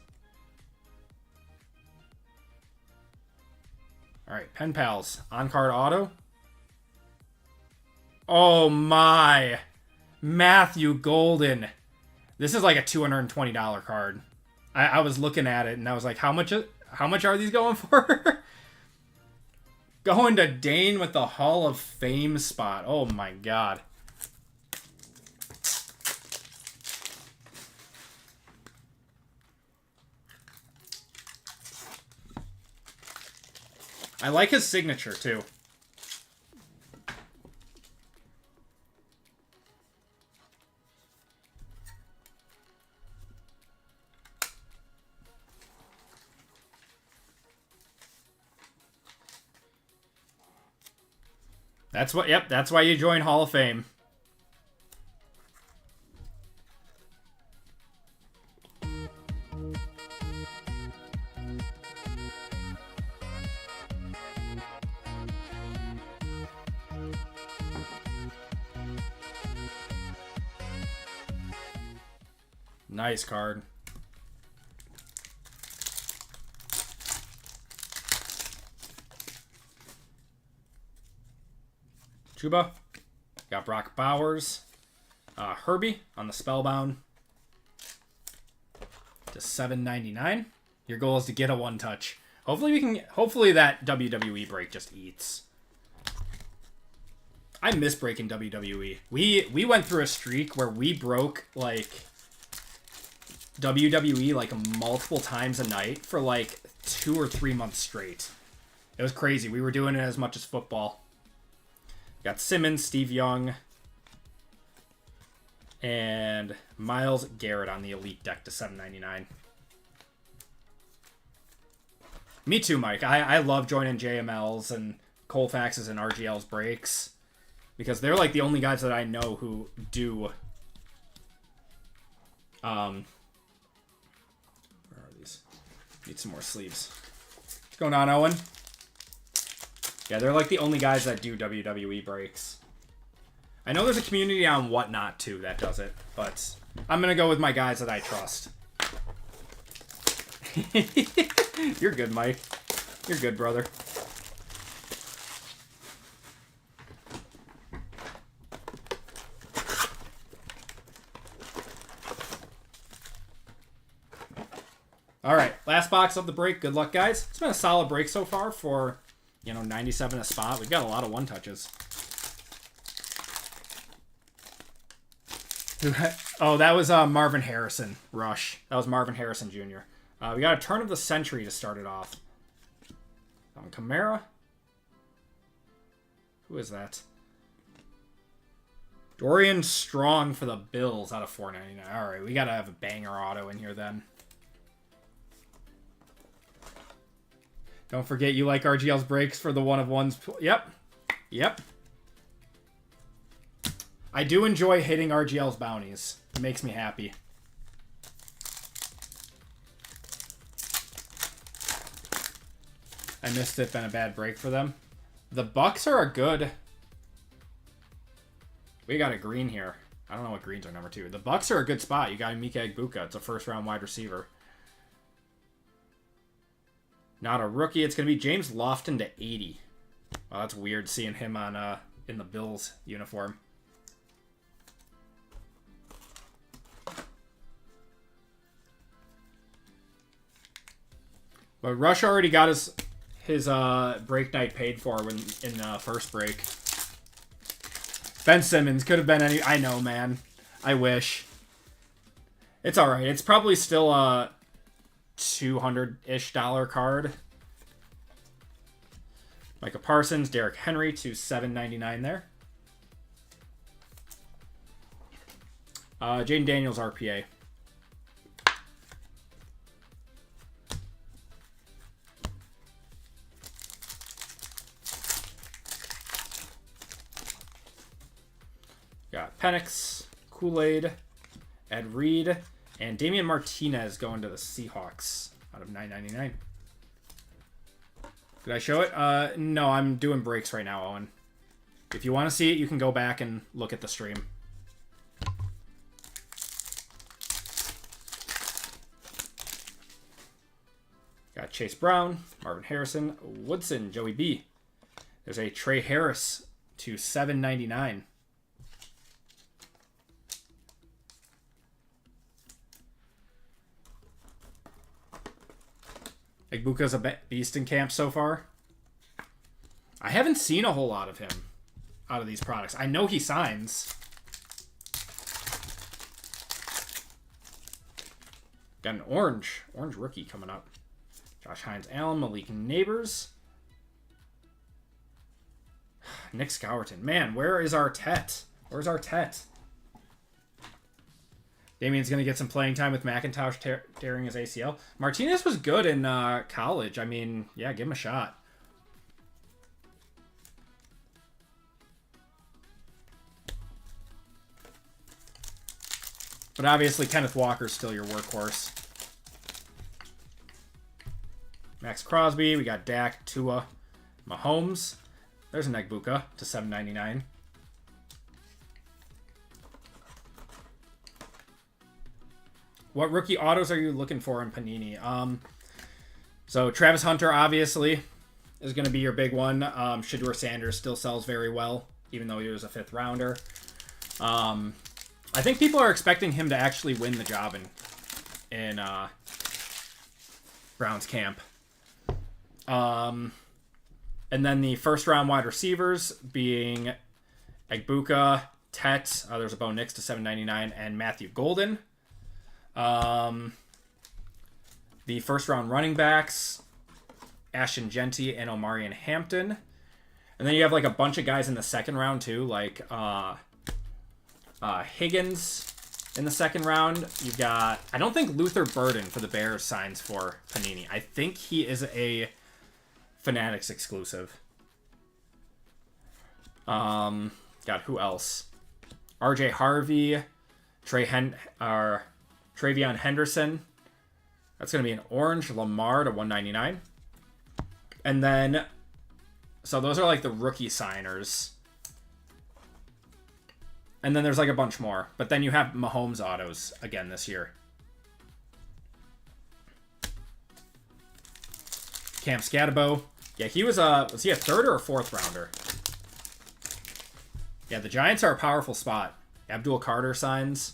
All right, Pen Pals. On-card auto. Oh, my. Matthew Golden. This is like a $220 card. I was looking at it, and I was like, how much are these going for? Going to Dane with the Hall of Fame spot. Oh, my God. I like his signature, too. That's what, yep, that's why you join Hall of Fame. Nice card. Chuba. Got Brock Bowers. Herbie on the Spellbound to $7.99. Your goal is to get a one-touch. Hopefully that WWE break just eats. I miss breaking WWE. We went through a streak where we broke like WWE like multiple times a night for like 2 or 3 months straight. It was crazy. We were doing it as much as football. Got Simmons, Steve Young, and Myles Garrett on the Elite deck to $7.99. Me too, Mike. I love joining JMLs and Colfaxes and RGL's breaks because they're like the only guys that I know who do. Where are these? Need some more sleeves. What's going on, Owen? Yeah, they're like the only guys that do WWE breaks. I know there's a community on Whatnot too that does it, but I'm gonna go with my guys that I trust. You're good, Mike. You're good, brother. All right, last box of the break. Good luck, guys. It's been a solid break so far for, 97 a spot. We've got a lot of one touches. Oh, that was Marvin Harrison. Rush. That was Marvin Harrison Jr. We got a turn of the century to start it off. Kamara. Who is that? Dorian Strong for the Bills out of $4.99. All right, we got to have a banger auto in here then. Don't forget you like RGL's breaks for the one-of-ones. Yep. Yep. I do enjoy hitting RGL's bounties. It makes me happy. I missed it. Been a bad break for them. The Bucks are a good... We got a green here. I don't know what greens are number 2. The Bucks are a good spot. You got Mika Egbuka. It's a first-round wide receiver. Not a rookie. It's going to be James Lofton to 80. Well, that's weird seeing him on in the Bills uniform. But Rush already got his break night paid for in first break. Ben Simmons could have been any... I know, man. I wish. It's all right. It's probably still a $200-ish card. Micah Parsons, Derrick Henry to $7.99 there. Jaden Daniels RPA. Got Penix, Kool-Aid, Ed Reed, and Damian Martinez going to the Seahawks out of $9.99. Did I show it? No, I'm doing breaks right now, Owen. If you want to see it, you can go back and look at the stream. Got Chase Brown, Marvin Harrison, Woodson, Joey B. There's a Trey Harris to $7.99. Egbuka's a beast in camp so far. I haven't seen a whole lot of him out of these products. I know he signs. Got an orange rookie coming up. Josh Hines Allen, Malik Neighbors. Nick Scourton. Man, where is our Tet? Where's our Tet? Damian's going to get some playing time with McIntosh tearing his ACL. Martinez was good in college. I mean, yeah, give him a shot. But obviously, Kenneth Walker's still your workhorse. Max Crosby. We got Dak, Tua, Mahomes. There's an Egbuka to $7.99. What rookie autos are you looking for in Panini? So Travis Hunter, obviously, is going to be your big one. Shedeur Sanders still sells very well, even though he was a 5th rounder. I think people are expecting him to actually win the job in Browns camp. And then the first-round wide receivers being Egbuka, Tet, there's a Bo Nix to $7.99, and Matthew Golden. The first-round running backs, Ashton Genty and Omarion Hampton. And then you have like a bunch of guys in the second round too, like Higgins in the second round. You've got, I don't think Luther Burden for the Bears signs for Panini. I think he is a Fanatics exclusive. Got who else? RJ Harvey, Travion Henderson. That's going to be an orange Lamar to $199. And then, so those are like the rookie signers. And then there's like a bunch more. But then you have Mahomes autos again this year. Cam Scatabo. Yeah, he was he a 3rd or a 4th rounder? Yeah, the Giants are a powerful spot. Abdul Carter signs.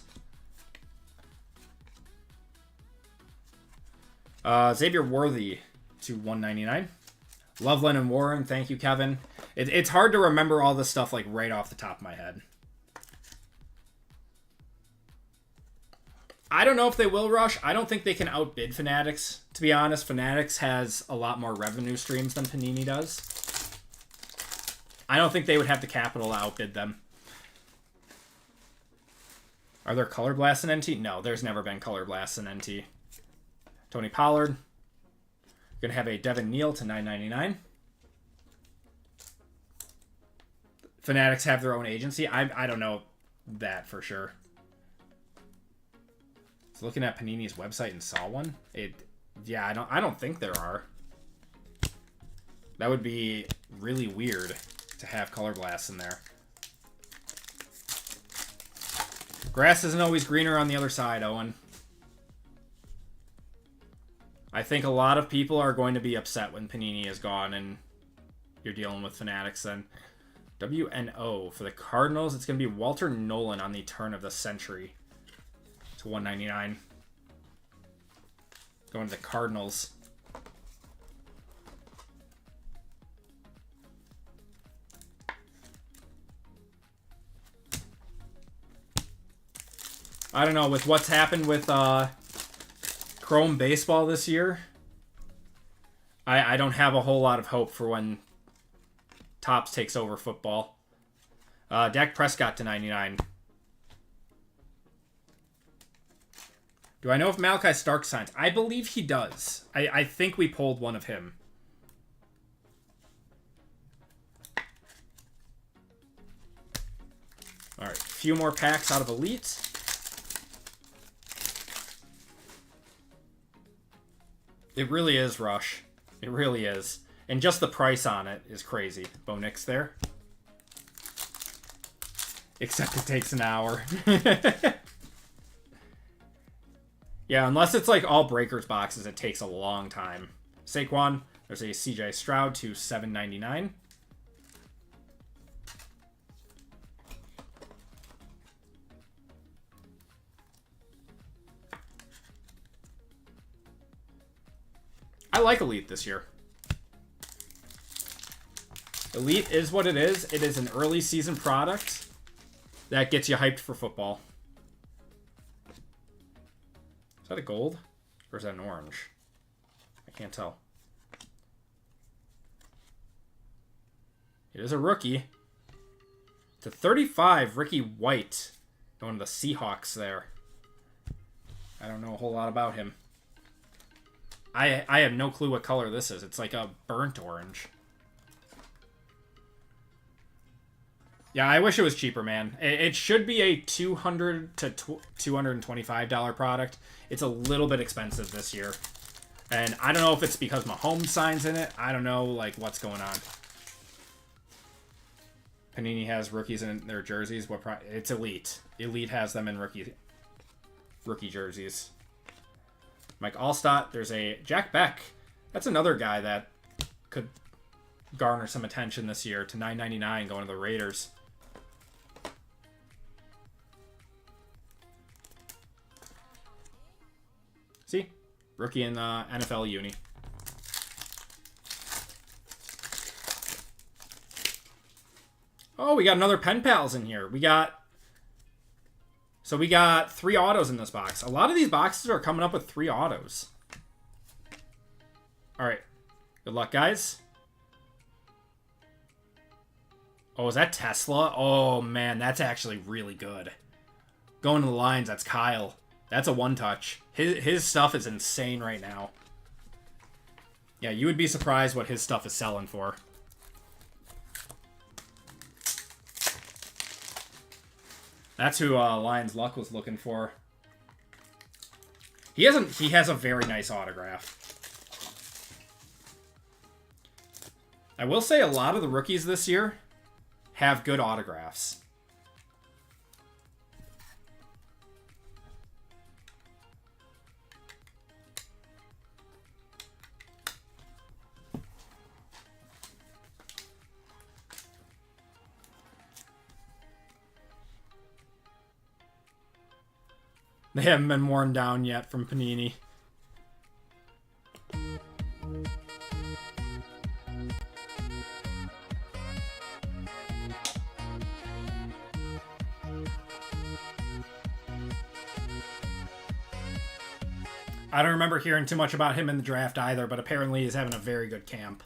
Xavier Worthy to $199. Loveland and Warren, thank you, Kevin. It's hard to remember all this stuff like right off the top of my head. I don't know if they will rush. I don't think they can outbid Fanatics. To be honest, Fanatics has a lot more revenue streams than Panini does. I don't think they would have the capital to outbid them. Are there Color Blasts in NT? No, there's never been Color Blasts in NT. Tony Pollard. Going to have a Devin Neal to $9.99. Fanatics have their own agency. I don't know that for sure. So looking at Panini's website and saw one. Yeah, I don't think there are. That would be really weird to have Color Blasts in there. Grass isn't always greener on the other side, Owen. I think a lot of people are going to be upset when Panini is gone and you're dealing with Fanatics then. WNO for the Cardinals, it's going to be Walter Nolan on the turn of the century to $199. Going to the Cardinals. I don't know, with what's happened with Chrome Baseball this year, I don't have a whole lot of hope for when Topps takes over football. Dak Prescott to $99. Do I know if Malachi Stark signs? I believe he does. I think we pulled one of him. All right, a few more packs out of Elite. It really is Rush. It really is. And just the price on it is crazy. Bo Nix there. Except it takes an hour. Yeah, unless it's like all Breakers boxes, it takes a long time. Saquon, there's a CJ Stroud to $7.99. I like Elite this year. Elite is what it is. It is an early season product that gets you hyped for football. Is that a gold? Or is that an orange? I can't tell. It is a rookie. To 35, Ricky White. Going to the Seahawks there. I don't know a whole lot about him. I have no clue what color this is. It's like a burnt orange. Yeah, I wish it was cheaper, man. It should be a $200 to $225 product. It's a little bit expensive this year. And I don't know if it's because Mahomes signs in it. I don't know, like, what's going on. Panini has rookies in their jerseys. It's Elite. Elite has them in rookie jerseys. Mike Allstott. There's a Jack Beck. That's another guy that could garner some attention this year to $9.99 going to the Raiders. See? Rookie in the NFL uni. Oh, we got another Pen Pals in here. We got 3 autos in this box. A lot of these boxes are coming up with 3 autos. All right. Good luck, guys. Oh, is that Tesla? Oh, man, that's actually really good. Going to the lines, that's Kyle. That's a one-touch. His stuff is insane right now. Yeah, you would be surprised what his stuff is selling for. That's who Lions Luck was looking for. He has a very nice autograph. I will say a lot of the rookies this year have good autographs. They haven't been worn down yet from Panini. I don't remember hearing too much about him in the draft either, but apparently he's having a very good camp.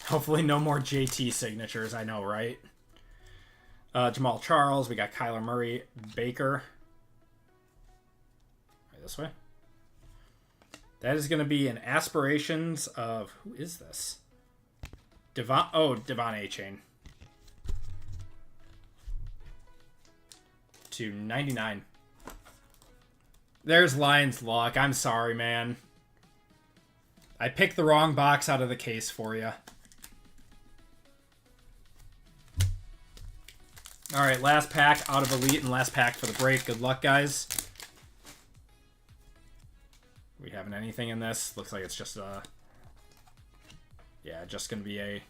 Hopefully no more JT signatures, I know, right? Jamal Charles, we got Kyler Murray, Baker. Right, this way. That is going to be an aspirations of... Who is this? Devon A-Chain. To 99. There's Lions luck. I'm sorry, man. I picked the wrong box out of the case for you. All right, last pack out of Elite and last pack for the break. Good luck, guys. We having anything in this? Looks like it's just yeah, just gonna be a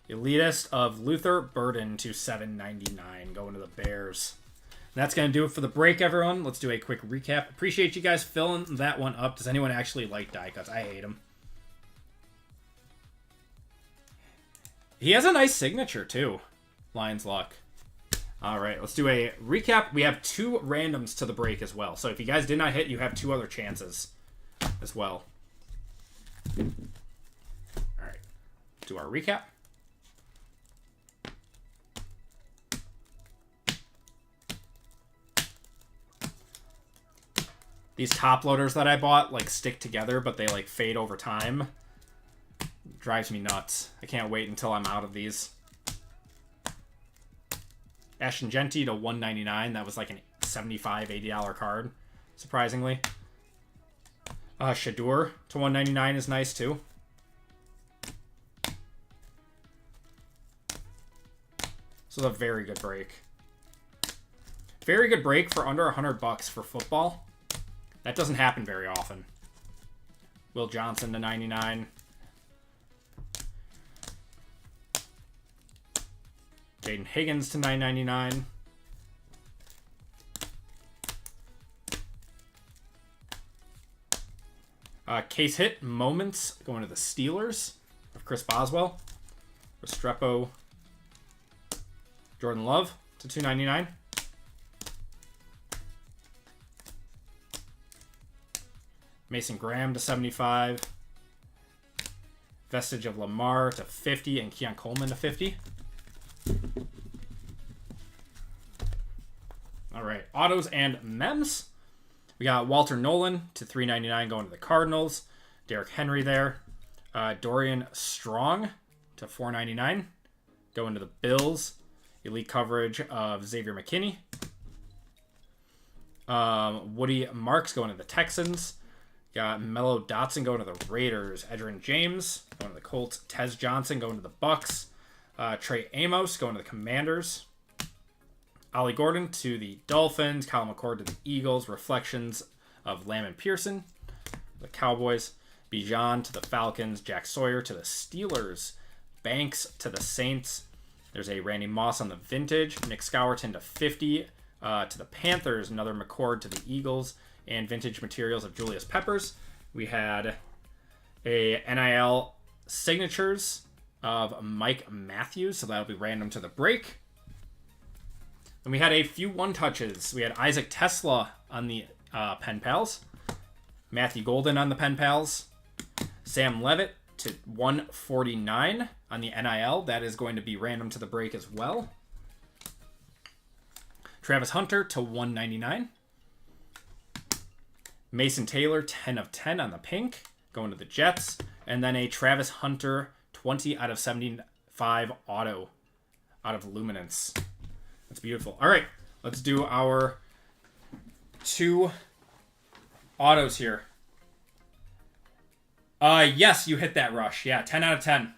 Elitist of Luther Burden to 799 going to the Bears. And that's gonna do it for the break, everyone. Let's do a quick recap. Appreciate you guys filling that one up. Does anyone actually like die cuts? I hate them. He has a nice signature too. Lions luck. All right, let's do a recap. We have 2 randoms to the break as well. So if you guys did not hit, you have 2 other chances as well. All right, do our recap. These top loaders that I bought like stick together, but they like fade over time. Drives me nuts. I can't wait until I'm out of these. Ashton Genty to 199. That was like an $75, $80 card, surprisingly. Shadur to 199 is nice too. So a very good break. Very good break for under $100 for football. That doesn't happen very often. Will Johnson to 99. Jaden Higgins to 999. Case hit moments going to the Steelers of Chris Boswell. Restrepo. Jordan Love to 299. Mason Graham to 75. Vestige of Lamar to 50 and Keon Coleman to 50. All right, autos and mems. We got Walter Nolan to 399 going to the Cardinals. Derrick Henry there. Dorian Strong to 499 going to the Bills. Elite coverage of Xavier McKinney. Woody Marks going to the Texans. Got Mello Dotson going to the Raiders. Edgerrin James going to the Colts. Tez Johnson going to the Bucks. Trey Amos going to the Commanders. Ollie Gordon to the Dolphins. Kyle McCord to the Eagles. Reflections of Lamb and Pearson, the Cowboys. Bijan to the Falcons. Jack Sawyer to the Steelers. Banks to the Saints. There's a Randy Moss on the Vintage. Nick Scourton to 50 to the Panthers. Another McCord to the Eagles. And Vintage materials of Julius Peppers. We had a NIL signatures of Mike Matthews, so that'll be random to the break. And we had a few one-touches. We had Isaac Tesla on the Pen Pals. Matthew Golden on the Pen Pals. Sam Levitt to 149 on the NIL. That is going to be random to the break as well. Travis Hunter to 199. Mason Taylor, 10 of 10 on the pink, going to the Jets. And then a Travis Hunter, 20 out of 75 auto out of Luminance. That's beautiful. All right, let's do our 2 autos here. Yes, you hit that rush. Yeah, 10 out of 10.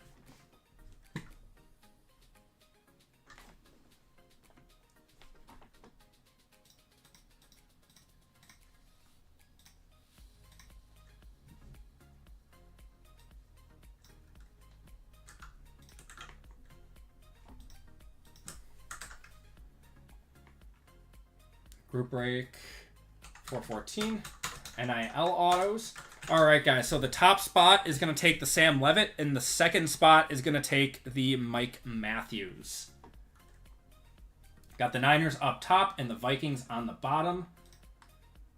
Group break 414. NIL autos. All right, guys. So the top spot is going to take the Sam Levitt, and the second spot is going to take the Mike Matthews. Got the Niners up top and the Vikings on the bottom.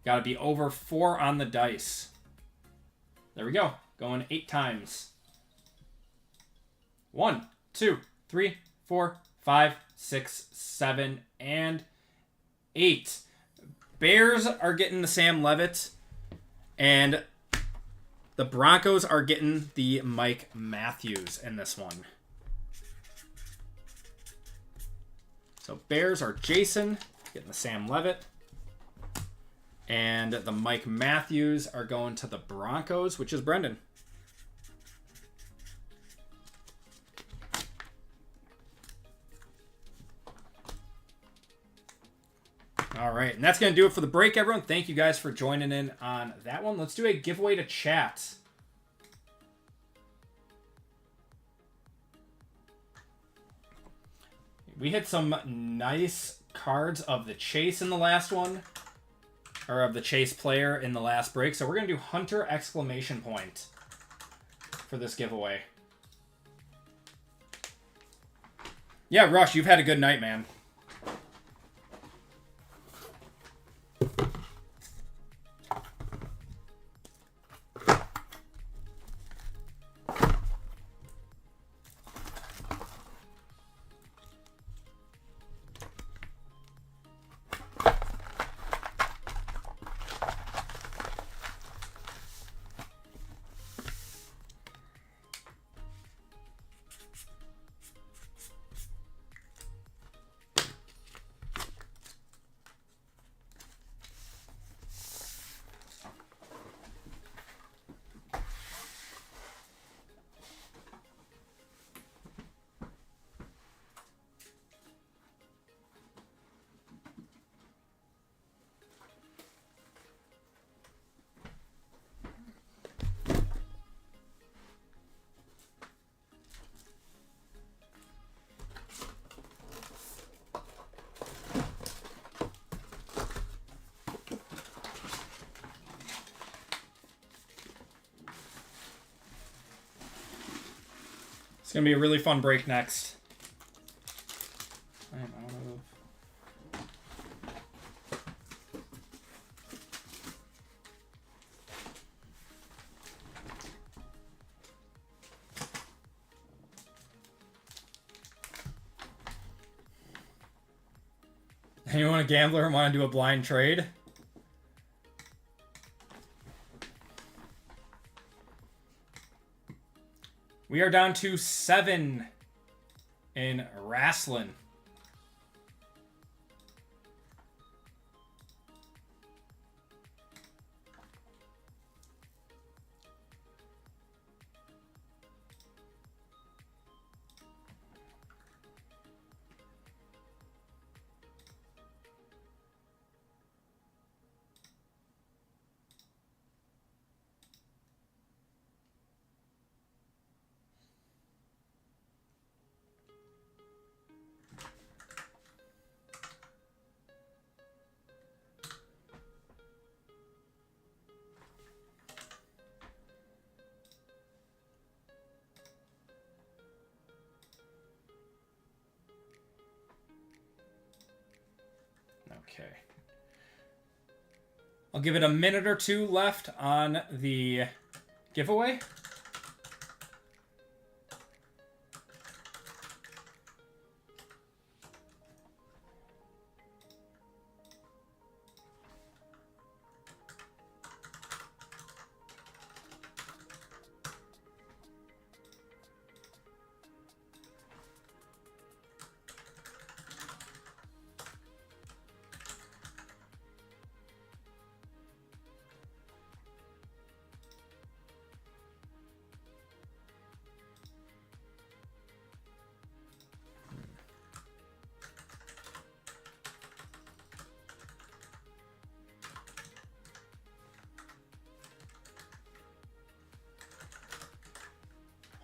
Got to be over 4 on the dice. There we go. Going 8 times. 1, 2, 3, 4, 5, 6, 7, and 8. Bears are getting the Sam Levitt, and the Broncos are getting the Mike Matthews in this one. So Bears are Jason, getting the Sam Levitt. And the Mike Matthews are going to the Broncos, which is Brendan. All right, and that's going to do it for the break, everyone. Thank you guys for joining in on that one. Let's do a giveaway to chat. We hit some nice cards of the Chase in the last one, or of the Chase player in the last break. So we're going to do Hunter exclamation point for this giveaway. Yeah, Rush, you've had a good night, man. It's going to be a really fun break next. I'm out of... Anyone a gambler and want to do a blind trade? We are down to 7 in wrestling. Okay. I'll give it a minute or two left on the giveaway.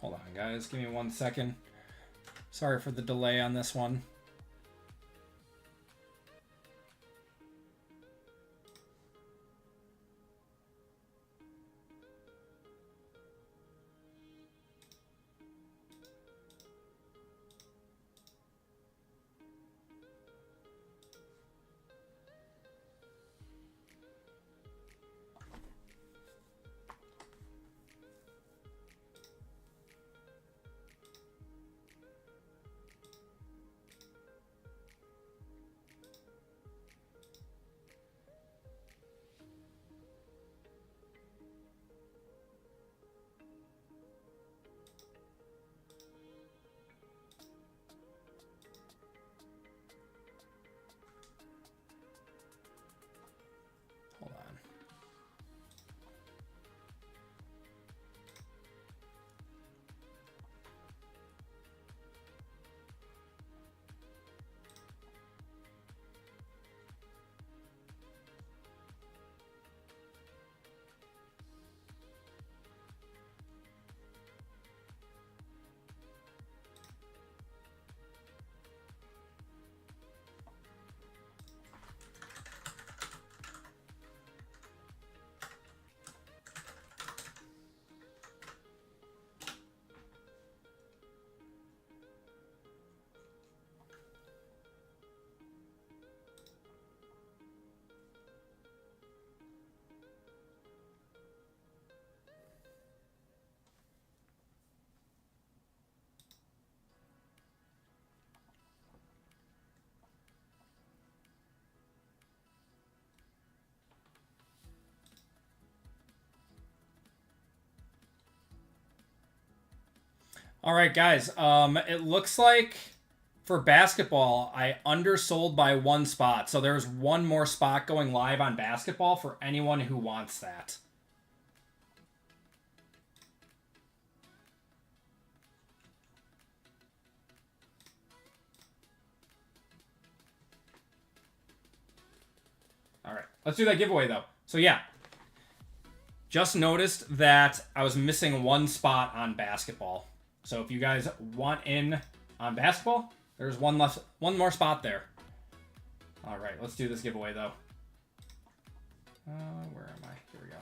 Hold on, guys. Give me 1 second. Sorry for the delay on this one. All right, guys. It looks like for basketball, I undersold by 1 spot. So there's 1 more spot going live on basketball for anyone who wants that. All right, let's do that giveaway though. So yeah, just noticed that I was missing 1 spot on basketball. So if you guys want in on basketball, there's 1 more spot there. All right, let's do this giveaway though. Where am I? Here we go.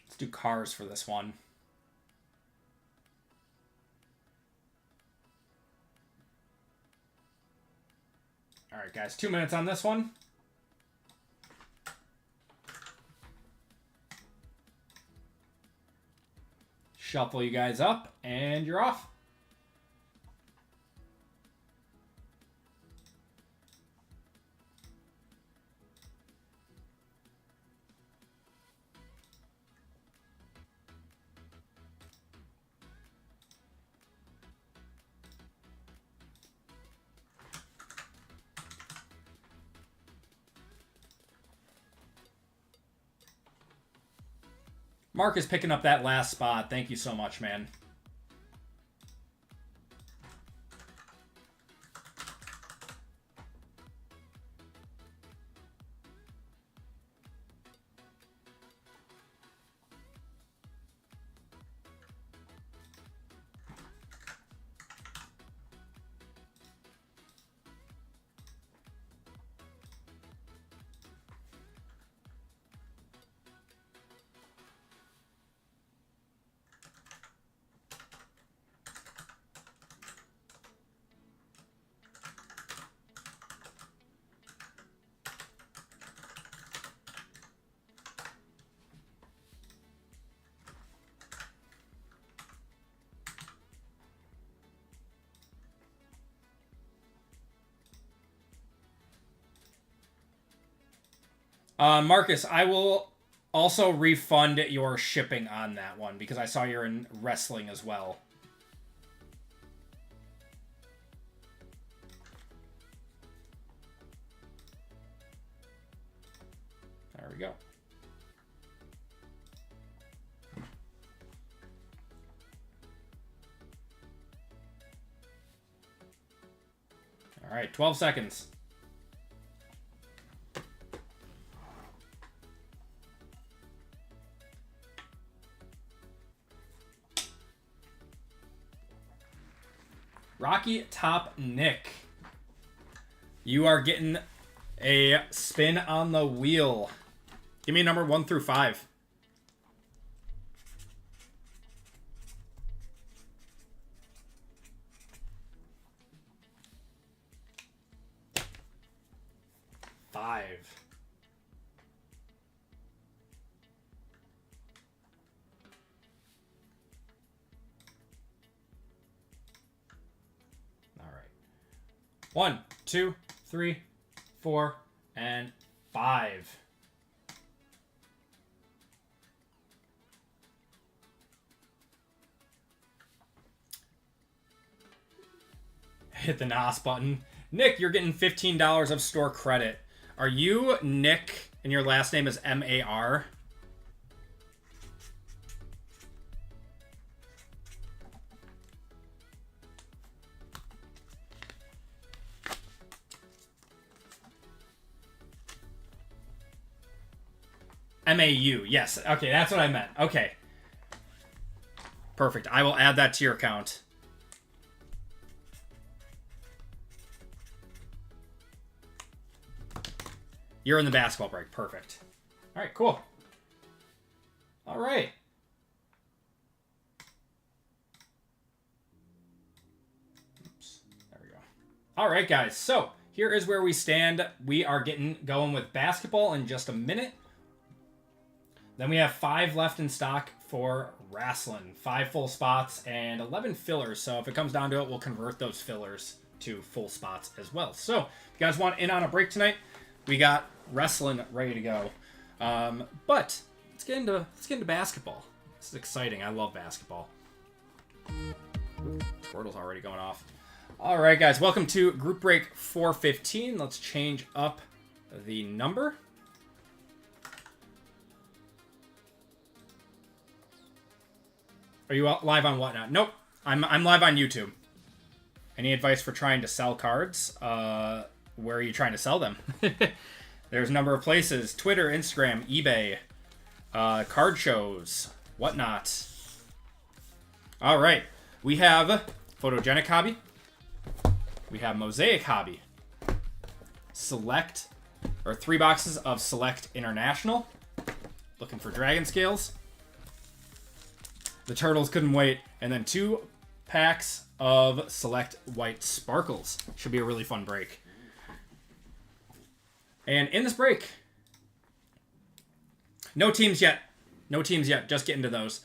Let's do cars for this one. All right, guys, 2 minutes on this one. Shuffle you guys up, and you're off. Mark is picking up that last spot. Thank you so much, man. Marcus, I will also refund your shipping on that one because I saw you're in wrestling as well. There we go. All right, 12 seconds. Rocky Top Nick, you are getting a spin on the wheel. Give me number 1 through 5. Five. All right. 1, 2, 3, 4, and 5. Hit the NOS button. Nick, you're getting $15 of store credit. Are you Nick and your last name is M-A-R? M-A-U, yes. Okay, that's what I meant. Okay. Perfect. I will add that to your account. You're in the basketball break. Perfect. All right, cool. All right. Oops. There we go. All right, guys. So here is where we stand. We are going with basketball in just a minute. Then we have 5 left in stock for wrestling. 5 full spots and 11 fillers. So if it comes down to it, we'll convert those fillers to full spots as well. So if you guys want in on a break tonight, we got wrestling ready to go. But let's get into basketball. This is exciting. I love basketball. Squirtle's already going off. All right, guys. Welcome to Group Break 415. Let's change up the number. Are you live on Whatnot? Nope. I'm live on YouTube. Any advice for trying to sell cards? Where are you trying to sell them? There's a number of places. Twitter, Instagram, eBay, card shows, whatnot. All right. We have Photogenic Hobby. We have Mosaic Hobby. Select, or 3 boxes of Select International. Looking for Dragon Scales. The Turtles couldn't wait. And then 2 packs of Select White Sparkles. Should be a really fun break. And in this break, no teams yet. No teams yet. Just getting to those.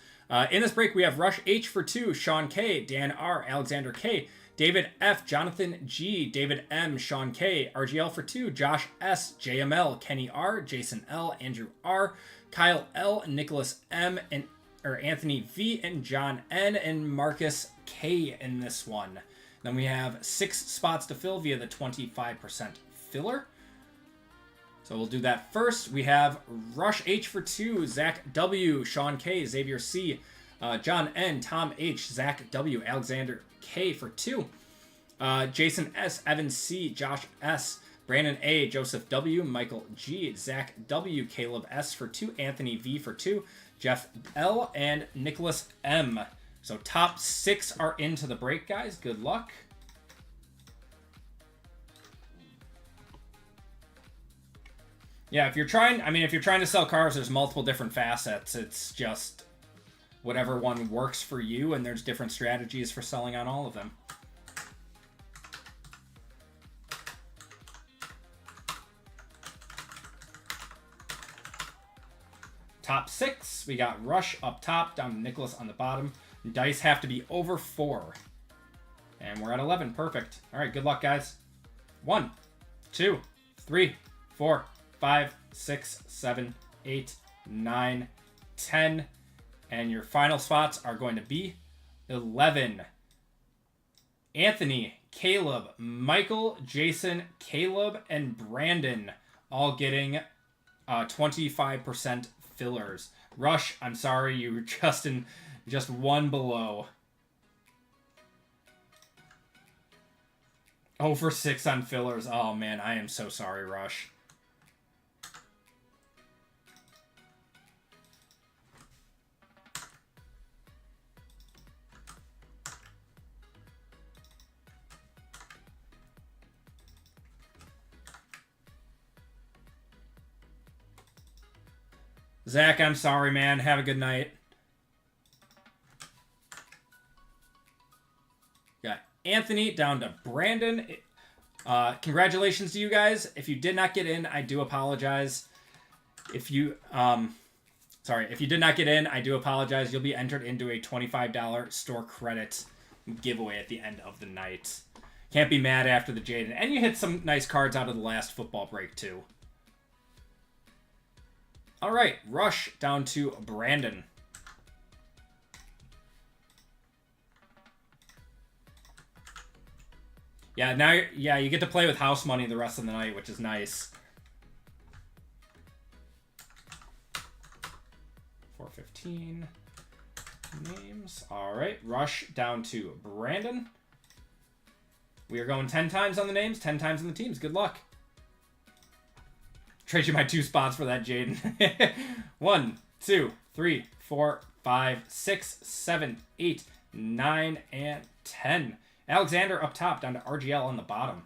In this break, we have Rush H for 2, Sean K, Dan R, Alexander K, David F, Jonathan G, David M, Sean K, RGL for 2, Josh S, JML, Kenny R, Jason L, Andrew R, Kyle L, Nicholas M, and Anthony V, and John N, and Marcus K in this one. Then we have 6 spots to fill via the 25% filler. So we'll do that first. We have Rush H for 2, Zach W, Sean K, Xavier C, John N, Tom H, Zach W, Alexander K for 2, Jason S, Evan C, Josh S, Brandon A, Joseph W, Michael G, Zach W, Caleb S for 2, Anthony V for 2, Jeff L, and Nicholas M. So top 6 are into the break, guys. Good luck. Yeah, if you're trying to sell cars, there's multiple different facets. It's just whatever one works for you, and there's different strategies for selling on all of them. Top 6, we got Rush up top, down to Nicholas on the bottom. Dice have to be over 4. And we're at 11. Perfect. All right, good luck, guys. 1, 2, 3, 4, 5, 6, 7, 8, 9, 10. And your final spots are going to be 11. Anthony, Caleb, Michael, Jason, Caleb, and Brandon all getting 25% fillers. Rush, I'm sorry, you were just one below. 0 for 6 on fillers. Oh man, I am so sorry, Rush. Zach, I'm sorry, man. Have a good night. Got Anthony down to Brandon. Congratulations to you guys. If you did not get in, I do apologize. If you did not get in, I do apologize. You'll be entered into a $25 store credit giveaway at the end of the night. Can't be mad after the Jaden. And you hit some nice cards out of the last football break, too. All right, Rush down to Brandon. Yeah, now you get to play with house money the rest of the night, which is nice. 415 names. All right, Rush down to Brandon. We are going 10 times on the names, 10 times on the teams. Good luck. Trade you my 2 spots for that, Jaden. 1, 2, 3, 4, 5, 6, 7, 8, 9, and 10. Alexander up top, down to RGL on the bottom.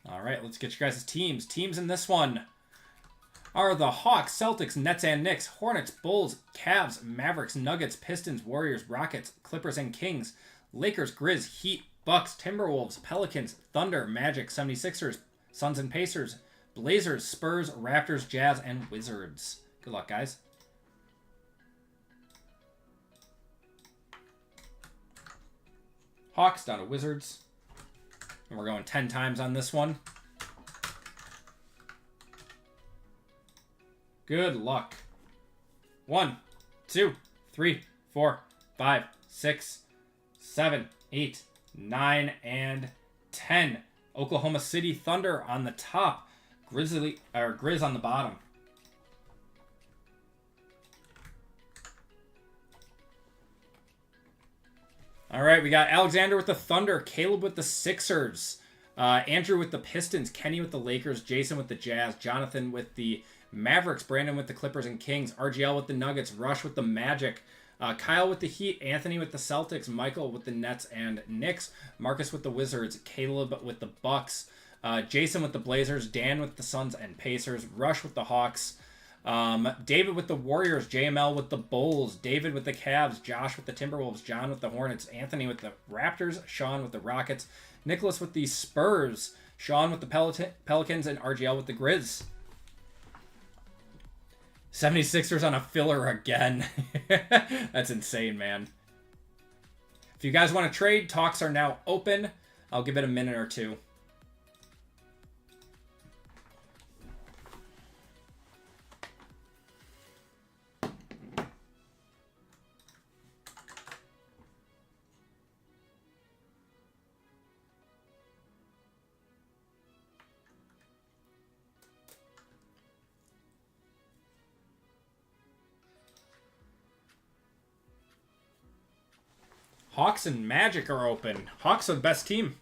All right, let's get you guys' teams. Teams in this one are the Hawks, Celtics, Nets and Knicks, Hornets, Bulls, Cavs, Mavericks, Nuggets, Pistons, Warriors, Rockets, Clippers and Kings, Lakers, Grizz, Heat, Bucks, Timberwolves, Pelicans, Thunder, Magic, 76ers, Suns and Pacers, Blazers, Spurs, Raptors, Jazz, and Wizards. Good luck, guys. Hawks down to Wizards. And we're going 10 times on this one. Good luck. 1, 2, 3, 4, 5, 6, 7, 8, 9, and 10. Oklahoma City Thunder on the top. Grizz on the bottom. All right, we got Alexander with the Thunder, Caleb with the Sixers, Andrew with the Pistons, Kenny with the Lakers, Jason with the Jazz, Jonathan with the Mavericks, Brandon with the Clippers and Kings, RGL with the Nuggets, Rush with the Magic, Kyle with the Heat, Anthony with the Celtics, Michael with the Nets and Knicks, Marcus with the Wizards, Caleb with the Bucks, Jason with the Blazers, Dan with the Suns and Pacers, Rush with the Hawks, David with the Warriors, JML with the Bulls, David with the Cavs, Josh with the Timberwolves, John with the Hornets, Anthony with the Raptors, Sean with the Rockets, Nicholas with the Spurs, Sean with the Pelicans, and RGL with the Grizz. 76ers on a filler again. That's insane, man. If you guys want to trade, talks are now open. I'll give it a minute or two. Hawks and Magic are open. Hawks are the best team.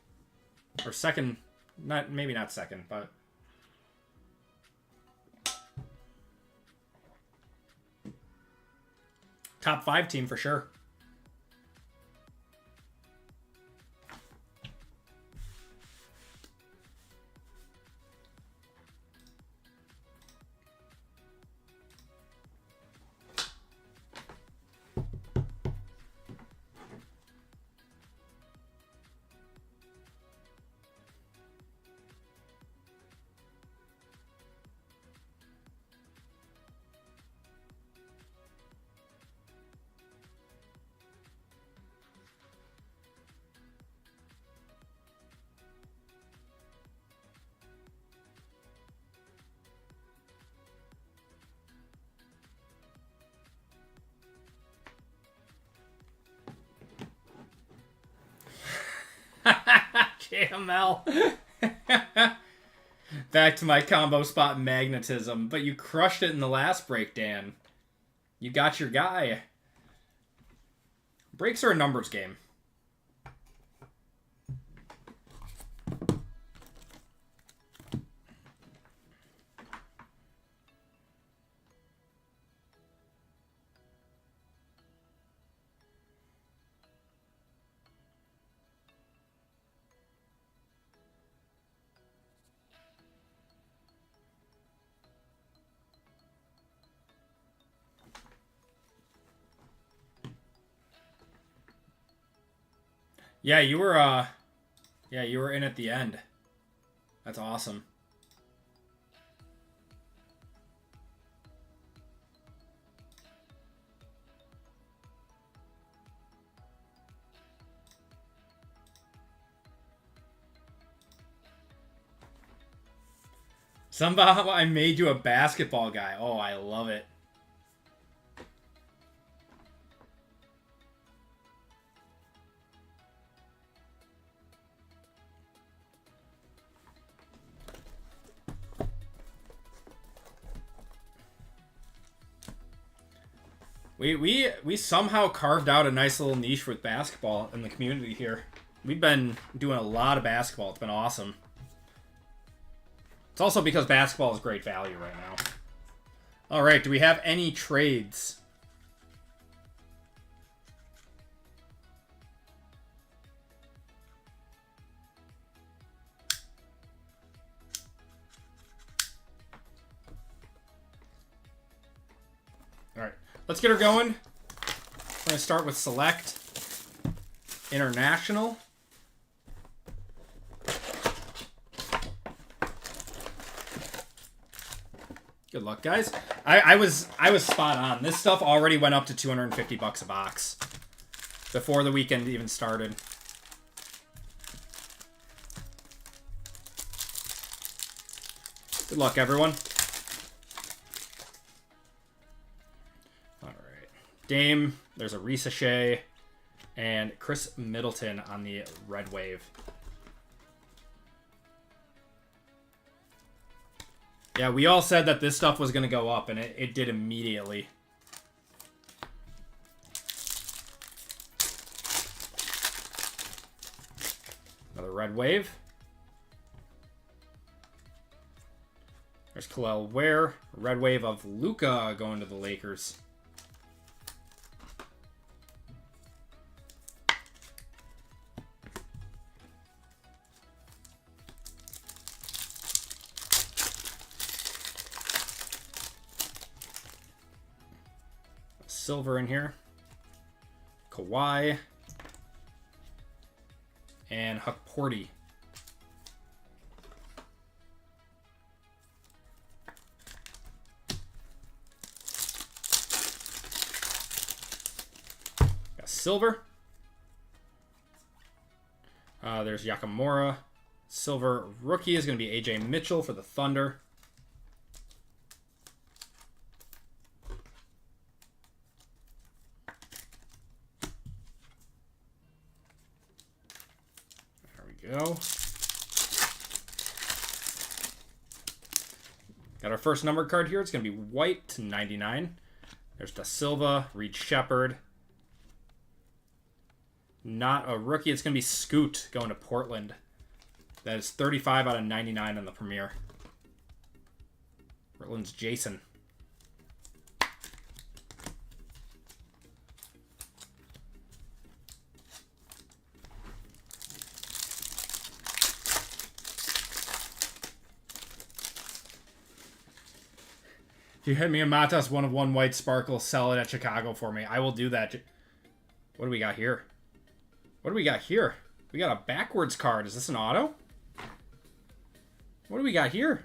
Or second. Maybe not second, but... top 5 team for sure. JML. Back to my combo spot magnetism, but you crushed it in the last break, Dan. You got your guy. Breaks are a numbers game. Yeah, you were in at the end. That's awesome. Somehow I made you a basketball guy. Oh, I love it. We somehow carved out a nice little niche with basketball in the community here. We've been doing a lot of basketball. It's been awesome. It's also because basketball is great value right now. All right, do we have any trades? All right, let's get her going. We're going to start with Select International. Good luck, guys. I was spot on. This stuff already went up to $250 a box before the weekend even started. Good luck, everyone. All right. Dame, there's a Resurgence, and Chris Middleton on the Red Wave. Yeah, we all said that this stuff was going to go up, and it did immediately. Another Red Wave. There's Khalil Ware. Red Wave of Luka going to the Lakers. Silver in here. Kawhi. And Hukporty. Got silver. There's Yakamura. Silver rookie is going to be AJ Mitchell for the Thunder. Go. Got our first numbered card here. It's going to be white to 99. There's Da Silva, Reed Shepard. Not a rookie. It's going to be Scoot going to Portland. That is 35 out of 99 on the Premier. Portland's Jason. If you hit me a Matas 1 of 1 white sparkle, sell it at Chicago for me. I will do that. What do we got here? What do we got here? We got a backwards card. Is this an auto? What do we got here?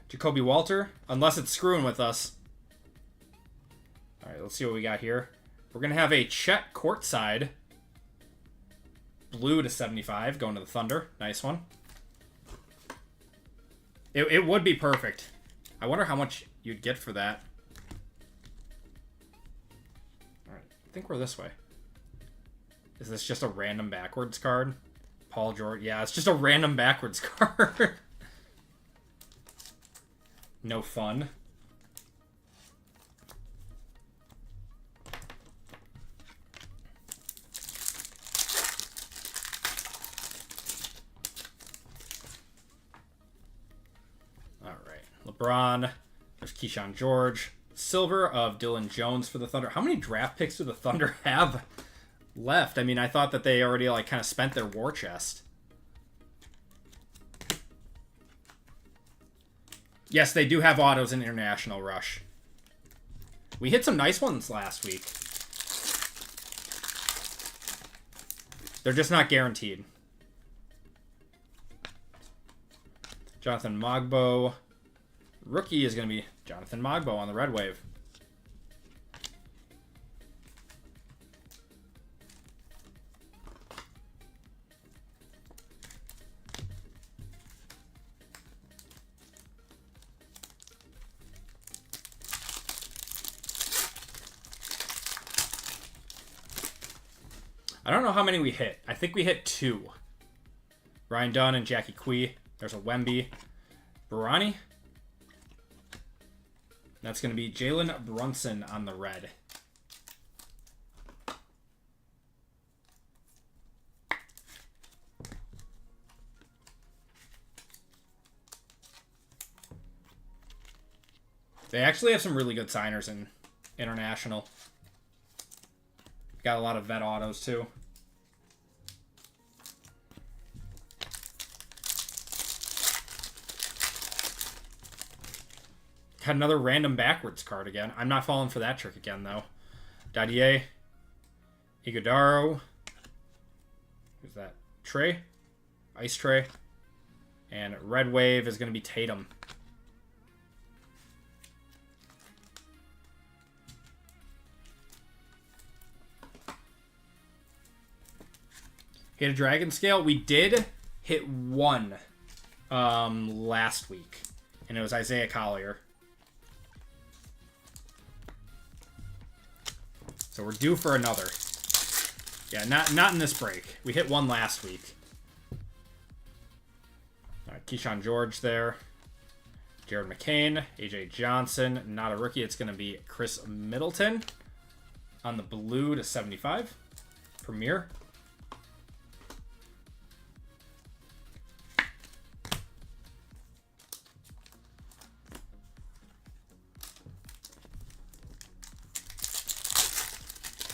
Jacoby Walter. Unless it's screwing with us. Alright, let's see what we got here. We're going to have a Chet courtside. Blue to 75 going to the Thunder. Nice one. It would be perfect. I wonder how much you'd get for that. Alright, I think we're this way. Is this just a random backwards card? Paul George. Yeah, it's just a random backwards card. No fun. Alright, LeBron. There's Keyshawn George. Silver of Dylan Jones for the Thunder. How many draft picks do the Thunder have left? I mean, I thought that they already like kind of spent their war chest. Yes, they do have autos in International Rush. We hit some nice ones last week. They're just not guaranteed. Jonathan Mogbo. Rookie is going to be Jonathan Mogbo on the Red Wave. I don't know how many we hit. I think we hit 2. Ryan Dunn and Jackie Quee. There's a Wemby. Barani. That's going to be Jalen Brunson on the red. They actually have some really good signers in International. Got a lot of vet autos, too. Got another random backwards card again. I'm not falling for that trick again, though. Dadier. Iguodaro. Who's that? Trey. Ice Tray. And Red Wave is going to be Tatum. Hit a Dragon Scale. We did hit one last week, and it was Isaiah Collier. So we're due for another. Yeah, not in this break. We hit one last week. All right, Keyshawn George there. Jared McCain, AJ Johnson, not a rookie. It's going to be Chris Middleton on the blue to 75. Premier.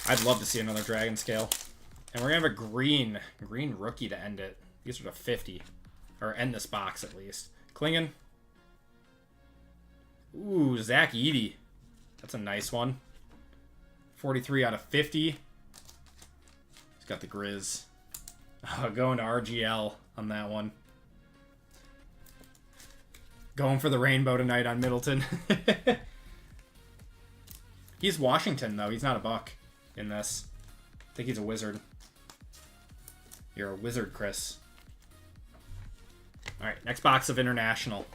I'd love to see another Dragon Scale. And we're going to have a green rookie to end it. These are the 50. Or end this box, at least. Klingon. Ooh, Zach Edey. That's a nice one. 43 out of 50. He's got the Grizz. Going to RGL on that one. Going for the rainbow tonight on Middleton. He's Washington, though. He's not a Buck in this. I think he's a Wizard. You're a Wizard, Chris. All right, next box of International.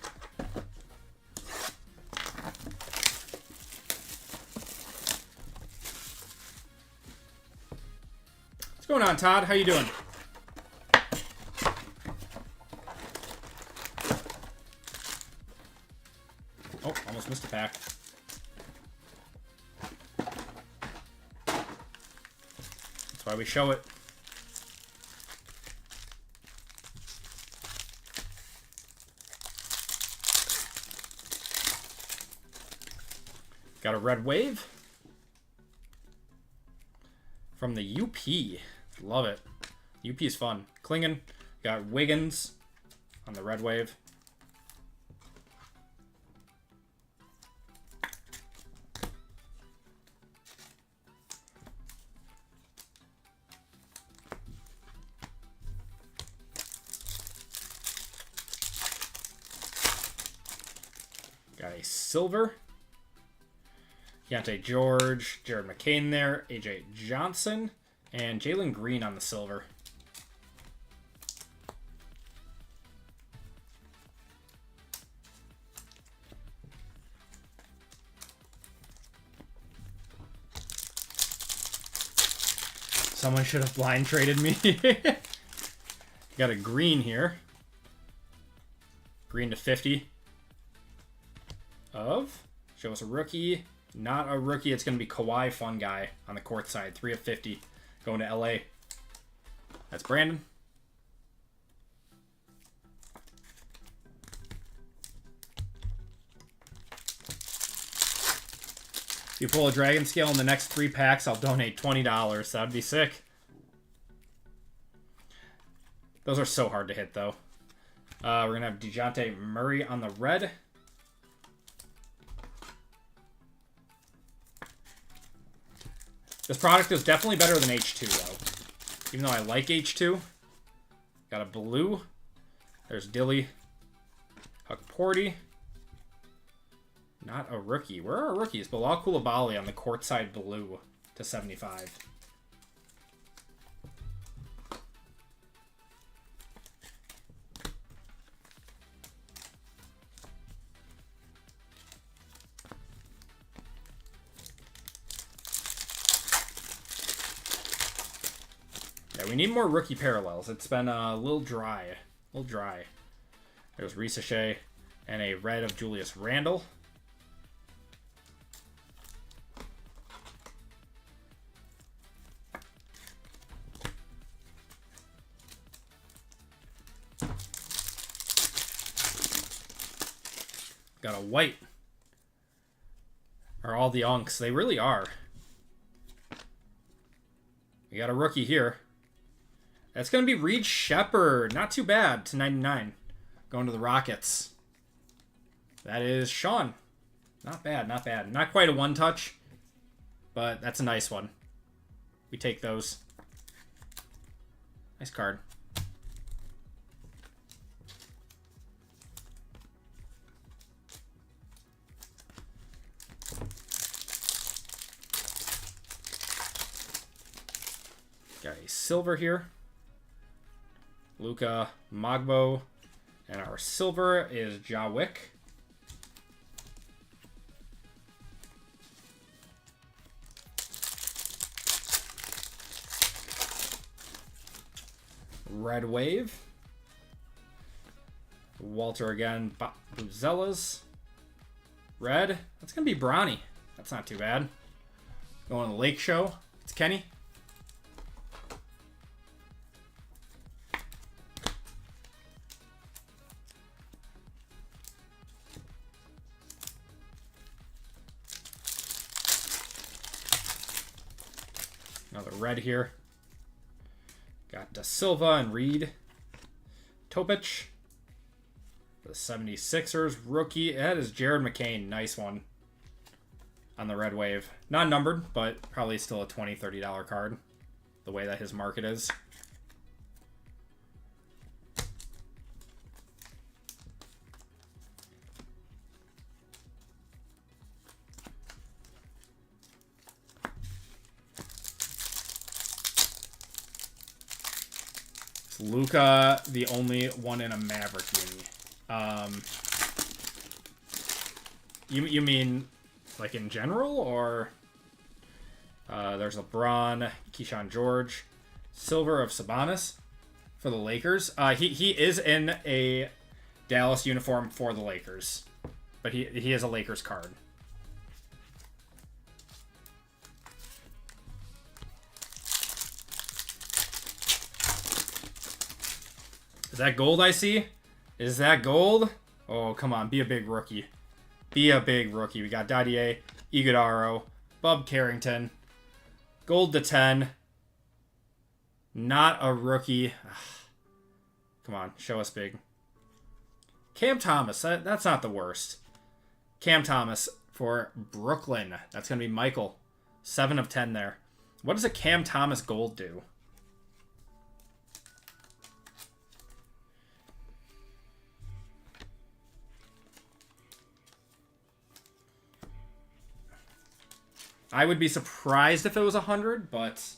What's going on, Todd? How you doing? Oh, almost missed a pack. That's why we show it. Got a red wave from the UP. Love it. UP is fun. Klingon. Got Wiggins on the red wave. Got a silver. Keontae George, Jared McCain there, AJ Johnson, and Jalen Green on the silver. Someone should have blind traded me. Got a green here. Green to 50. Show us a rookie. Not a rookie. It's going to be Kawhi Fun Guy on the court side. 3 of 50. Going to LA. That's Brandon. If you pull a Dragon Scale in the next 3 packs, I'll donate $20. That would be sick. Those are so hard to hit, though. We're going to have DeJounte Murray on the red. This product is definitely better than H2, though. Even though I like H2. Got a blue. There's Dilly. Huck Porty. Not a rookie. Where are our rookies? Bilal Coulibaly on the courtside blue to 75. Yeah, we need more rookie parallels. It's been a little dry. There's Research and a red of Julius Randle. Got a white. Are all the unks. They really are. We got a rookie here. That's going to be Reed Shepherd. Not too bad to 99. Going to the Rockets. That is Sean. Not bad, not bad. Not quite a one-touch, but that's a nice one. We take those. Nice card. Got a silver here. Luka Magbo. And our silver is Jawick. Red Wave. Walter again. Buzelas. Red. That's going to be Bronny. That's not too bad. Going to the Lake Show. It's Kenny. Another red here. Got Da Silva and Reed. Topic. The 76ers rookie. That is Jared McCain. Nice one. On the Red Wave. Not numbered, but probably still a $20, $30 card. The way that his market is. Luka, the only one in a Maverick uni. You mean like in general, or there's LeBron, Keyshawn George, silver of Sabonis for the Lakers. He is in a Dallas uniform for the Lakers, but he has a Lakers card. Is that gold I see? Is that gold? Oh, come on. Be a big rookie. Be a big rookie. We got Dadier, Iguodaro, Bub Carrington. Gold to 10. Not a rookie. Come on. Show us big. Cam Thomas. That's not the worst. Cam Thomas for Brooklyn. That's going to be Michael. 7 of 10 there. What does a Cam Thomas gold do? I would be surprised if it was 100, but...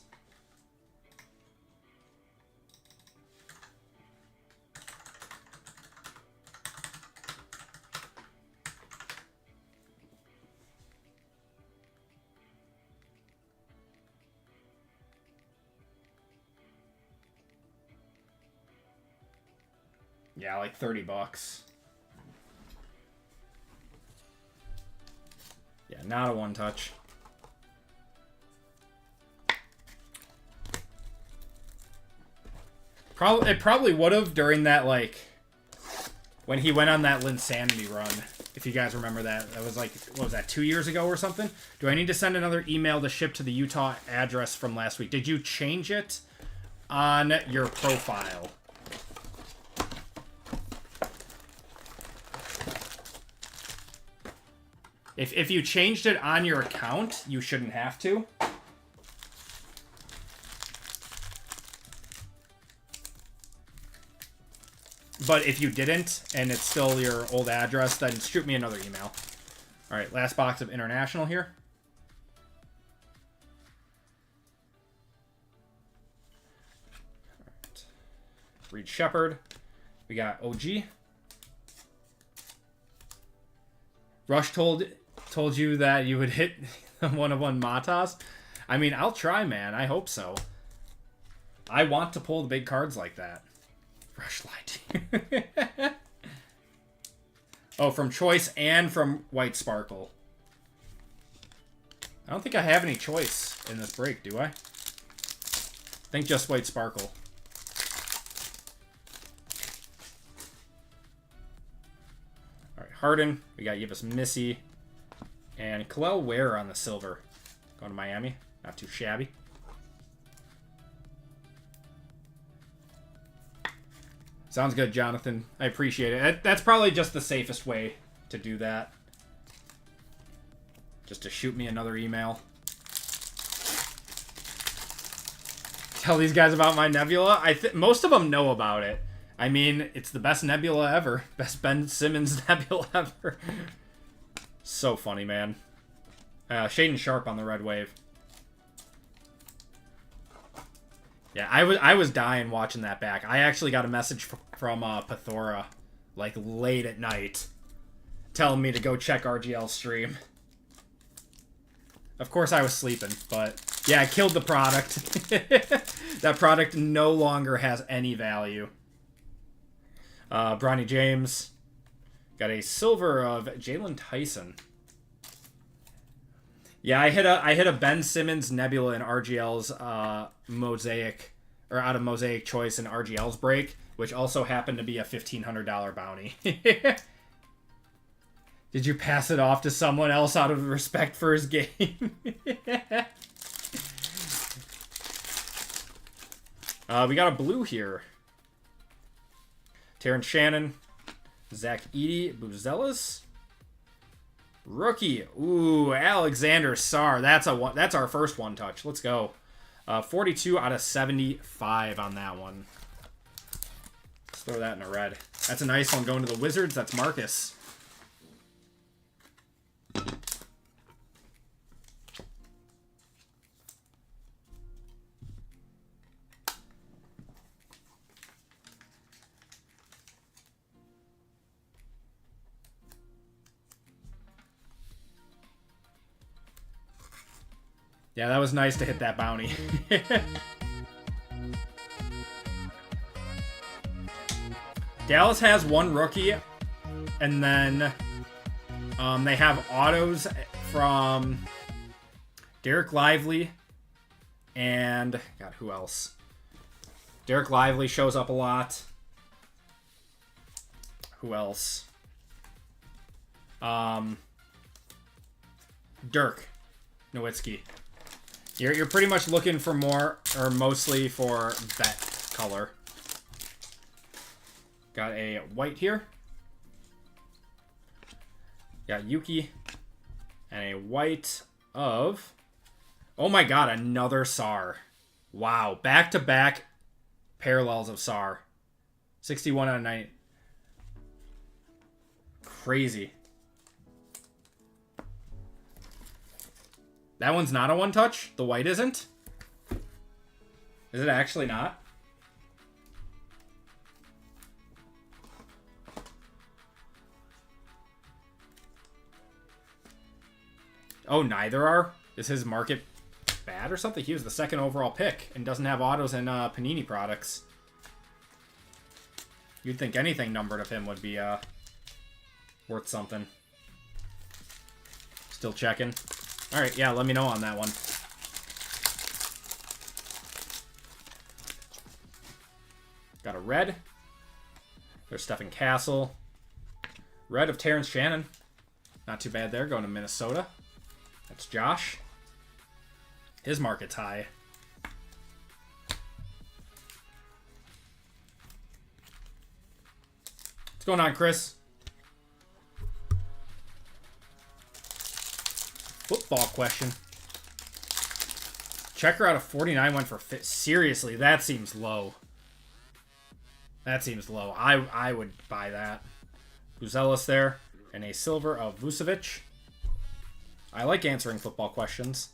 yeah, like 30 bucks. Yeah, not a one-touch. It probably would have during that, like, when he went on that Linsanity run. If you guys remember that. That was like, what was that, 2 years ago or something? Do I need to send another email to ship to the Utah address from last week? Did you change it on your profile? If you changed it on your account, you shouldn't have to. But if you didn't, and it's still your old address, then shoot me another email. All right, last box of International here. All right. Reed Shepard. We got OG. Rush told you that you would hit one-of-one Matas. I mean, I'll try, man. I hope so. I want to pull the big cards like that. Rush lied to you. Oh, from Choice and from White Sparkle. I don't think I have any choice in this break, do I? I think just White Sparkle. All right, Harden. We got Yves Missy. And Kalel Ware on the silver. Going to Miami. Not too shabby. Sounds good, Jonathan. I appreciate it. That's probably just the safest way to do that. Just to shoot me another email. Tell these guys about my Nebula. Most of them know about it. I mean, it's the best Nebula ever. Best Ben Simmons Nebula ever. So funny, man. Shaden Sharp on the Red Wave. Yeah, I was dying watching that back. I actually got a message from Pathora, like, late at night, telling me to go check RGL's stream. Of course I was sleeping, but yeah, I killed the product. That product no longer has any value. Bronny James. Got a silver of Jalen Tyson. Yeah, I hit a Ben Simmons Nebula in RGL's Mosaic, or out of Mosaic Choice in RGL's break, which also happened to be a $1,500 bounty. Did you pass it off to someone else out of respect for his game? We got a blue here. Terrence Shannon, Zach Edey, Buzelis. Rookie. Ooh, Alexander Sarr. That's our first one touch. Let's go. 42 out of 75 on that one. Let's throw that in a red. That's a nice one going to the Wizards. That's Marcus. Yeah, that was nice to hit that bounty. Dallas has one rookie, and then they have autos from Derek Lively and God, who else? Derek Lively shows up a lot. Who else? Dirk Nowitzki. You're pretty much looking for more, or mostly for that color. Got a white here. Got Yuki. And a white of... Oh my god, another Sarr. Wow, back-to-back parallels of Sarr. 61 out of 90. Crazy. That one's not a one-touch? The white isn't? Is it actually not? Oh, neither are? Is his market bad or something? He was the second overall pick and doesn't have autos and Panini products. You'd think anything numbered of him would be worth something. Still checking. Alright, yeah, let me know on that one. Got a red. There's Stephen Castle. Red of Terrence Shannon. Not too bad there, going to Minnesota. That's Josh. His market's high. What's going on, Chris? Football question. Checker out of 49 went for fit. Seriously, that seems low. That seems low. I would buy that. Buzelis there. And a silver of Vucevic. I like answering football questions.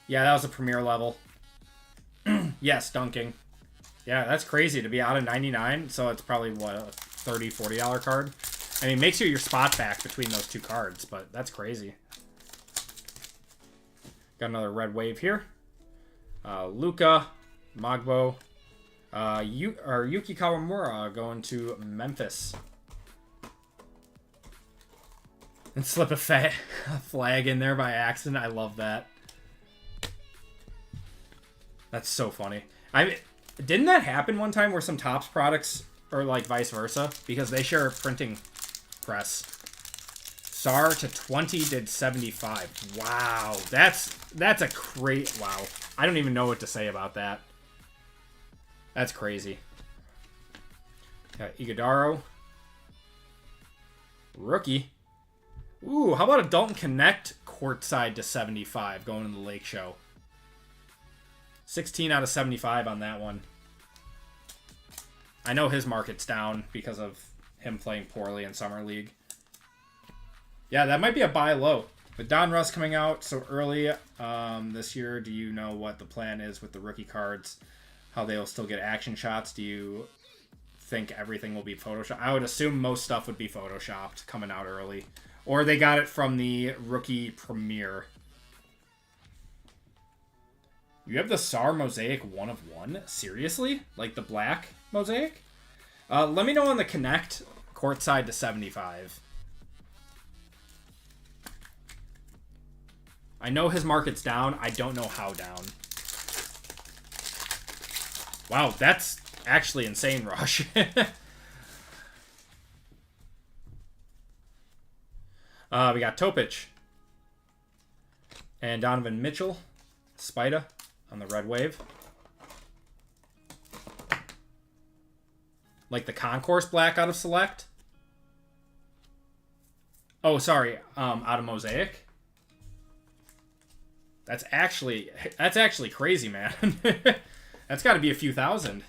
Yeah, that was a premier level. Yes, dunking. Yeah, that's crazy to be out of 99. So it's probably, what, a $30, $40 card? I mean, makes you your spot back between those two cards, but that's crazy. Got another red wave here. Luka, Magbo, Yuki Kawamura going to Memphis. And slip a flag in there by accident. I love that. That's so funny. Didn't that happen one time where some Topps products, or like vice versa, because they share a printing press? Sarr to 20 did 75. Wow, that's a great wow. I don't even know what to say about that. That's crazy. Got Iguodaro. Rookie. Ooh, how about a Dalton Connect courtside to 75 going to the Lake Show? 16 out of 75 on that one. I know his market's down because of him playing poorly in Summer League. Yeah, that might be a buy low. With Don Russ coming out so early this year, do you know what the plan is with the rookie cards? How they'll still get action shots? Do you think everything will be Photoshopped? I would assume most stuff would be Photoshopped coming out early. Or they got it from the rookie premiere. You have the SAR Mosaic 1 of 1? Seriously? Like the black Mosaic? Let me know on the Connect, courtside to 75. I know his market's down. I don't know how down. Wow, that's actually insane, Rush. We got Topic. And Donovan Mitchell. Spida on the red wave. Like the Concourse black out of Select. Oh, sorry. Out of Mosaic. That's actually crazy, man. That's got to be a few thousand.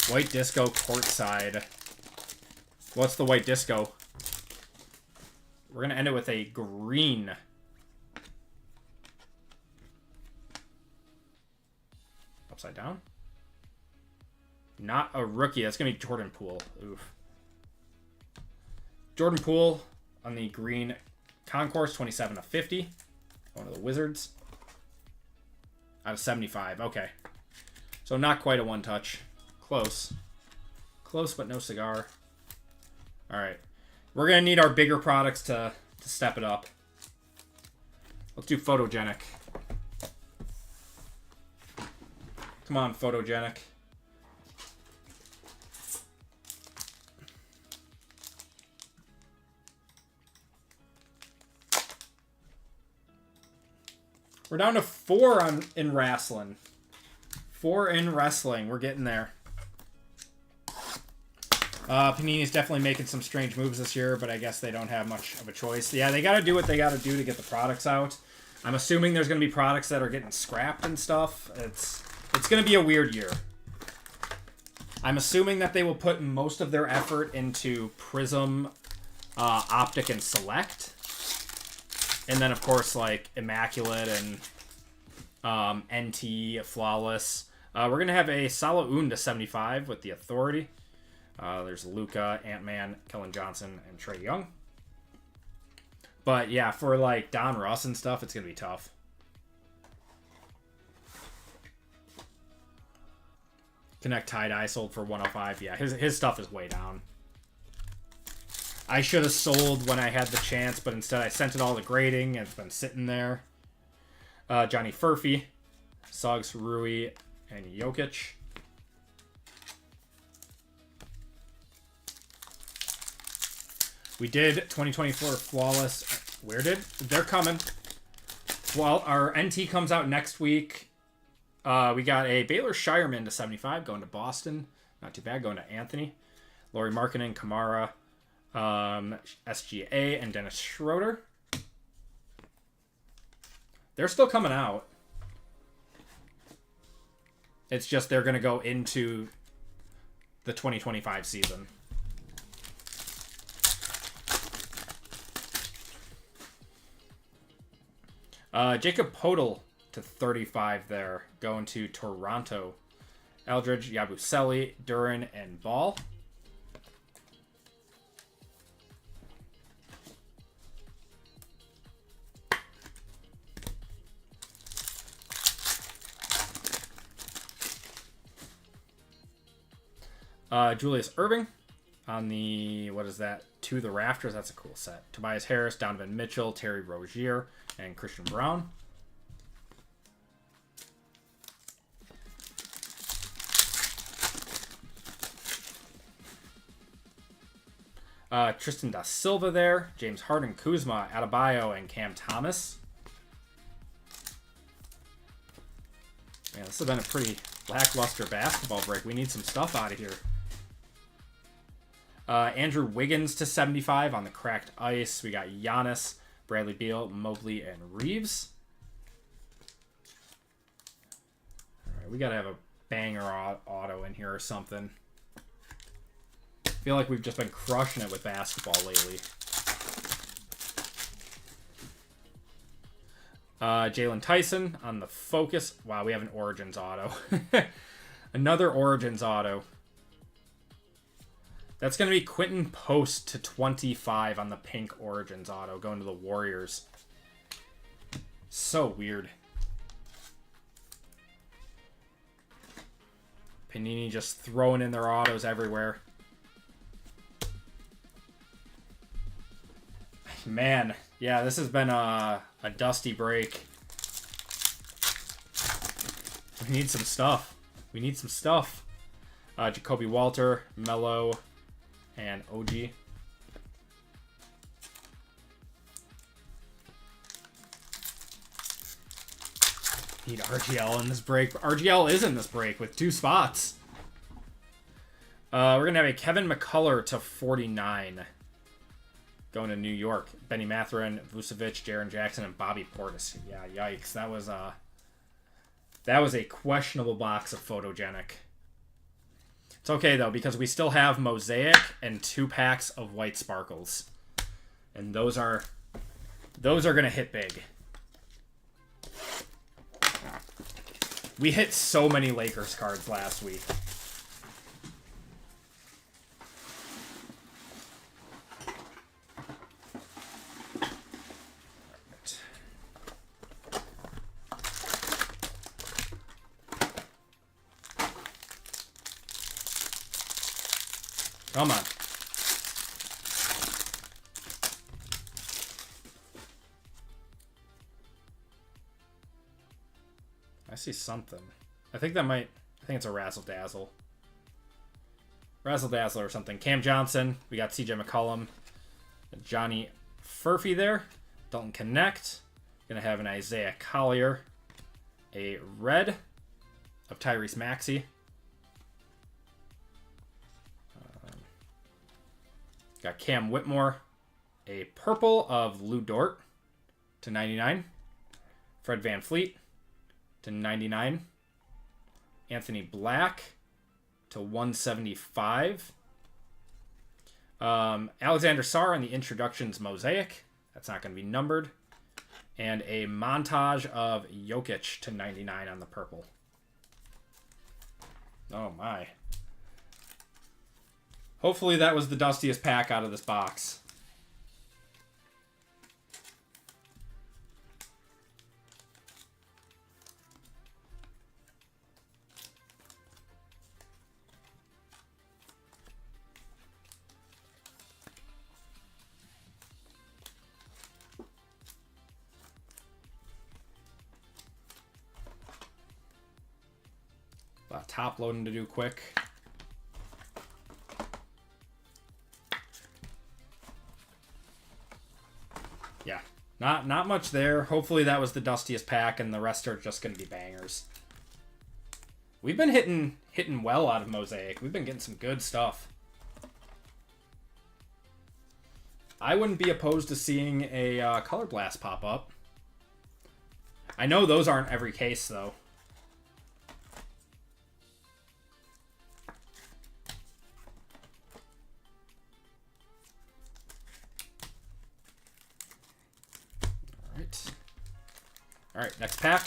White Disco courtside. What's the White Disco? We're going to end it with a green. Upside down. Not a rookie. That's going to be Jordan Poole. Oof. Jordan Poole on the green Concourse, 27 of 50. One of the Wizards. Out of 75. Okay. So not quite a one-touch. Close. Close, but no cigar. All right. We're going to need our bigger products to step it up. Let's do Photogenic. Come on, Photogenic. We're down to 4 in wrestling. 4 in wrestling. We're getting there. Panini's definitely making some strange moves this year, but I guess they don't have much of a choice. Yeah, they got to do what they got to do to get the products out. I'm assuming there's going to be products that are getting scrapped and stuff. It's going to be a weird year. I'm assuming that they will put most of their effort into Prism, Optic, and Select. And then, of course, like Immaculate and NT, Flawless. We're going to have a Salaun to 75 with the Authority. There's Luka, Ant-Man, Kellen Johnson, and Trae Young. But, yeah, for, like, Don Russ and stuff, it's going to be tough. Connect Tie-Dye sold for 105. Yeah, his stuff is way down. I should have sold when I had the chance, but instead I sent it all to grading, and it's been sitting there. Johnny Furphy, Suggs, Rui, and Jokic. We did 2024 Flawless. Where did? They're coming. Well, our NT comes out next week. We got a Baylor Shireman to 75 going to Boston. Not too bad. Going to Anthony. Lauri Markkanen, Kamara. SGA and Dennis Schroeder. They're still coming out. It's just they're going to go into the 2025 season. Jacob Podol to 35 there. Going to Toronto. Eldridge, Yabusele, Duran, and Ball. Julius Erving on the, what is that? To the Rafters. That's a cool set. Tobias Harris, Donovan Mitchell, Terry Rozier, and Christian Brown. Tristan da Silva there. James Harden, Kuzma, Adebayo, and Cam Thomas. Man, this has been a pretty lackluster basketball break. We need some stuff out of here. Andrew Wiggins to 75 on the cracked ice. We got Giannis, Bradley Beal, Mobley, and Reeves. All right, we got to have a banger auto in here or something. I feel like we've just been crushing it with basketball lately. Jalen Tyson on the Focus. Wow, we have an Origins auto. Another Origins auto. That's going to be Quentin Post to 25 on the pink Origins auto, going to the Warriors. So weird. Panini just throwing in their autos everywhere. Man, yeah, this has been a dusty break. We need some stuff. We need some stuff. Jacoby Walter, Mello, and OG. Need RGL in this break. RGL is in this break with 2 spots. We're going to have a Kevin McCullough to 49. Going to New York. Benny Mathurin, Vucevic, Jaren Jackson, and Bobby Portis. Yeah, yikes. That was a questionable box of Photogenic. It's okay, though, because we still have Mosaic and 2 packs of White Sparkles. And those are going to hit big. We hit so many Lakers cards last week. Come on. I see something. I think it's a Razzle Dazzle. Razzle Dazzle or something. Cam Johnson. We got CJ McCollum. Johnny Furphy there. Dalton Connect. Gonna have an Isaiah Collier. A red of Tyrese Maxey. Got Cam Whitmore. A purple of Lou Dort to 99. Fred VanVleet to 99. Anthony Black to 175. Alexander Sarr on the Introductions Mosaic. That's not going to be numbered. And a montage of Jokic to 99 on the purple. Oh my. Hopefully that was the dustiest pack out of this box. Top loading to do quick. Yeah, not much there. Hopefully that was the dustiest pack, and the rest are just going to be bangers. We've been hitting well out of Mosaic. We've been getting some good stuff. I wouldn't be opposed to seeing a Color Blast pop up. I know those aren't every case, though. All right, next pack.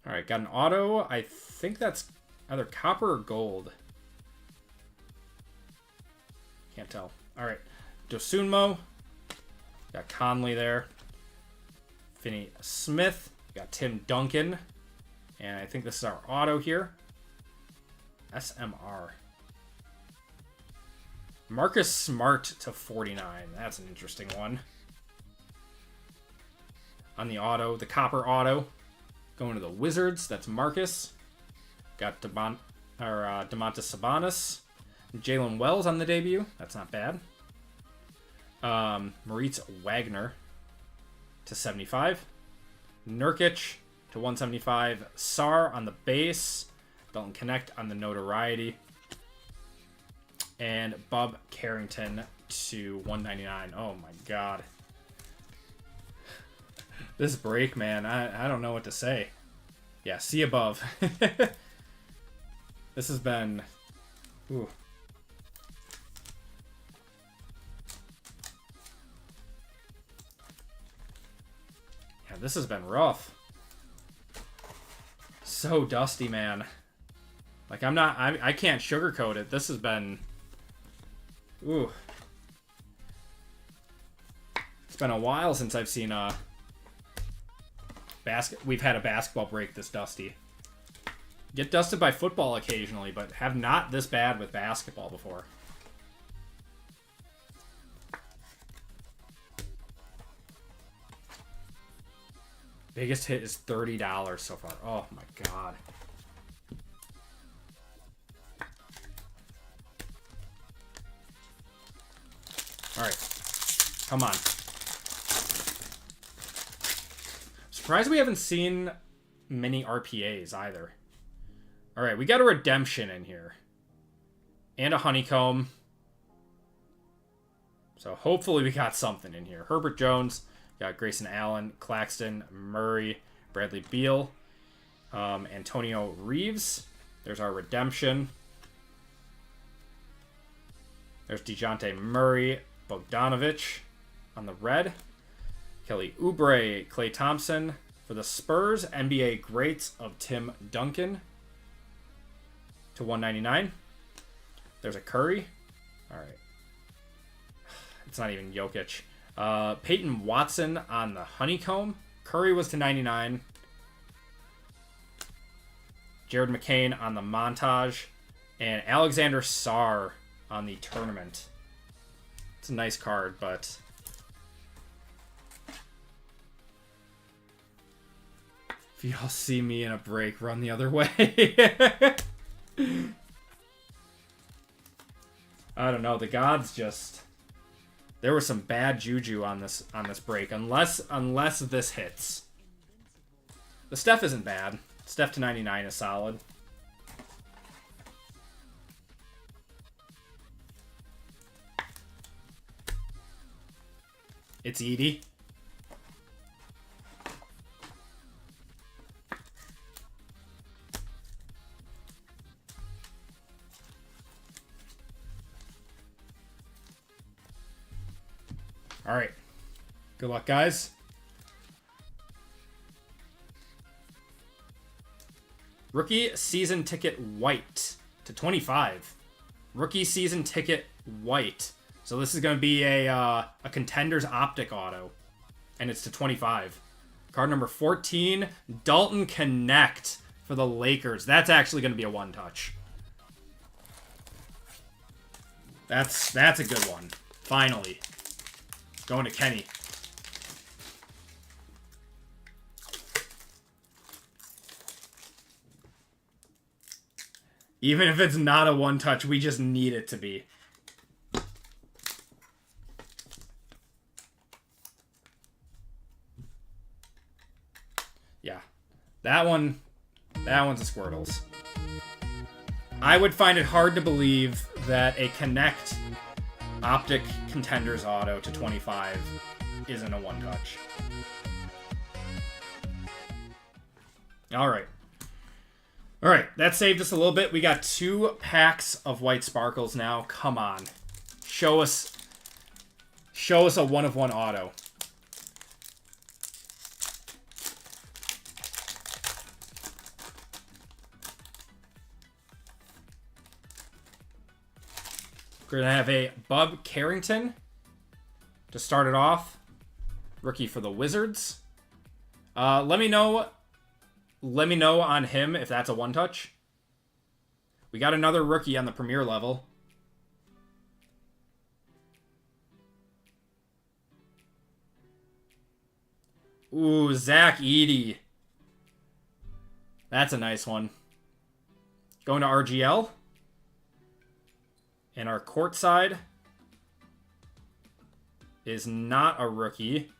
All right, got an auto. I think that's either copper or gold. Can't tell. All right, Dosunmo. Got Conley there. Finney Smith. Got Tim Duncan. And I think this is our auto here. SMR. Marcus Smart to 49. That's an interesting one. On the auto, the copper auto, going to the Wizards. That's Marcus. Got Domantas Sabonis. Jalen Wells on the debut. That's not bad. Moritz Wagner to 75. Nurkic to 175. Sarr on the base. Dalton Connect on the notoriety. And Bob Carrington to 199. Oh my god. This break, man, I don't know what to say. Yeah, see above. This has been... Ooh. Man, this has been rough. So dusty, man. Like, I can't sugarcoat it. This has been... Ooh. It's been a while since I've seen a... We've had a basketball break this dusty. Get dusted by football occasionally, but have not this bad with basketball before. Biggest hit is $30 so far. Oh my god. Alright. Come on. Surprised we haven't seen many RPAs either. Alright, we got a redemption in here. And a honeycomb. So hopefully we got something in here. Herbert Jones. Got Grayson Allen, Claxton, Murray, Bradley Beal, Antonio Reeves. There's our redemption. There's DeJounte Murray, Bogdanovich on the red. Kelly Oubre, Klay Thompson. For the Spurs, NBA greats of Tim Duncan to 199. There's a Curry. All right. It's not even Jokic. Peyton Watson on the honeycomb. Curry was to 99. Jared McCain on the montage. And Alexander Sarr on the tournament. It's a nice card, but... If y'all see me in a break, run the other way. I don't know. The gods just... There was some bad juju on this break, unless this hits. The Steph isn't bad. Steph to 99 is solid. It's Edie. All right. Good luck, guys. Rookie season ticket white to 25. Rookie season ticket white. So this is going to be a Contenders Optic auto. And it's to 25. Card number 14, Dalton Connect for the Lakers. That's actually going to be a one-touch. That's a good one. Finally. Going to Kenny. Even if it's not a one-touch, we just need it to be. Yeah. One's a Squirtles. I would find it hard to believe that a Connect Optic Contenders auto to 25 isn't a one-touch. Alright, that saved us a little bit. We got 2 packs of white sparkles now. Come on. Show us a one-of-one auto. We're going to have a Bub Carrington to start it off. Rookie for the Wizards. Let me know on him if that's a one-touch. We got another rookie on the Premier level. Ooh, Zach Edey. That's a nice one. Going to RGL. And our court side is not a rookie.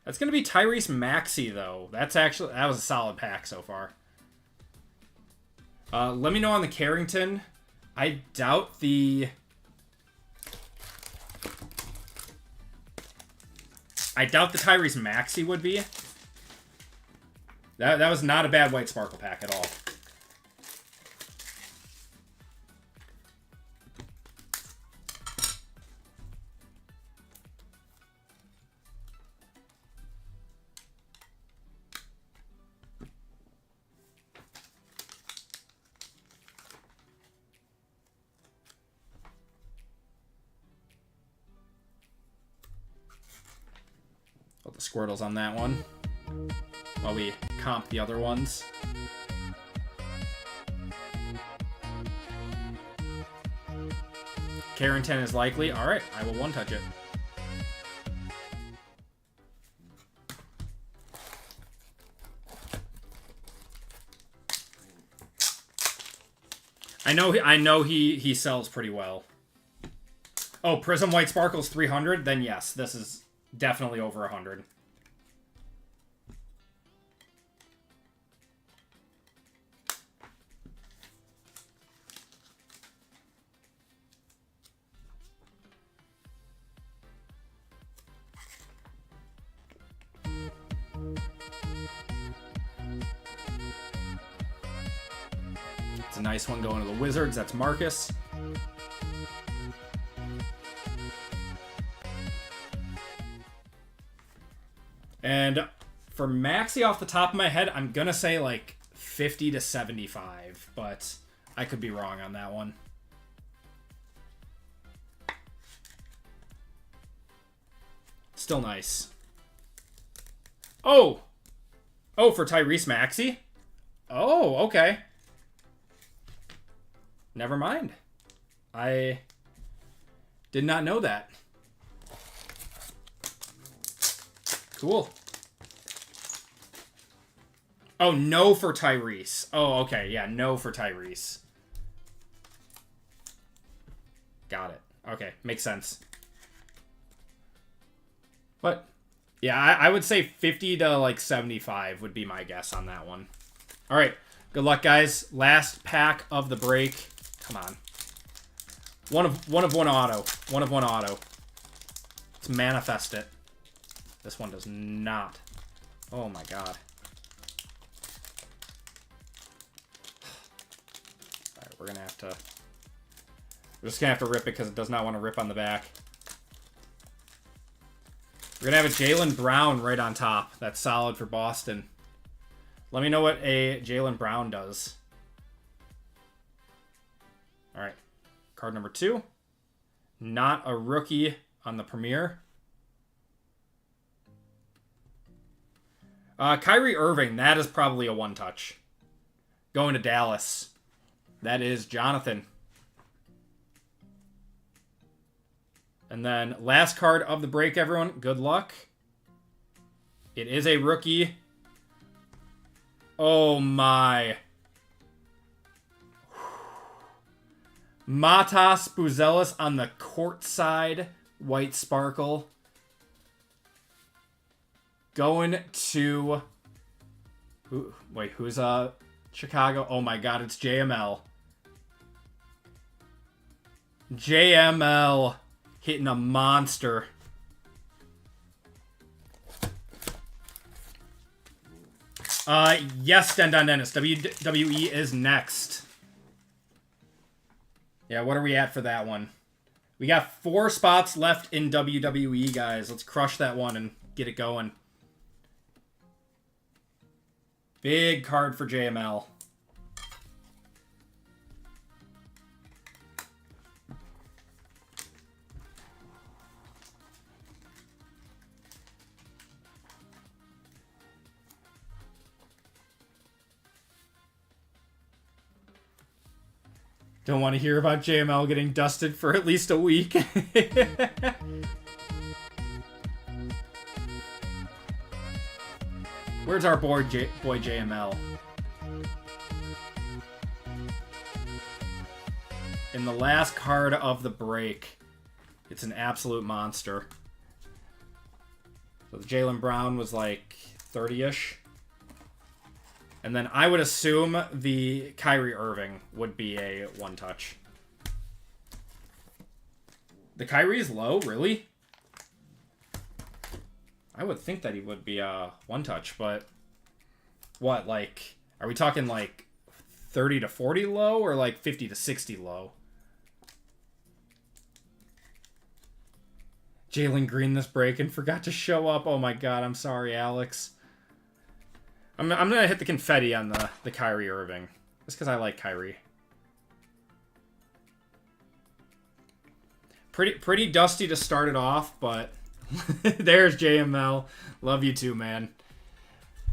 That's going to be Tyrese Maxey, though. That was a solid pack so far. Let me know on the Carrington. I doubt the Tyrese Maxey would be. That was not a bad white sparkle pack at all. Put the Squirtles on that one while we comp the other ones. Carrington is likely. Alright, I will one-touch it. I know he sells pretty well. Oh, Prism White Sparkle's 300? Then yes, this is definitely over 100. It's a nice one going to the Wizards. That's Marcus. And for Maxi, off the top of my head, I'm going to say like 50 to 75, but I could be wrong on that one. Still nice. Oh! Oh, for Tyrese Maxey? Oh, okay. Never mind. I did not know that. Cool. Oh, no for Tyrese. Oh, okay. Yeah, no for Tyrese. Got it. Okay, makes sense. But, yeah, I would say 50 to, like, 75 would be my guess on that one. All right. Good luck, guys. Last pack of the break. Come on. One of one auto. One of one auto. Let's manifest it. This one does not. Oh my god. Alright, we're gonna have to... We're just gonna have to rip it because it does not want to rip on the back. We're gonna have a Jaylen Brown right on top. That's solid for Boston. Let me know what a Jaylen Brown does. Alright. Card number 2. Not a rookie on the Premier. Kyrie Irving, that is probably a one-touch. Going to Dallas. That is Jonathan. And then last card of the break, everyone. Good luck. It is a rookie. Oh my. Matas Buzelis on the court side. White Sparkle. Going to... Wait, who's Chicago? Oh my god, it's JML. JML hitting a monster. Yes, Den Dennis. WWE is next. Yeah, what are we at for that one? We got 4 spots left in WWE, guys. Let's crush that one and get it going. Big card for JML. Don't want to hear about JML getting dusted for at least a week. Where's our boy JML? In the last card of the break. It's an absolute monster. So the Jaylen Brown was like 30-ish. And then I would assume the Kyrie Irving would be a one-touch. The Kyrie's low? Really? I would think that he would be a one-touch, but... What, like... Are we talking like 30 to 40 low or like 50 to 60 low? Jalen Green this break and forgot to show up. Oh my god, I'm sorry, Alex. I'm going to hit the confetti on the Kyrie Irving. Just because I like Kyrie. Pretty dusty to start it off, but There's JML. Love you too, man.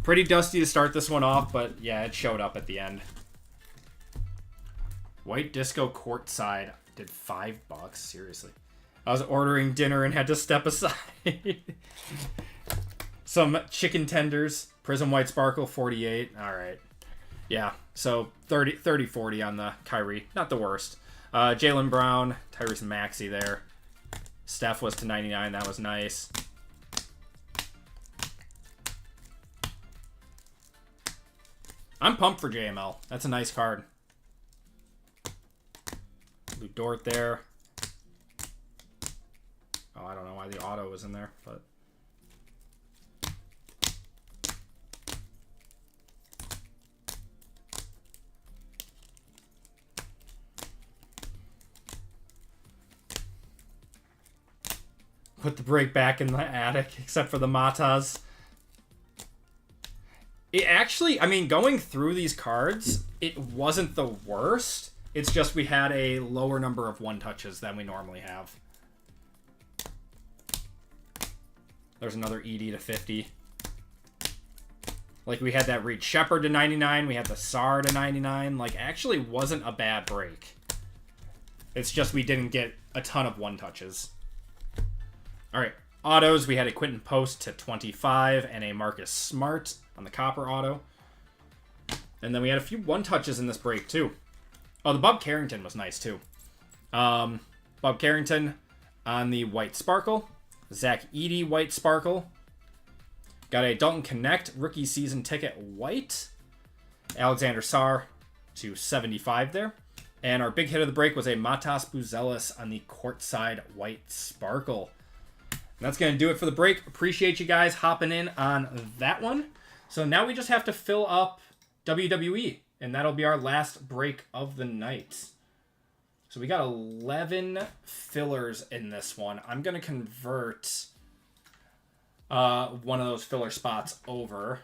Pretty dusty to start this one off, but yeah, it showed up at the end. White Disco Courtside did $5. Seriously. I was ordering dinner and had to step aside. Some chicken tenders. Prism White Sparkle, 48. All right. Yeah, so 30-40 on the Kyrie. Not the worst. Jaylen Brown, Tyrese Maxey there. Steph was to 99. That was nice. I'm pumped for JML. That's a nice card. Lou Dort there. Oh, I don't know why the auto was in there, but... Put the break back in the attic, except for the Matas. It actually, I mean, going through these cards, it wasn't the worst. It's just we had a lower number of one-touches than we normally have. There's another ED to 50. Like, we had that Reed Shepard to 99. We had the Sar to 99. Like, actually wasn't a bad break. It's just we didn't get a ton of one-touches. All right, autos. We had a Quentin Post to 25 and a Marcus Smart on the copper auto. And then we had a few one-touches in this break, too. Oh, the Bob Carrington was nice, too. Bob Carrington on the White Sparkle. Zach Edey White Sparkle. Got a Dalton Connect rookie season ticket white. Alexander Sarr to 75 there. And our big hit of the break was a Matas Buzelis on the Courtside White Sparkle. And that's going to do it for the break. Appreciate you guys hopping in on that one. So now we just have to fill up WWE, and that'll be our last break of the night. So we got 11 fillers in this one. I'm going to convert one of those filler spots over.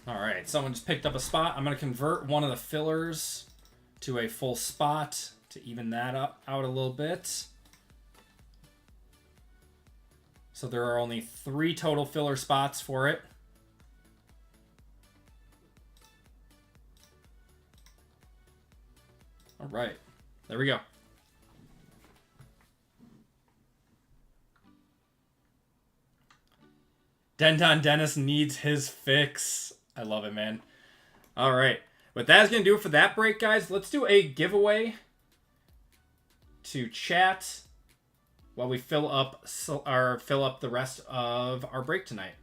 All right, someone just picked up a spot. I'm going to convert one of the fillers to a full spot to even that out a little bit. So there are only 3 total filler spots for it. All right, there we go. Denton Dennis needs his fix. I love it, man. All right. But that's going to do it for that break, guys. Let's do a giveaway to chat while we fill up the rest of our break tonight.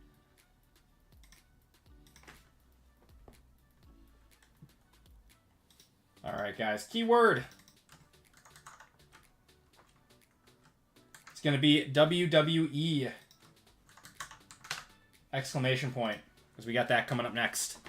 All right, guys. Keyword. It's going to be WWE! Exclamation point. Because we got that coming up next.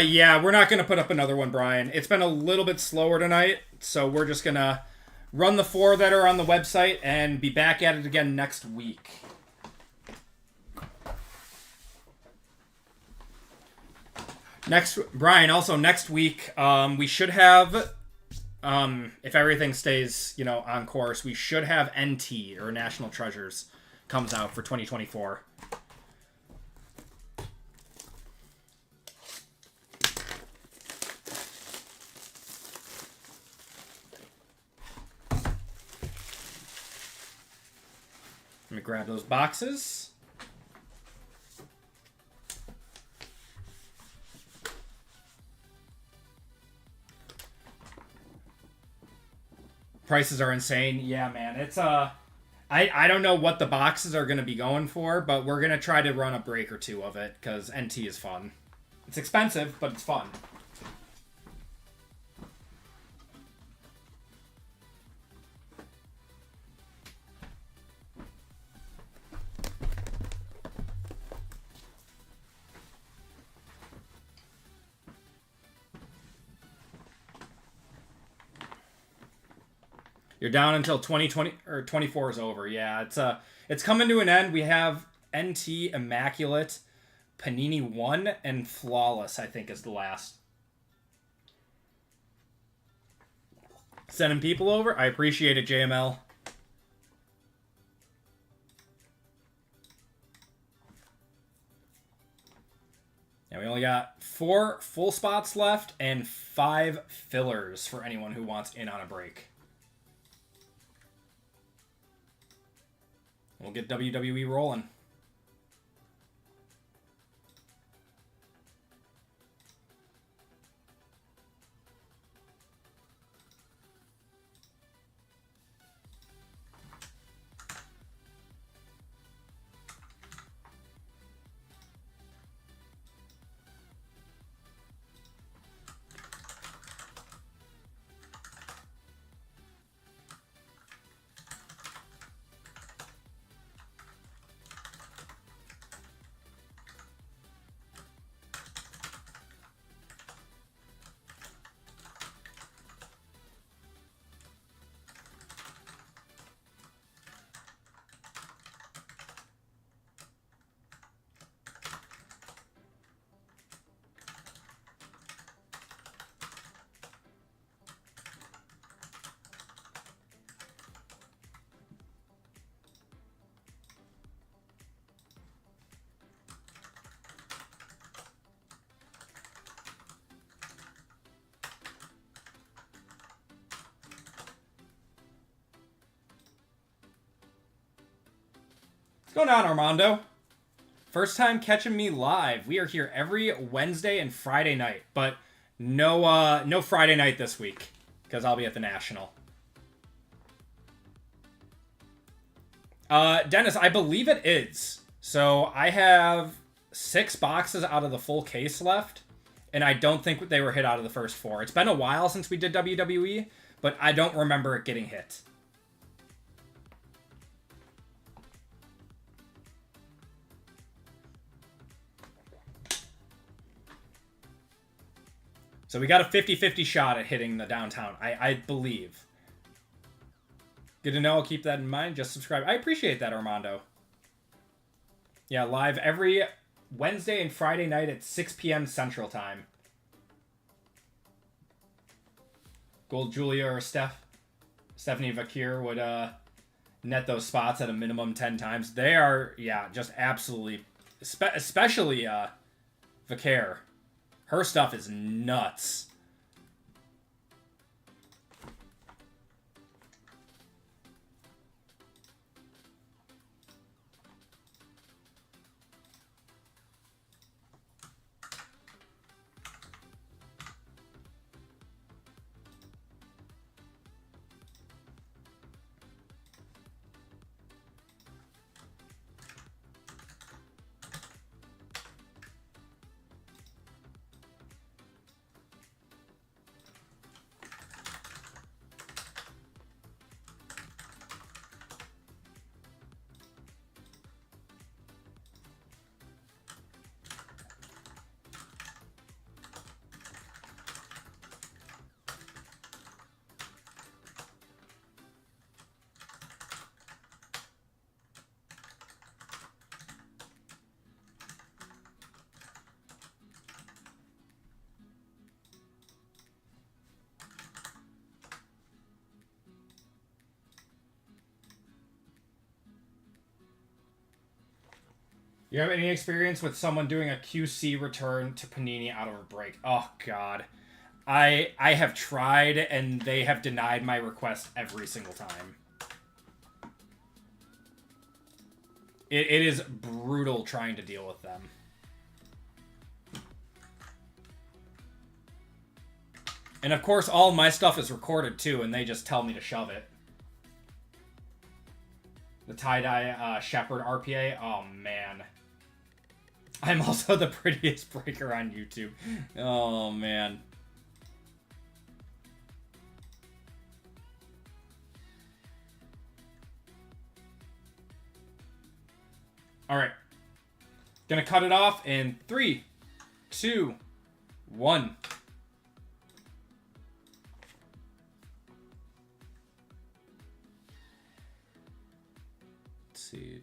Yeah, we're not going to put up another one, Brian. It's been a little bit slower tonight, so we're just going to run the 4 that are on the website and be back at it again next week. Brian, also next week, we should have if everything stays, you know, on course, we should have NT, or National Treasures, comes out for 2024. Let me grab those boxes. Prices are insane. Yeah, man. It's I don't know what the boxes are going to be going for, but we're going to try to run a break or two of it because NT is fun. It's expensive, but it's fun. You're down until 2020 or 24 is over. Yeah, it's coming to an end. We have NT Immaculate, Panini 1, and Flawless, I think, is the last. Sending people over. I appreciate it, JML. And we only got 4 full spots left and 5 fillers for anyone who wants in on a break. We'll get WWE rolling. What's going on, Armando? First time catching me live. We are here every Wednesday and Friday night, but no Friday night this week because I'll be at the National. Dennis, I believe it is. So I have 6 boxes out of the full case left, and I don't think they were hit out of the first 4. It's been a while since we did WWE, but I don't remember it getting hit. So we got a 50-50 shot at hitting the downtown, I believe. Good to know. I'll keep that in mind. Just subscribe. I appreciate that, Armando. Yeah, live every Wednesday and Friday night at 6 p.m. Central Time. Gold Julia or Stephanie Vakir would net those spots at a minimum 10 times. They are, yeah, just absolutely, especially Vakir. Her stuff is nuts. You have any experience with someone doing a QC return to Panini out of a break? Oh, God. I have tried, and they have denied my request every single time. It is brutal trying to deal with them. And of course, all my stuff is recorded too, and they just tell me to shove it. The tie-dye Shepherd RPA. Oh, man. I'm also the prettiest breaker on YouTube. Oh, man. All right. Gonna cut it off in 3, 2, 1. Let's see.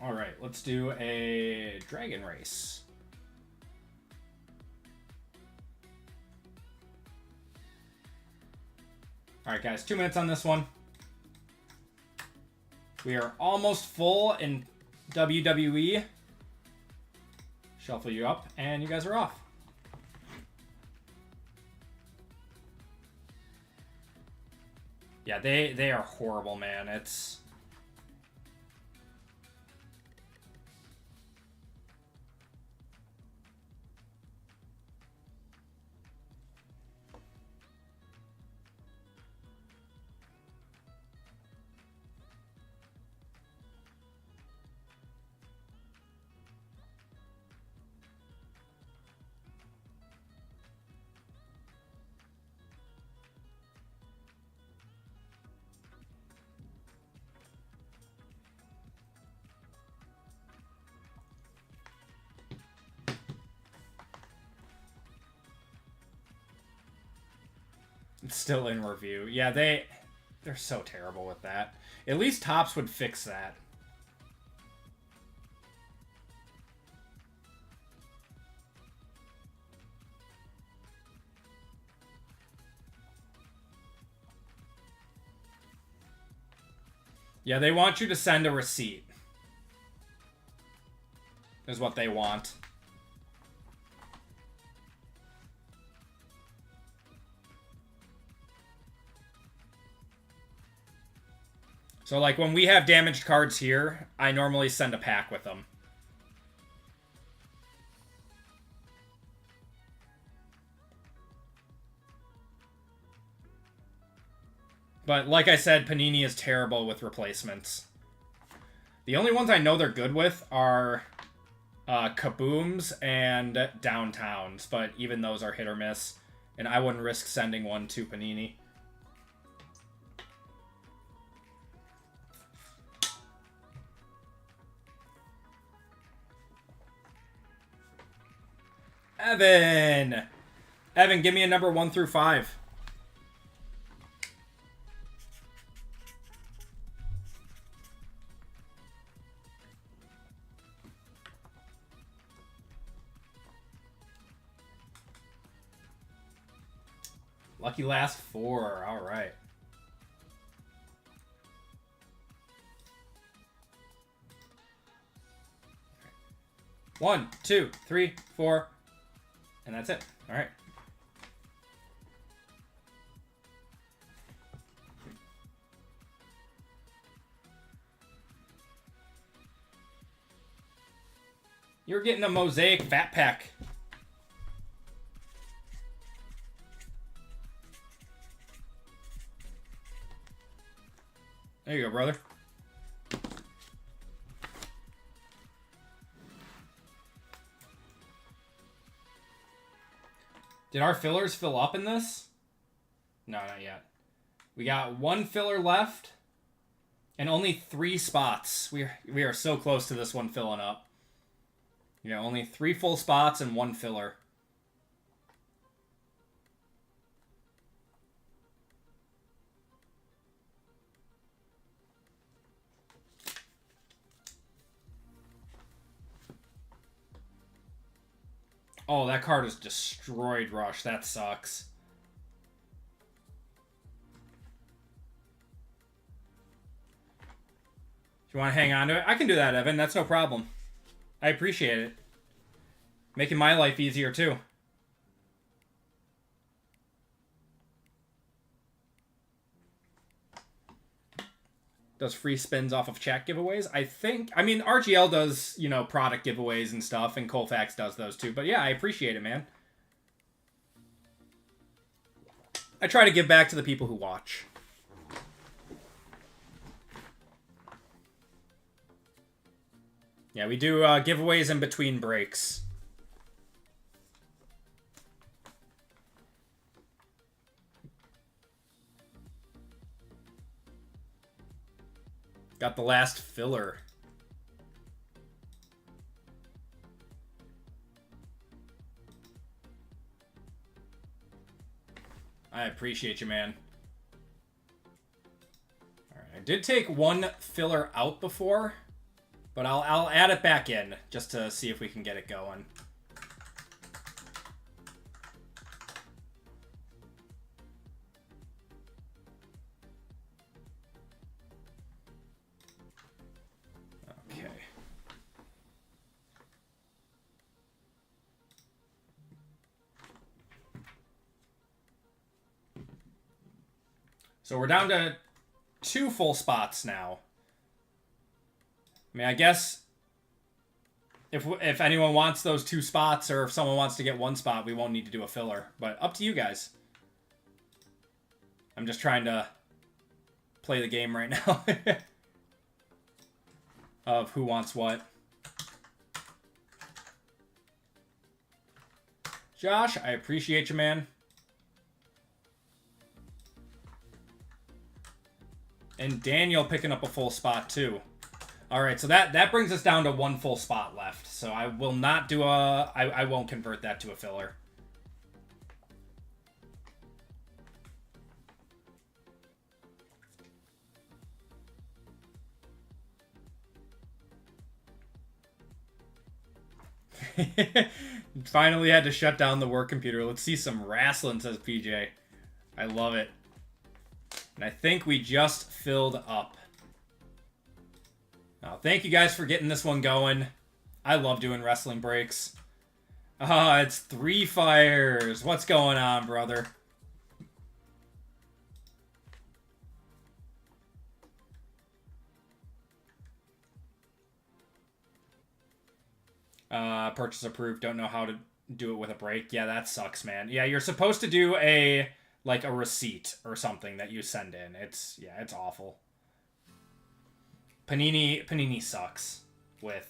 All right, let's do a dragon race. All right, guys, 2 minutes on this one. We are almost full in WWE. Shuffle you up, and you guys are off. Yeah, they are horrible, man. It's... It's still in review. Yeah, they're so terrible with that. At least Topps would fix that. Yeah, they want you to send a receipt. Is what they want. So, like, when we have damaged cards here, I normally send a pack with them. But, like I said, Panini is terrible with replacements. The only ones I know they're good with are Kabooms and Downtowns, but even those are hit or miss, and I wouldn't risk sending one to Panini. Evan! Evan, give me a number 1 through 5. Lucky last 4. All right. One, 2, 3, 4. And that's it. All right. You're getting a Mosaic Fat Pack. There you go, brother. Did our fillers fill up in this? No, not yet. We got 1 filler left and only 3 spots. We are so close to this one filling up. You know, only 3 full spots and 1 filler. Oh, that card is destroyed, Rush. That sucks. If you want to hang on to it, I can do that, Evan. That's no problem. I appreciate it. Making my life easier, too. Does free spins off of chat giveaways. I mean, RGL does, you know, product giveaways and stuff, and Colfax does those too. But yeah, I appreciate it, man. I try to give back to the people who watch. Yeah, we do giveaways in between breaks. Got the last filler. I appreciate you, man. Alright, I did take one filler out before, but I'll add it back in just to see if we can get it going. So we're down to 2 full spots now. I mean, I guess if anyone wants those 2 spots, or if someone wants to get 1 spot, we won't need to do a filler. But up to you guys. I'm just trying to play the game right now of who wants what. Josh, I appreciate you, man. And Daniel picking up a full spot, too. Alright, so that brings us down to 1 full spot left. So I will not do I won't convert that to a filler. Finally had to shut down the work computer. Let's see some wrestling, says PJ. I love it. And I think we just filled up. Now, thank you guys for getting this one going. I love doing wrestling breaks. It's 3 fires. What's going on, brother? Purchase approved. Don't know how to do it with a break. Yeah, that sucks, man. Yeah, you're supposed to do a receipt or something that you send in. It's awful. Panini sucks with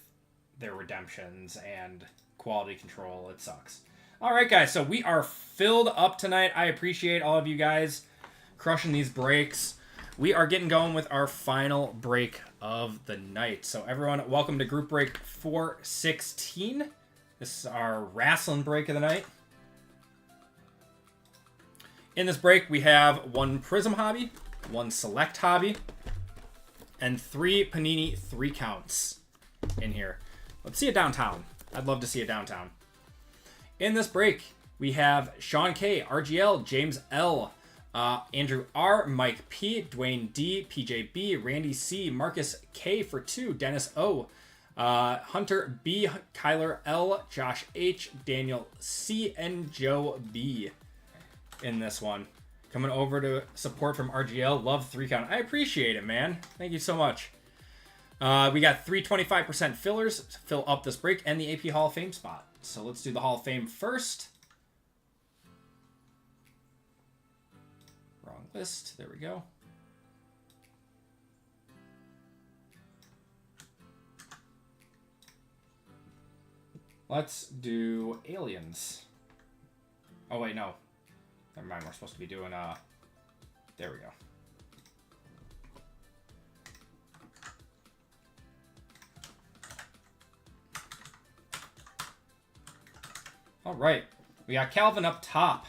their redemptions and quality control. It sucks. All right, guys. So we are filled up tonight. I appreciate all of you guys crushing these breaks. We are getting going with our final break of the night. So everyone, welcome to group break 416. This is our wrestling break of the night. In this break, we have 1 Prism hobby, 1 Select hobby, and 3 Panini 3 counts in here. Let's see a downtown. I'd love to see a downtown. In this break, we have Sean K, RGL, James L, Andrew R, Mike P, Dwayne D, PJB, Randy C, Marcus K for 2, Dennis O, Hunter B, Kyler L, Josh H, Daniel C, and Joe B in this one. Coming over to support from RGL. Love 3 count. I appreciate it, man. Thank you so much. We got 3 25% fillers to fill up this break and the AP Hall of Fame spot. So let's do the Hall of Fame first. Wrong list. There we go. Let's do Aliens. Oh, wait, no. Never mind, we're supposed to be doing, there we go. All right, we got Calvin up top.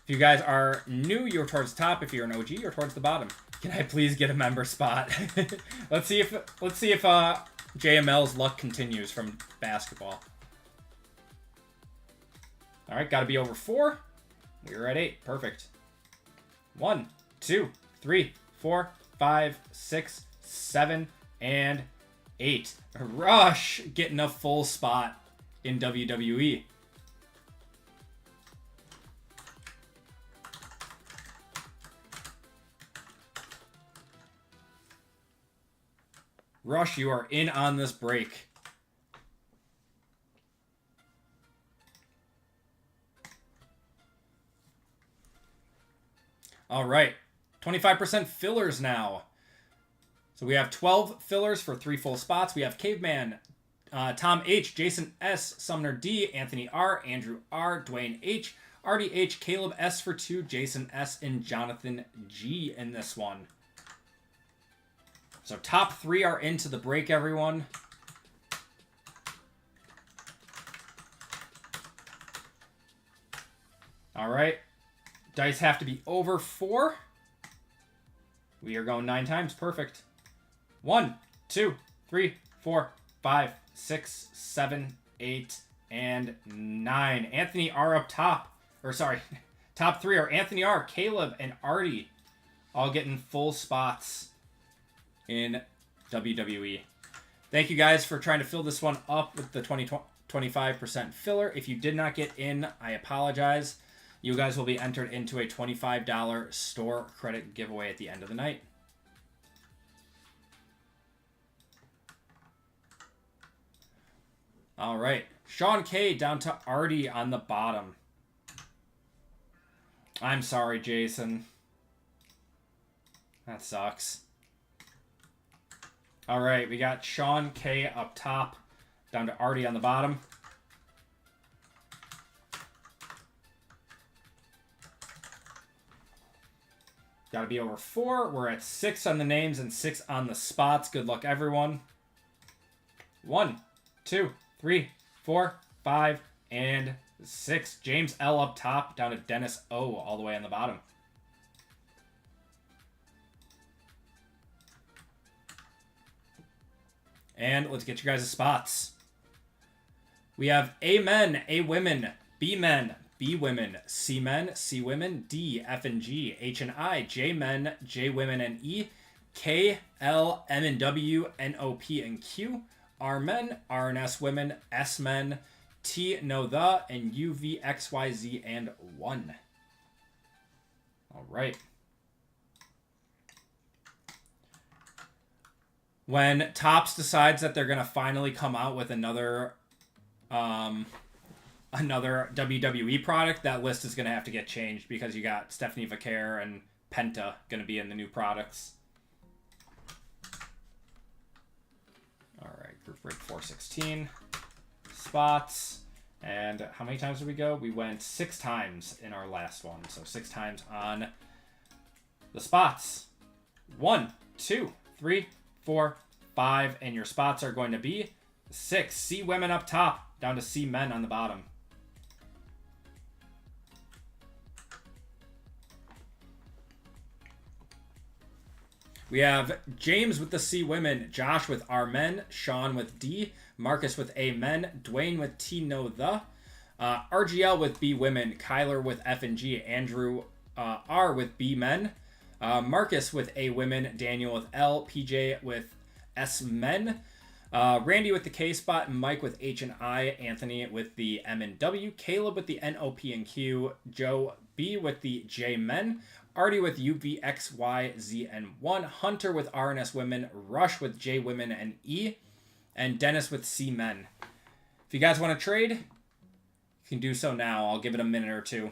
If you guys are new, you're towards the top. If you're an OG, you're towards the bottom. Can I please get a member spot? Let's see if JML's luck continues from basketball. All right, got to be over 4. We're at 8. Perfect. 1, 2, 3, 4, 5, 6, 7, and 8. Rush getting a full spot in WWE. Rush, you are in on this break. All right, 25% fillers now. So we have 12 fillers for 3 full spots. We have Caveman, Tom H, Jason S, Sumner D, Anthony R, Andrew R, Dwayne H, Artie H, Caleb S for 2, Jason S, and Jonathan G in this one. So top 3 are into the break, everyone. All right. Dice have to be over 4. We are going 9 times. Perfect. 1, 2, 3, 4, 5, 6, 7, 8, and 9. Anthony R up top. Or sorry, top 3 are Anthony R, Caleb, and Artie. All getting full spots in WWE. Thank you guys for trying to fill this one up with the 25% filler. If you did not get in, I apologize. You guys will be entered into a $25 store credit giveaway at the end of the night. All right. Sean K down to Artie on the bottom. I'm sorry, Jason. That sucks. All right, we got Sean K up top, down to Artie on the bottom. Got to be over 4. We're at 6 on the names and 6 on the spots. Good luck, everyone. 1, 2, 3, 4, 5, and 6. James L up top, down to Dennis O all the way on the bottom. And let's get you guys' spots. We have A men, A women, B men, B women, C men, C women, D, F and G, H and I, J men, J women and E, K, L, M and W, N, O, P and Q, R men, R and S women, S men, T, no the, and U, V, X, Y, Z, and 1. All right. When Topps decides that they're going to finally come out with another WWE product, that list is going to have to get changed because you got Stephanie Vaquer and Penta going to be in the new products. All right, group break 416. Spots. And how many times did we go? We went 6 times in our last one. So 6 times on the spots. 1, 2, 3, 4, 5, and your spots are going to be 6. C women up top, down to C men on the bottom. We have James with the C women, Josh with R men, Sean with D, Marcus with A men, Dwayne with T no the, RGL with B women, Kyler with F and G, Andrew R with B men, Marcus with A women, Daniel with L, PJ with S men, Randy with the K spot, Mike with H and I, Anthony with the M and W, Caleb with the N, O, P and Q, Joe B with the J men, Artie with U, V, X, Y, Z, and 1, Hunter with R and S women, Rush with J women and E, and Dennis with C men. If you guys want to trade, you can do so now. I'll give it a minute or two.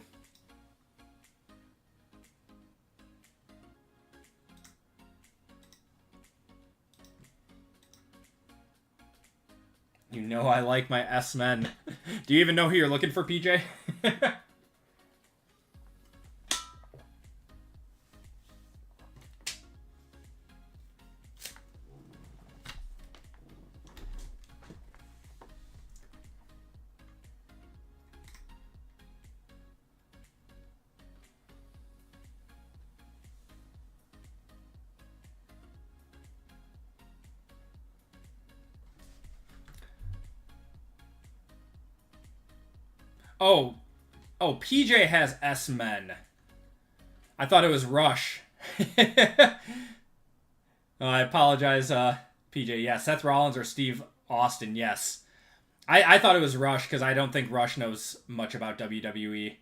You know I like my S-men. Do you even know who you're looking for, PJ? Oh, Oh, PJ has S-Men. I thought it was Rush. I apologize, PJ. Yeah, Seth Rollins or Steve Austin, yes. I thought it was Rush because I don't think Rush knows much about WWE.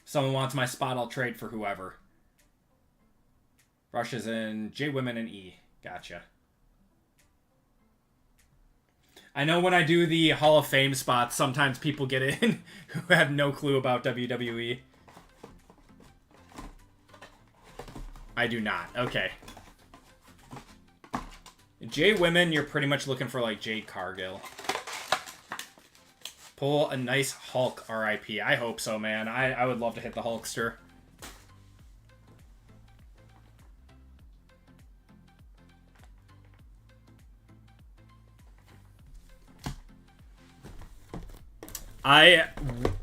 Someone wants my spot, I'll trade for whoever. Rush is in J, Women, and E. Gotcha. I know when I do the Hall of Fame spots, sometimes people get in who have no clue about WWE. I do not. Okay. J, Women, you're pretty much looking for like Jade Cargill. Pull a nice Hulk RIP. I hope so, man. I would love to hit the Hulkster.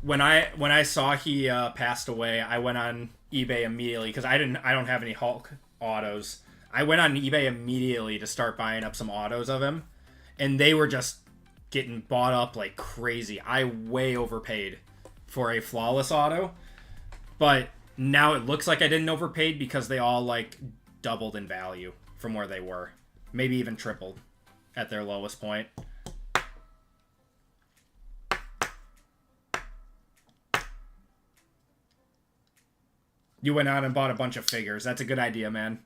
When I saw he passed away, I went on eBay immediately because I don't have any Hulk autos. I went on eBay immediately to start buying up some autos of him, and they were just getting bought up like crazy. I way overpaid for a flawless auto, but now it looks like I didn't overpaid because they all like doubled in value from where they were, maybe even tripled at their lowest point. You went out and bought a bunch of figures. That's a good idea, man.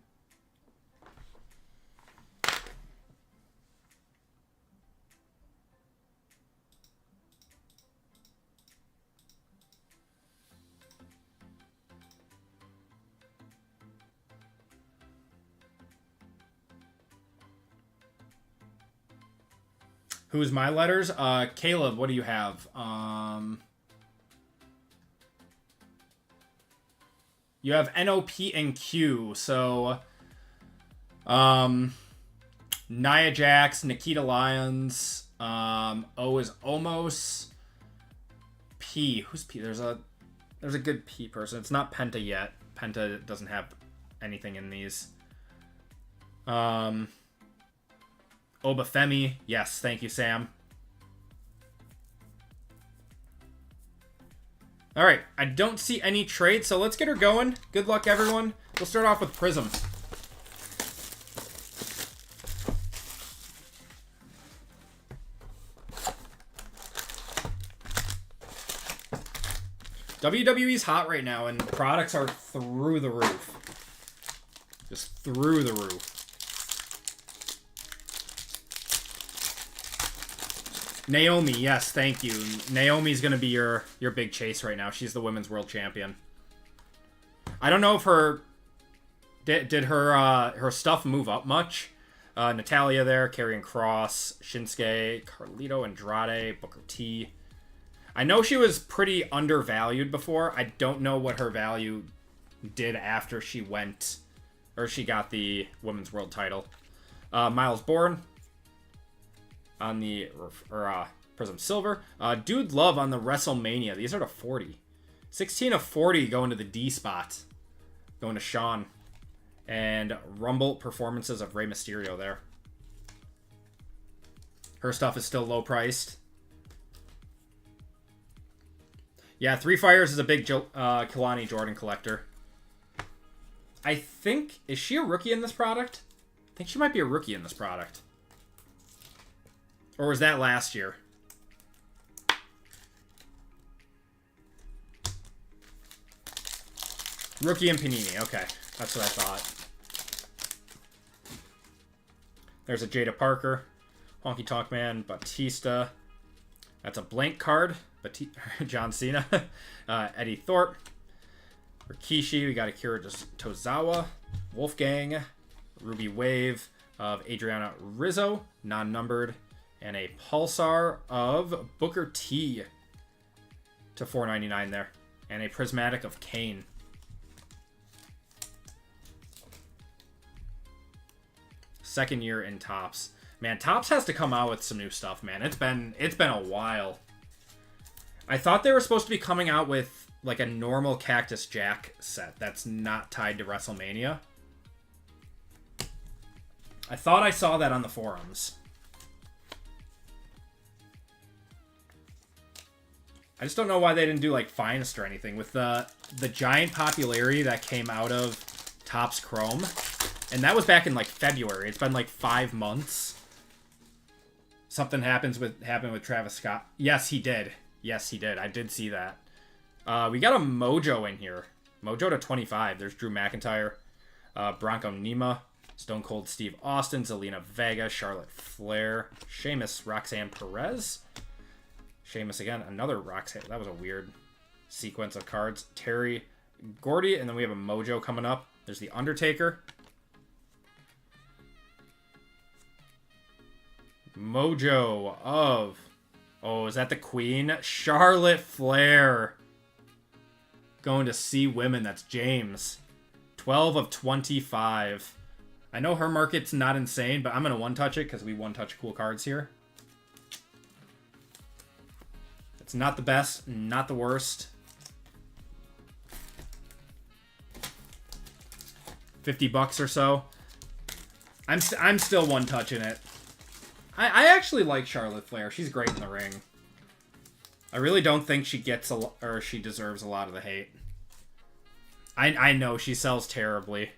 Who's my letters? Caleb, what do you have? You have NOP and Q, so Nia Jax, Nikita Lyons, O is Omos, P. Who's P? There's a good P person. It's not Penta yet. Penta doesn't have anything in these. Obafemi, yes, thank you, Sam. All right, I don't see any trades, so let's get her going. Good luck, everyone. We'll start off with Prism. WWE's hot right now, and products are through the roof. Just through the roof. Naomi, yes, thank you. Naomi's going to be your big chase right now. She's the Women's World Champion. I don't know if her... Did her stuff move up much? Natalia there, Karrion Kross, Shinsuke, Carlito Andrade, Booker T. I know she was pretty undervalued before. I don't know what her value did after she went... Or she got the Women's World title. Miles Bourne on the Prism Silver. Dude Love on the WrestleMania. These are to 40. 16 of 40 going to the D spot. Going to Sean. And Rumble performances of Rey Mysterio there. Her stuff is still low priced. Yeah, Three Fires is a big Kalani Jordan collector. I think... Is she a rookie in this product? I think she might be a rookie in this product. Or was that last year? Rookie and Panini. Okay. That's what I thought. There's a Jada Parker. Honky Tonk Man. Batista. That's a blank card. John Cena. Eddie Thorpe. Rikishi. We got Akira Tozawa. Wolfgang. Ruby Wave of Adriana Rizzo. Non-numbered. And a Pulsar of Booker T to $4.99 there. And a Prismatic of Kane. Second year in Topps. Man, Topps has to come out with some new stuff, man. It's been a while. I thought they were supposed to be coming out with like a normal Cactus Jack set that's not tied to WrestleMania. I thought I saw that on the forums. I just don't know why they didn't do like Finest or anything with the giant popularity that came out of Topps Chrome, and that was back in like February. It's been like 5 months. Something happened with Travis Scott. Yes, he did. Yes, he did. I did see that. We got a Mojo in here. Mojo to 25. There's Drew McIntyre, Bronco Nima, Stone Cold Steve Austin, Zelina Vega, Charlotte Flair, Sheamus, Roxanne Perez. Sheamus again, another Roxanne. That was a weird sequence of cards. Terry Gordy, and then we have a Mojo coming up. There's the Undertaker. Mojo of... Oh, is that the Queen? Charlotte Flair. Going to see women. That's James. 12 of 25. I know her market's not insane, but I'm going to one-touch it because we one-touch cool cards here. It's not the best, not the worst. $50 or so. I'm still one-touching it. I actually like Charlotte Flair. She's great in the ring. I really don't think she gets or she deserves a lot of the hate. I know she sells terribly.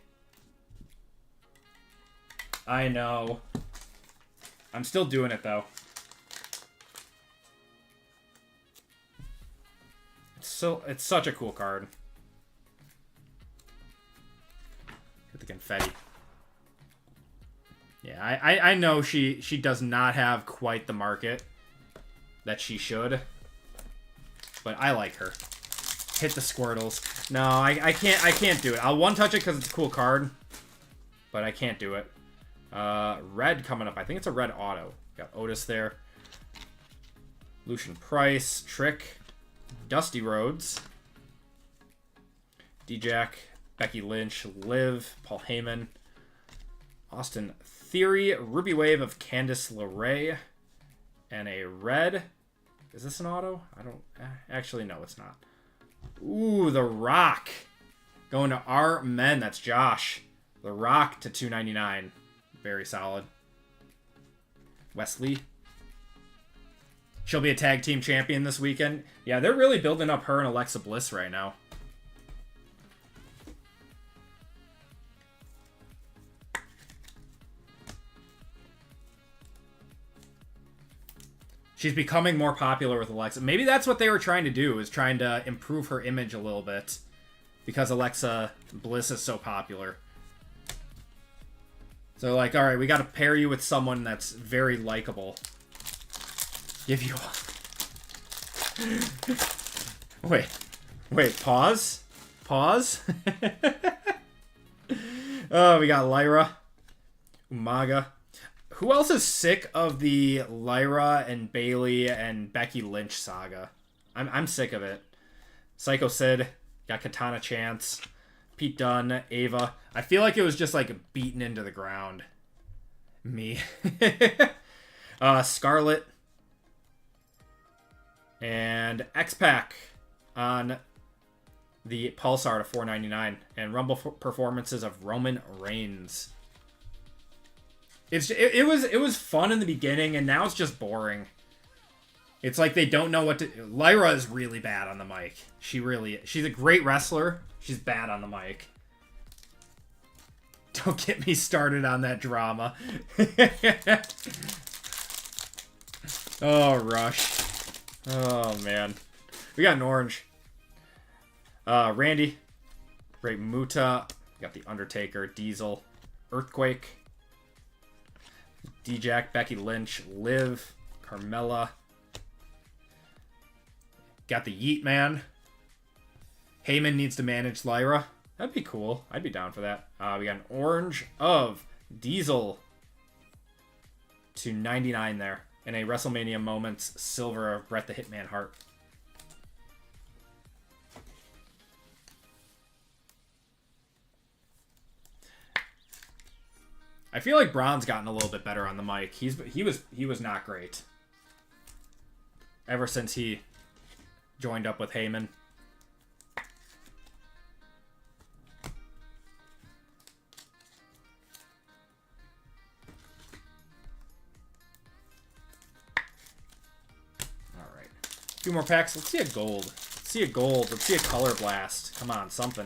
I know. I'm still doing it though. It's such a cool card. Get the confetti. Yeah, I know she does not have quite the market that she should, but I like her. Hit the Squirtles. No, I can't do it. I'll one touch it because it's a cool card, but I can't do it. Red coming up. I think it's a red auto. Got Otis there. Lucian Price, Trick, Dusty Rhodes, D-Jack, Becky Lynch, Liv, Paul Heyman, Austin Theory, Ruby Wave of Candice LeRae, and a red. Is this an auto? I don't... Actually, no, it's not. Ooh, The Rock. Going to our men. That's Josh. The Rock to 299. Very solid. Wesley. She'll be a tag team champion this weekend. Yeah, they're really building up her and Alexa Bliss right now. She's becoming more popular with Alexa. Maybe that's what they were trying to do, is trying to improve her image a little bit. Because Alexa Bliss is so popular. So, like, alright, we gotta pair you with someone that's very likable. Give you a... Wait, pause? Pause? Oh, we got Lyra. Umaga. Who else is sick of the Lyra and Bailey and Becky Lynch saga? I'm sick of it. Psycho Sid. Got Katana Chance. Pete Dunne. Ava. I feel like it was just like beaten into the ground. Me. Scarlet. And X-Pac on the Pulsar to $4.99. And Rumble performances of Roman Reigns. It was fun in the beginning, and now it's just boring. It's like they don't know what to... Lyra is really bad on the mic. She's a great wrestler. She's bad on the mic. Don't get me started on that drama. Oh, Rush. Oh, man. We got an orange. Randy. Great Muta. We got the Undertaker. Diesel. Earthquake. D-Jack, Becky Lynch, Liv, Carmella. Got the Yeet Man. Heyman needs to manage Lyra. That'd be cool. I'd be down for that. We got an orange of Diesel to 99 there. And a WrestleMania Moments silver of Bret the Hitman Hart. I feel like Braun's gotten a little bit better on the mic. He was not great ever since he joined up with Heyman. All right, Few more packs. Let's see a gold. Let's see a gold. Let's see a color blast. Come on, something.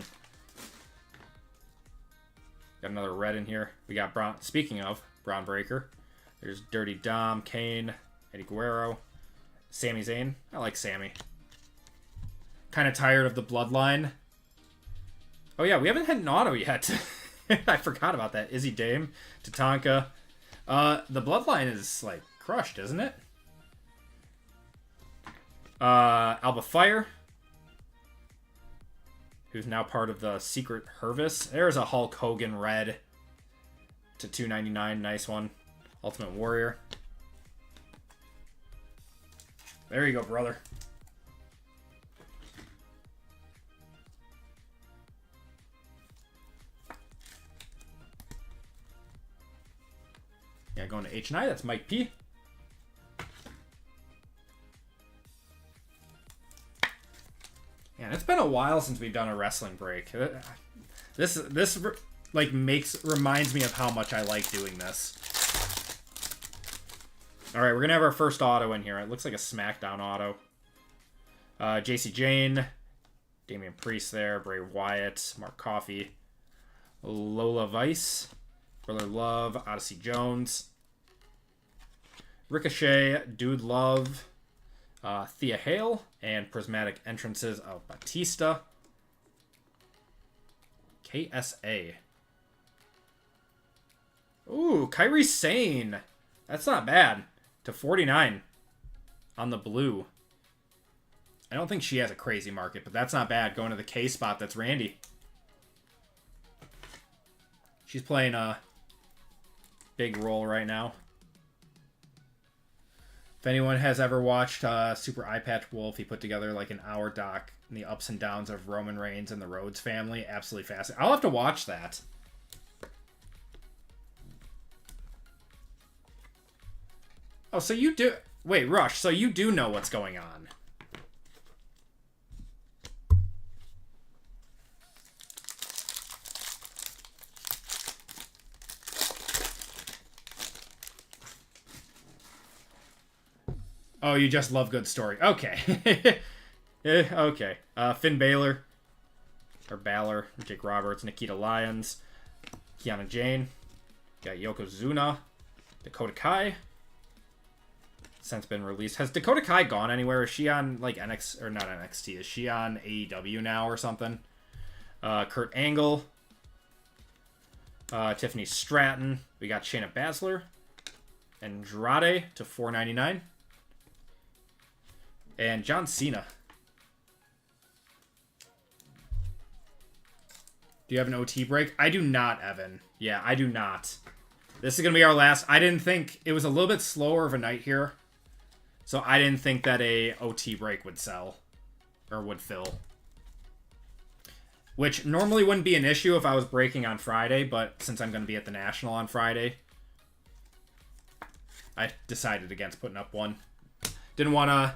Got another red in here. We got Braun. Speaking of Braun Breaker, there's Dirty Dom, Kane, Eddie Guerrero, Sami Zayn. I like Sami. Kind of tired of the bloodline. Oh yeah, we haven't had an auto yet. I forgot about that. Izzy Dame, Tatanka. The bloodline is like crushed, isn't it? Alba Fire, who's now part of the Secret Hervis. There's a Hulk Hogan red to 299. Nice one. Ultimate Warrior. There you go, brother. Yeah, going to H&I. That's Mike P. Man, it's been a while since we've done a wrestling break. This like reminds me of how much I like doing this. All right, we're gonna have our first auto in here. It looks like a SmackDown auto. JC Jane, Damian Priest there, Bray Wyatt, Mark Coffey, Lola Vice, Brother Love, Odyssey Jones, Ricochet, Dude Love, Thea Hale, and prismatic entrances of Batista. KSA. Ooh, Kairi Sane. That's not bad. To 49 on the blue. I don't think she has a crazy market, but that's not bad. Going to the K spot, that's Randy. She's playing a big role right now. If anyone has ever watched Super Eye Patch Wolf, he put together like an hour doc on the ups and downs of Roman Reigns and the Rhodes family. Absolutely fascinating. I'll have to watch that. Oh, so you do... Wait, Rush, so you do know what's going on. Oh, you just love good story. Okay. Okay. Finn Balor. Or Balor. Jake Roberts. Nikita Lyons. Kiana Jane. Got Yokozuna. Dakota Kai. Since been released. Has Dakota Kai gone anywhere? Is she on, like, NXT, or not NXT, is she on AEW now or something? Kurt Angle. Tiffany Stratton. We got Shayna Baszler. Andrade to $4.99. And John Cena. Do you have an OT break? I do not, Evan. Yeah, I do not. This is going to be our last. I didn't think... It was a little bit slower of a night here. So I didn't think that a OT break would sell. Or would fill. Which normally wouldn't be an issue if I was breaking on Friday. But since I'm going to be at the National on Friday, I decided against putting up one. Didn't want to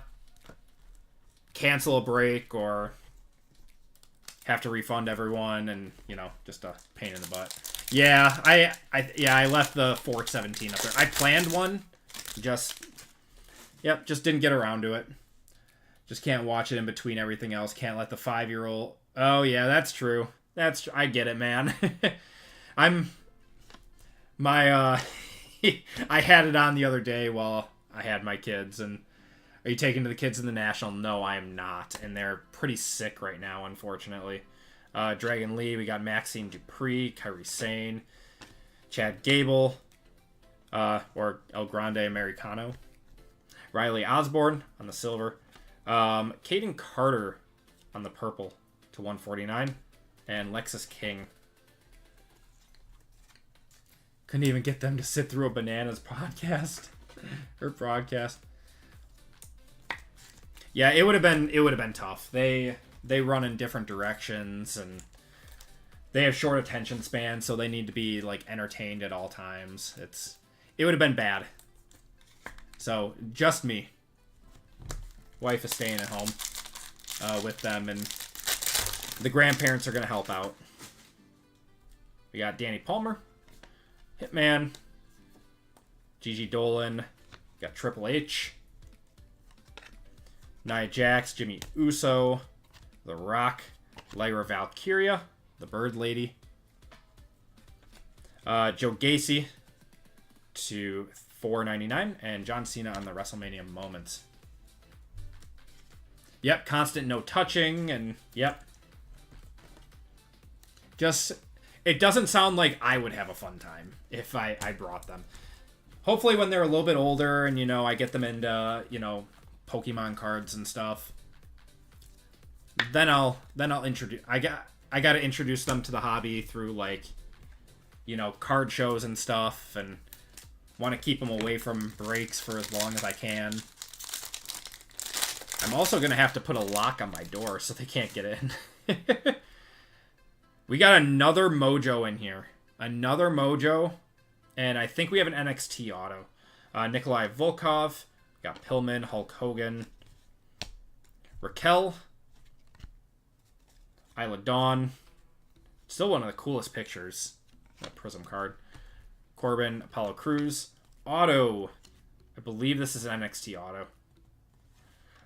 cancel a break or have to refund everyone and, you know, just a pain in the butt. Yeah, I left the 417 up there. I planned one, just didn't get around to it. Just can't watch it in between everything else. Can't let the 5-year-old... Oh, yeah, that's true. I get it, man. I had it on the other day while I had my kids, and are you taking to the kids in the National? No, I am not. And they're pretty sick right now, unfortunately. Dragon Lee, we got Maxine Dupree, Kairi Sane, Chad Gable, or El Grande Americano. Riley Osborne on the silver. Caden Carter on the purple to 149. And Lexus King. Couldn't even get them to sit through a Bananas podcast. Or broadcast. Yeah, it would have been tough. They run in different directions and they have short attention spans, so they need to be like entertained at all times. It would have been bad. So just me. Wife is staying at home with them, and the grandparents are gonna help out. We got Danny Palmer, Hitman, Gigi Dolan, got Triple H. Nia Jax, Jimmy Uso, The Rock, Lyra Valkyria, the Bird Lady, Joe Gacy to $4.99, and John Cena on the WrestleMania moments. Yep, constant no touching, and yep. Just, it doesn't sound like I would have a fun time if I brought them. Hopefully when they're a little bit older and, you know, I get them into, you know, Pokemon cards and stuff, then I'll introduce, I got to introduce them to the hobby through, like, you know, card shows and stuff, and want to keep them away from breaks for as long as I can. I'm also going to have to put a lock on my door so they can't get in. We got another Mojo in here. Another Mojo. And I think we have an NXT auto. Nikolai Volkov. Got Pillman, Hulk Hogan. Raquel. Isla Dawn. Still one of the coolest pictures. That Prism card. Corbin, Apollo Crews. Auto. I believe this is an NXT auto.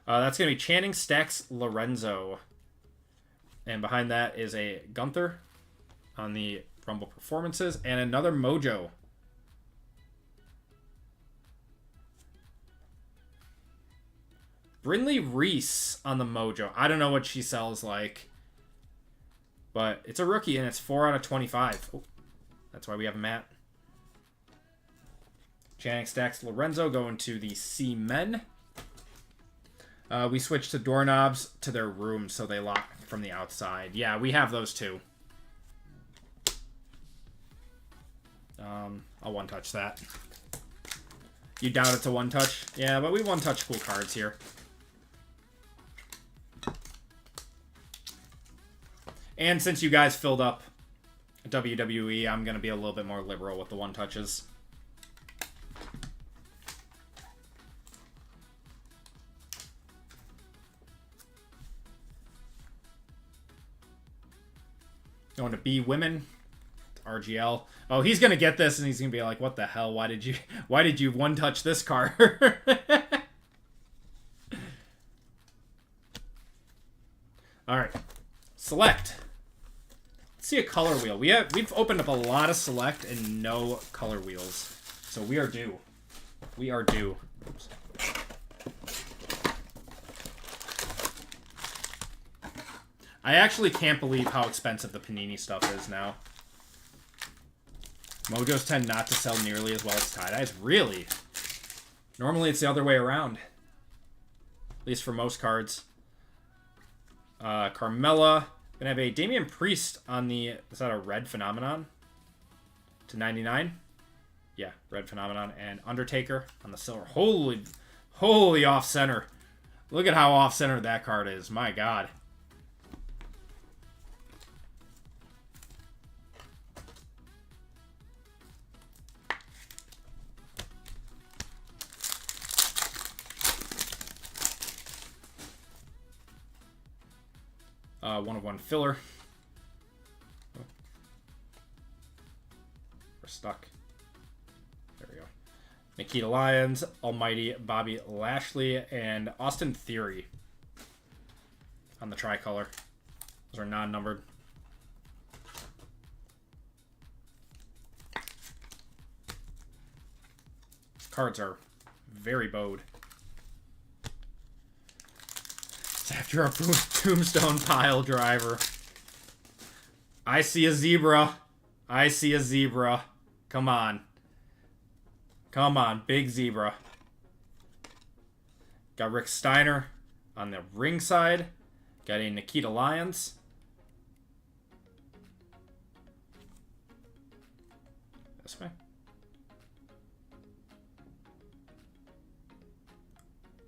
That's going to be Channing Stacks Lorenzo. And behind that is a Gunther on the Rumble Performances. And another Mojo. Brindley Reese on the Mojo. I don't know what she sells like. But it's a rookie and it's 4 out of 25. Oh, that's why we have a Matt. Channing Stacks Lorenzo going to the C-Men. We switched to doorknobs to their rooms so they lock from the outside. Yeah, we have those too. I'll one-touch that. You doubt it's a one-touch? Yeah, but we one-touch cool cards here. And since you guys filled up WWE, I'm going to be a little bit more liberal with the one-touches. Going to B Women. RGL. Oh, he's going to get this and he's going to be like, what the hell? Why did you one-touch this card? All right. Select. Let's see a color wheel. We've opened up a lot of select and no color wheels. So we are due. We are due. Oops. I actually can't believe how expensive the Panini stuff is now. Mojos tend not to sell nearly as well as tie-dyes. Really? Normally it's the other way around. At least for most cards. Carmella. Gonna have a Damian Priest on the... Is that a red Phenomenon? To 99? Yeah, red Phenomenon. And Undertaker on the silver. Holy off-center. Look at how off-center that card is. My God. One of one filler. Oh. We're stuck. There we go. Nikita Lyons, Almighty Bobby Lashley, and Austin Theory on the tricolor. Those are non-numbered. Cards are very bowed. After a tombstone pile driver. I see a zebra. I see a zebra. Come on. Come on, big zebra. Got Rick Steiner on the ring side. Got a Nikita Lyons. This way.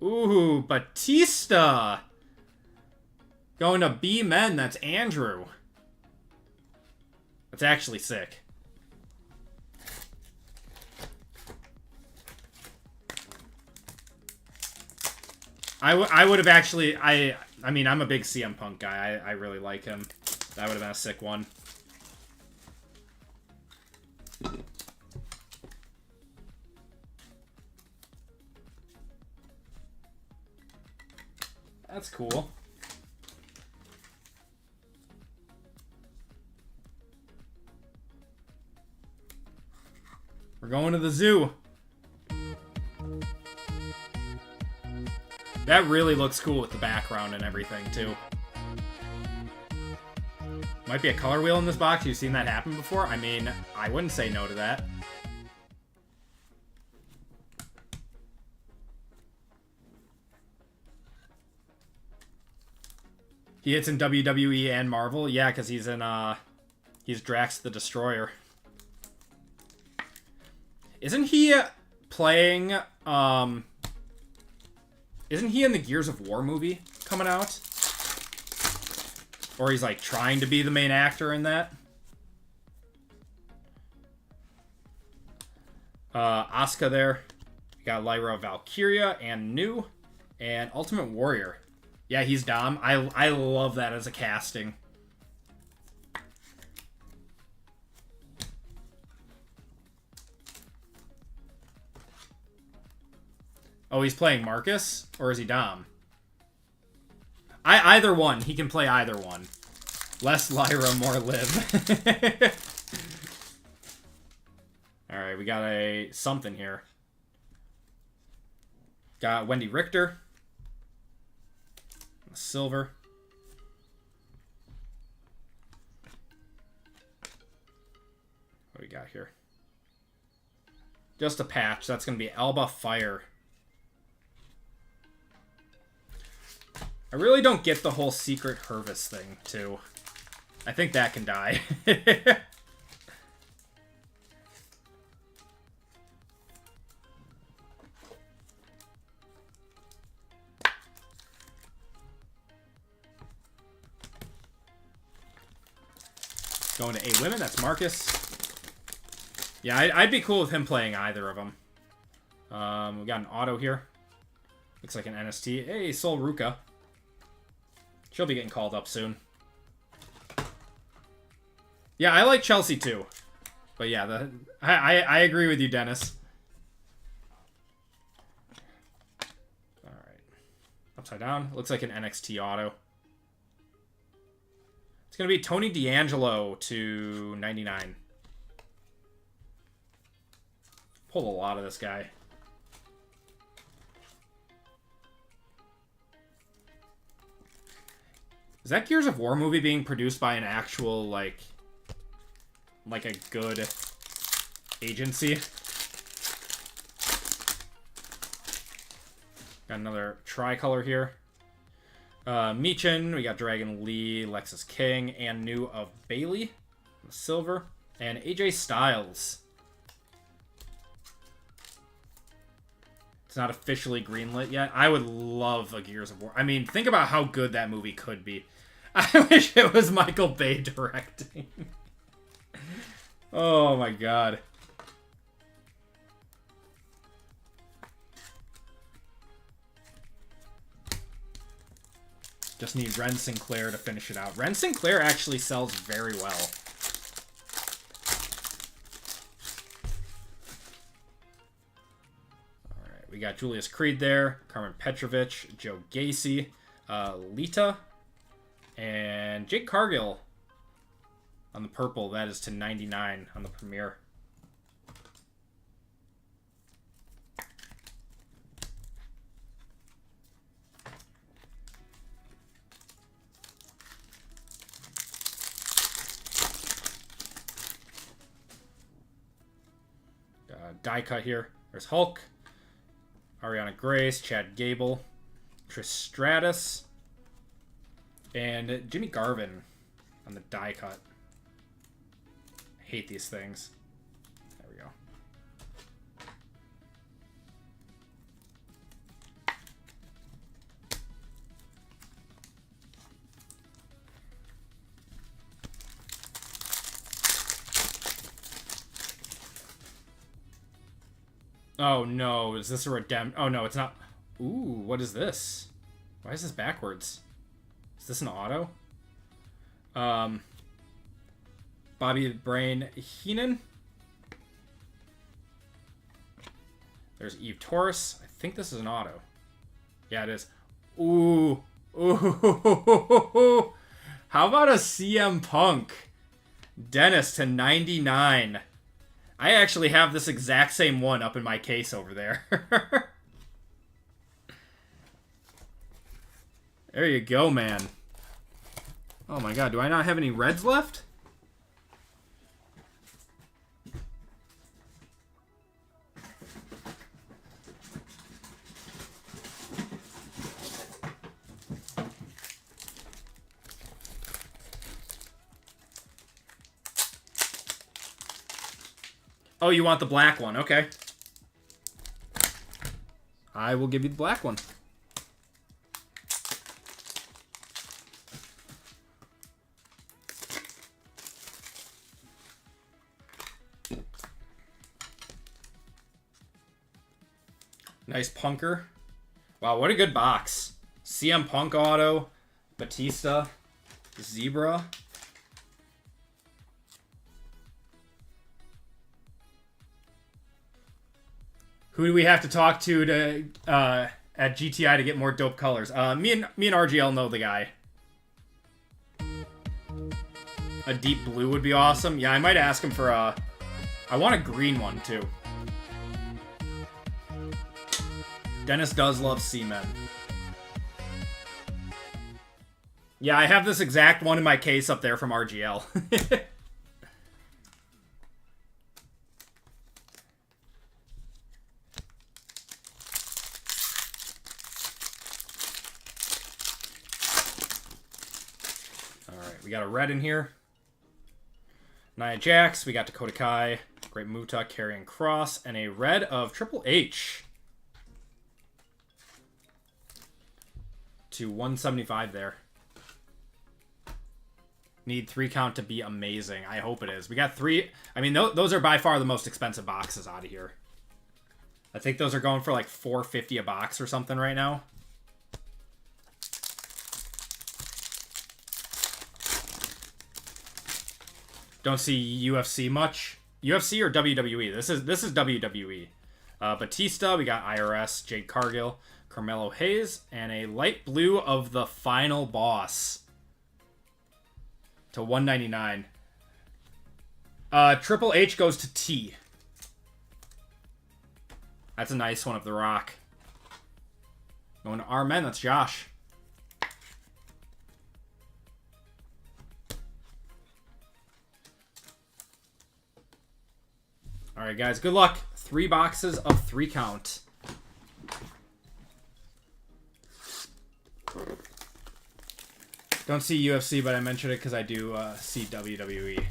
Ooh, Batista. Going to B-Men, that's Andrew. That's actually sick. I would have actually... I mean, I'm a big CM Punk guy. I really like him. That would have been a sick one. That's cool. We're going to the zoo. That really looks cool with the background and everything, too. Might be a color wheel in this box. You've seen that happen before? I mean, I wouldn't say no to that. He hits in WWE and Marvel? Yeah, because he's in, he's Drax the Destroyer. Isn't he playing, isn't he in the Gears of War movie coming out? Or he's, like, trying to be the main actor in that? Asuka there. We got Lyra Valkyria and New. And Ultimate Warrior. Yeah, he's Dom. I love that as a casting. Oh, he's playing Marcus? Or is he Dom? Either one. He can play either one. Less Lyra, more Liv. Alright, we got a something here. Got Wendy Richter. Silver. What do we got here? Just a patch. That's going to be Alba Fire. I really don't get the whole Secret Hervis thing, too. I think that can die. Going to 8 women. That's Marcus. Yeah, I'd be cool with him playing either of them. We got an auto here. Looks like an NST. Hey, Sol Ruka. She'll be getting called up soon. Yeah, I like Chelsea too. But yeah, I agree with you, Dennis. Alright. Upside down. Looks like an NXT auto. It's going to be Tony D'Angelo to 99. Pulled a lot of this guy. Is that Gears of War movie being produced by an actual, like a good agency? Got another tricolor here. Michin, we got Dragon Lee, Lexus King, and New of Bailey, silver, and AJ Styles. It's not officially greenlit yet. I would love a Gears of War. I mean, think about how good that movie could be. I wish it was Michael Bay directing. Oh my god. Just need Ren Sinclair to finish it out. Ren Sinclair actually sells very well. Alright, we got Julius Creed there, Carmen Petrovich, Joe Gacy, Lita, and Jake Cargill on the purple. That is to 99 on the premiere. Die cut here. There's Hulk, Ariana Grace, Chad Gable, Trish Stratus, and Jimmy Garvin on the die cut. I hate these things. There we go. Oh no, is this a redemption? Oh no, it's not. Ooh, what is this? Why is this backwards? Is this an auto? Bobby the Brain Heenan. There's Eve Taurus. I think this is an auto. Yeah, it is. Ooh, Ooh. How about a CM Punk? Dennis to 99. I actually have this exact same one up in my case over there. There you go, man. Oh my god, do I not have any reds left? Oh, you want the black one. Okay. I will give you the black one. Nice punker. Wow, what a good box. CM Punk auto, Batista, Zebra. Who do we have to talk to at GTI to get more dope colors? Me and RGL know the guy. A deep blue would be awesome. Yeah, I might ask him for a... I want a green one, too. Dennis does love C-Men. Yeah, I have this exact one in my case up there from RGL. Alright, we got a red in here. Nia Jax, we got Dakota Kai, Great Muta, Karrion Kross, and a red of Triple H. To 175 there. Need 3 count to be amazing. I hope it is. We got 3. I mean, those are by far the most expensive boxes out of here. I think those are going for like $4.50 a box or something right now. Don't see UFC much. UFC or WWE? This is WWE. Batista, we got IRS, Jade Cargill, Carmelo Hayes, and a light blue of the final boss to 199. Triple H goes to T. That's a nice one of The Rock. Going to our men, that's Josh. All right, guys, good luck. 3 boxes of 3 count. Don't see UFC, but I mentioned it because I do see WWE.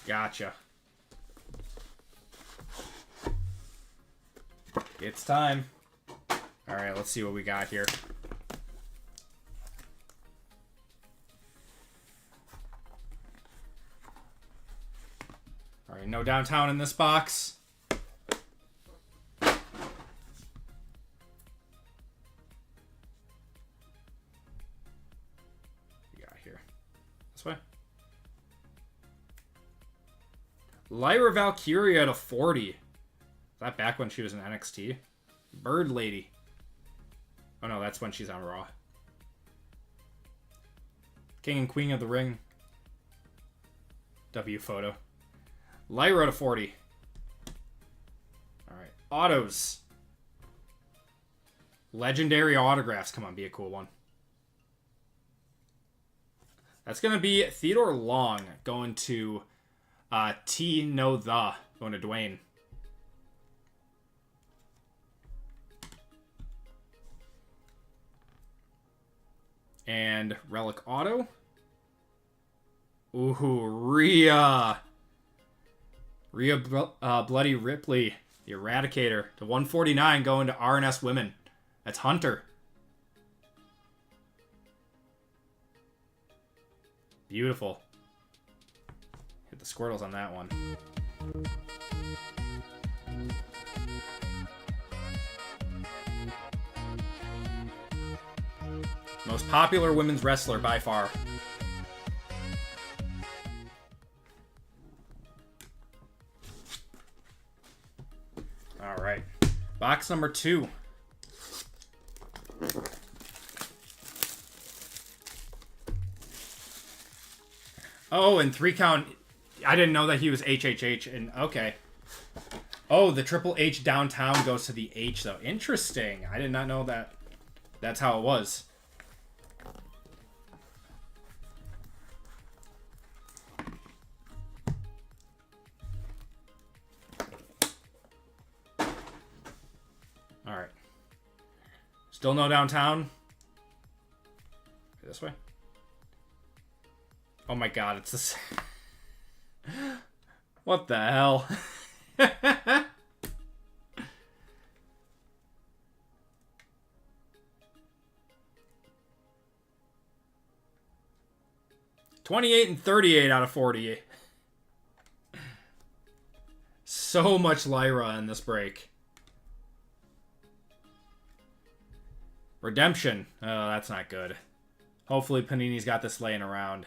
Gotcha. It's time. All right, let's see what we got here. All right, no downtown in this box. This way. Lyra Valkyria to 40. Is that back when she was in NXT? Bird Lady. Oh no, that's when she's on Raw. King and Queen of the Ring. W photo. Lyra to 40. Alright. Autos. Legendary autographs. Come on, be a cool one. That's going to be Theodore Long going to T No The, going to Dwayne. And Relic Auto. Ooh, Rhea. Rhea Bloody Ripley, the Eradicator, to 149 going to RNS Women. That's Hunter. Beautiful. Hit the Squirtles on that one. Most popular women's wrestler by far. All right. Box number 2. Oh, and 3 count. I didn't know that he was HHH. And okay. Oh, the Triple H downtown goes to the H, though. Interesting. I did not know that. That's how it was. All right. Still no downtown. This way. Oh my god, it's this. What the hell? $28 and $38 out of 40. So much Lyra in this break. Redemption. Oh, that's not good. Hopefully Panini's got this laying around.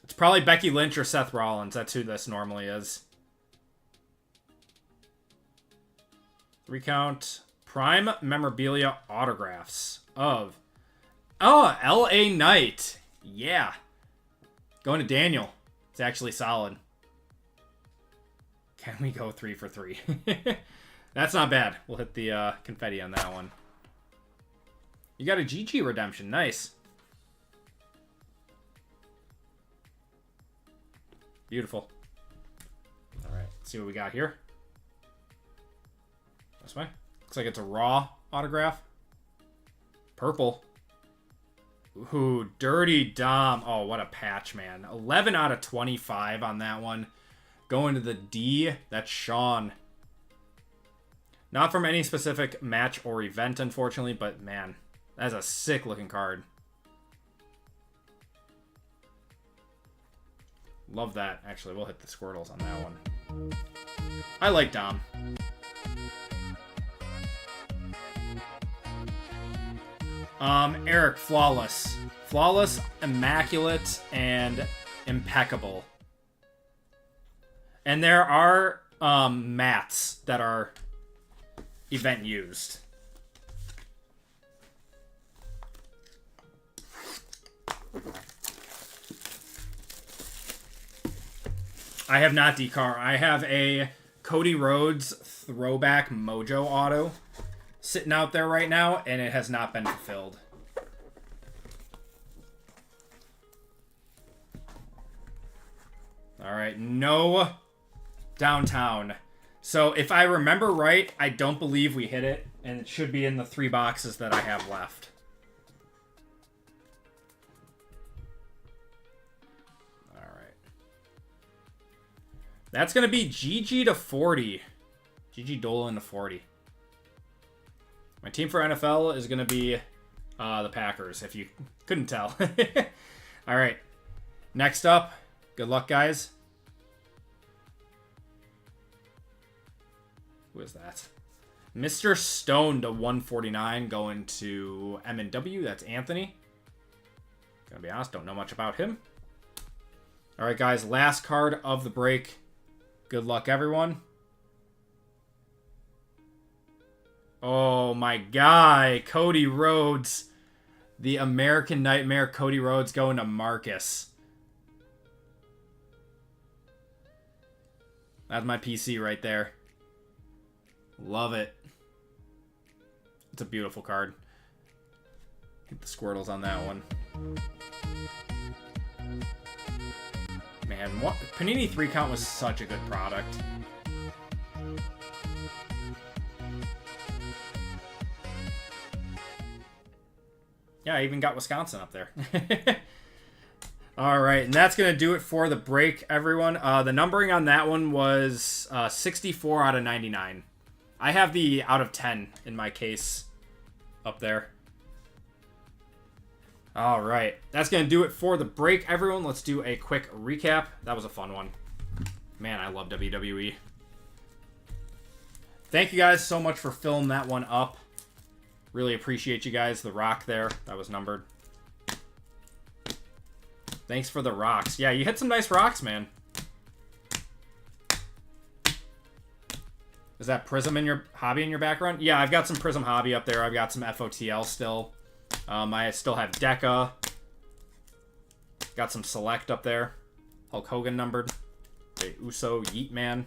It's probably Becky Lynch or Seth Rollins. That's who this normally is. 3 count. Prime memorabilia autographs of... Oh, LA Knight. Yeah. Going to Daniel. It's actually solid. Can we go 3 for 3? That's not bad. We'll hit the confetti on that one. You got a GG redemption. Nice. Beautiful. All right. Let's see what we got here. This way. Looks like it's a raw autograph. Purple. Ooh, Dirty Dom. Oh, what a patch, man. 11 out of 25 on that one. Going to the D. That's Sean. Not from any specific match or event, unfortunately, but man, that's a sick-looking card. Love that. Actually, we'll hit the Squirtles on that one. I like Dom. Eric, flawless. Flawless, immaculate, and impeccable. And there are mats that are event used. I have not decar. I have a Cody Rhodes throwback Mojo auto sitting out there right now, and it has not been fulfilled. All right, no downtown. So if I remember right, I don't believe we hit it, and it should be in the 3 boxes that I have left. All right. That's going to be GG to 40. GG Dolan to 40. My team for NFL is going to be the Packers, if you couldn't tell. All right. Next up, good luck, guys. Who is that? Mr. Stone to 149 going to M&W. That's Anthony. Gonna be honest, don't know much about him. All right, guys. Last card of the break. Good luck, everyone. Oh, my guy, Cody Rhodes. The American Nightmare, Cody Rhodes going to Marcus. That's my PC right there. Love it. It's a beautiful card. Hit the Squirtles on that one. Man, what Panini 3 count was such a good product. Yeah, I even got Wisconsin up there. All right, and that's going to do it for the break, everyone. The numbering on that one was 64 out of 99. I have the out of 10 in my case up there. All right, that's going to do it for the break, everyone. Let's do a quick recap. That was a fun one. Man, I love WWE. Thank you guys so much for filling that one up. Really appreciate you guys. The rock there, that was numbered. Thanks for the rocks. Yeah, you hit some nice rocks, man. Is that Prism in your hobby in your background? Yeah, I've got some Prism hobby up there. I've got some FOTL still. I still have Deca. Got some Select up there. Hulk Hogan numbered. Okay, Uso, Yeet Man.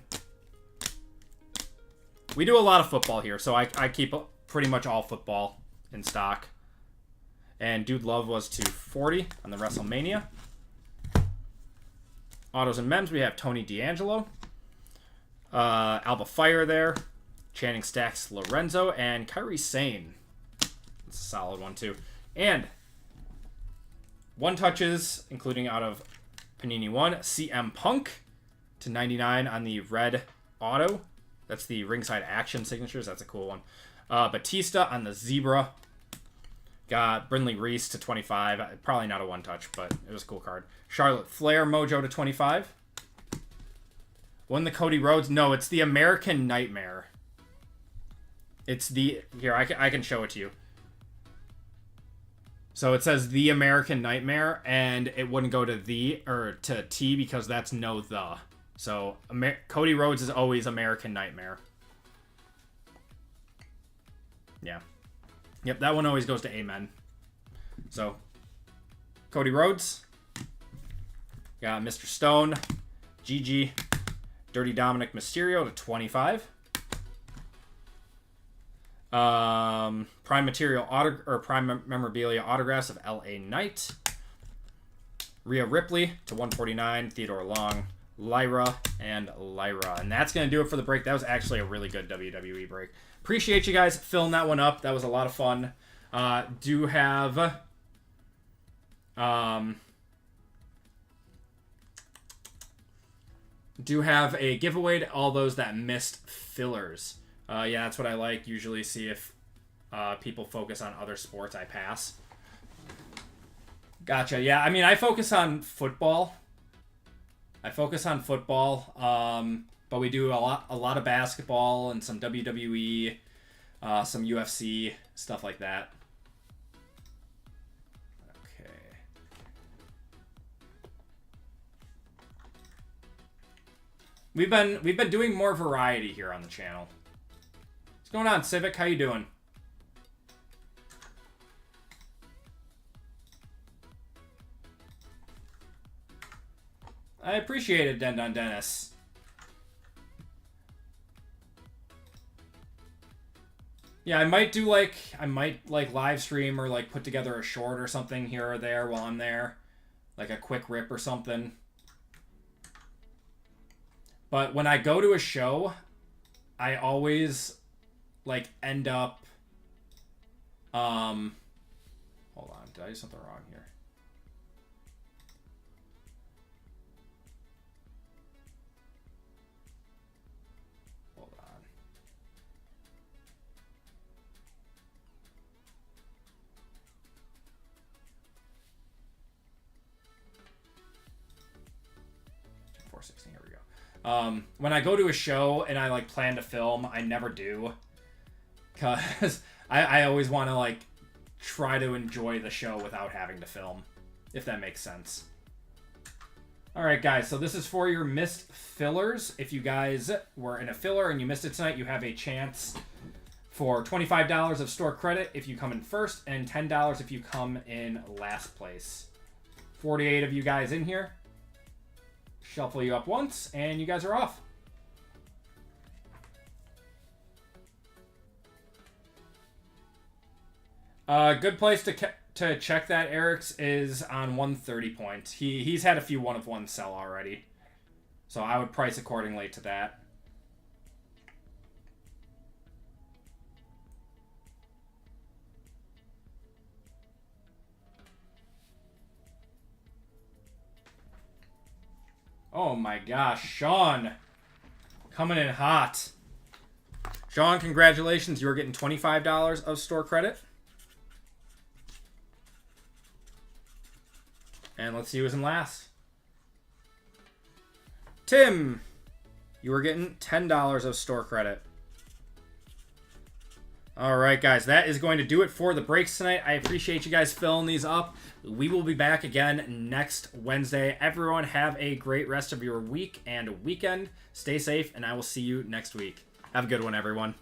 We do a lot of football here, so I keep pretty much all football in stock. And Dude Love was to 40 on the WrestleMania. Autos and Mems, we have Tony D'Angelo. Alba Fire there. Channing Stacks Lorenzo. And Kairi Sane. That's a solid one, too. And one touches, including out of Panini 1, CM Punk to 99 on the red auto. That's the ringside action signatures. That's a cool one. Batista on the zebra. Got Brindley Reese to 25. Probably not a one-touch, but it was a cool card. Charlotte Flair Mojo to 25. Won the Cody Rhodes. No, it's the American Nightmare. It's the... Here, I can show it to you. So it says the American Nightmare, and it wouldn't go to the, or to T because that's no the. So Cody Rhodes is always American Nightmare. Yeah. Yep, that one always goes to Amen. So, Cody Rhodes. Got Mr. Stone. GG. Dirty Dominic Mysterio to 25. Prime Material Prime Memorabilia autographs of L.A. Knight. Rhea Ripley to 149. Theodore Long. Lyra and Lyra. And that's going to do it for the break. That was actually a really good WWE break. Appreciate you guys filling that one up. That was a lot of fun. Do have a giveaway to all those that missed fillers. Yeah, that's what I like. Usually see if people focus on other sports, I pass. Gotcha. Yeah, I mean, I focus on football. But we do a lot of basketball and some WWE, some UFC, stuff like that. Okay. We've been doing more variety here on the channel. What's going on, Civic? How you doing? I appreciate it, Dendon Dennis. Yeah, I might live stream or like put together a short or something here or there while I'm there. Like a quick rip or something. But when I go to a show, I always like end up hold on, did I do something wrong here? Here we go. When I go to a show and I like plan to film, I never do, because I always want to like try to enjoy the show without having to film, if that makes sense. All right, guys, so this is for your missed fillers. If you guys were in a filler and you missed it tonight, you have a chance for $25 of store credit if you come in first, and $10 if you come in last place. 48 of you guys in here. Shuffle you up once, and you guys are off. Good place to check that, Eric's, is on 130 points. He's had a few one-of-one sell already. So I would price accordingly to that. Oh my gosh, Sean. Coming in hot. Sean, congratulations. You're getting $25 of store credit. And let's see who's in last. Tim, you were getting $10 of store credit. All right, guys, that is going to do it for the breaks tonight. I appreciate you guys filling these up. We will be back again next Wednesday. Everyone have a great rest of your week and weekend. Stay safe, and I will see you next week. Have a good one, everyone.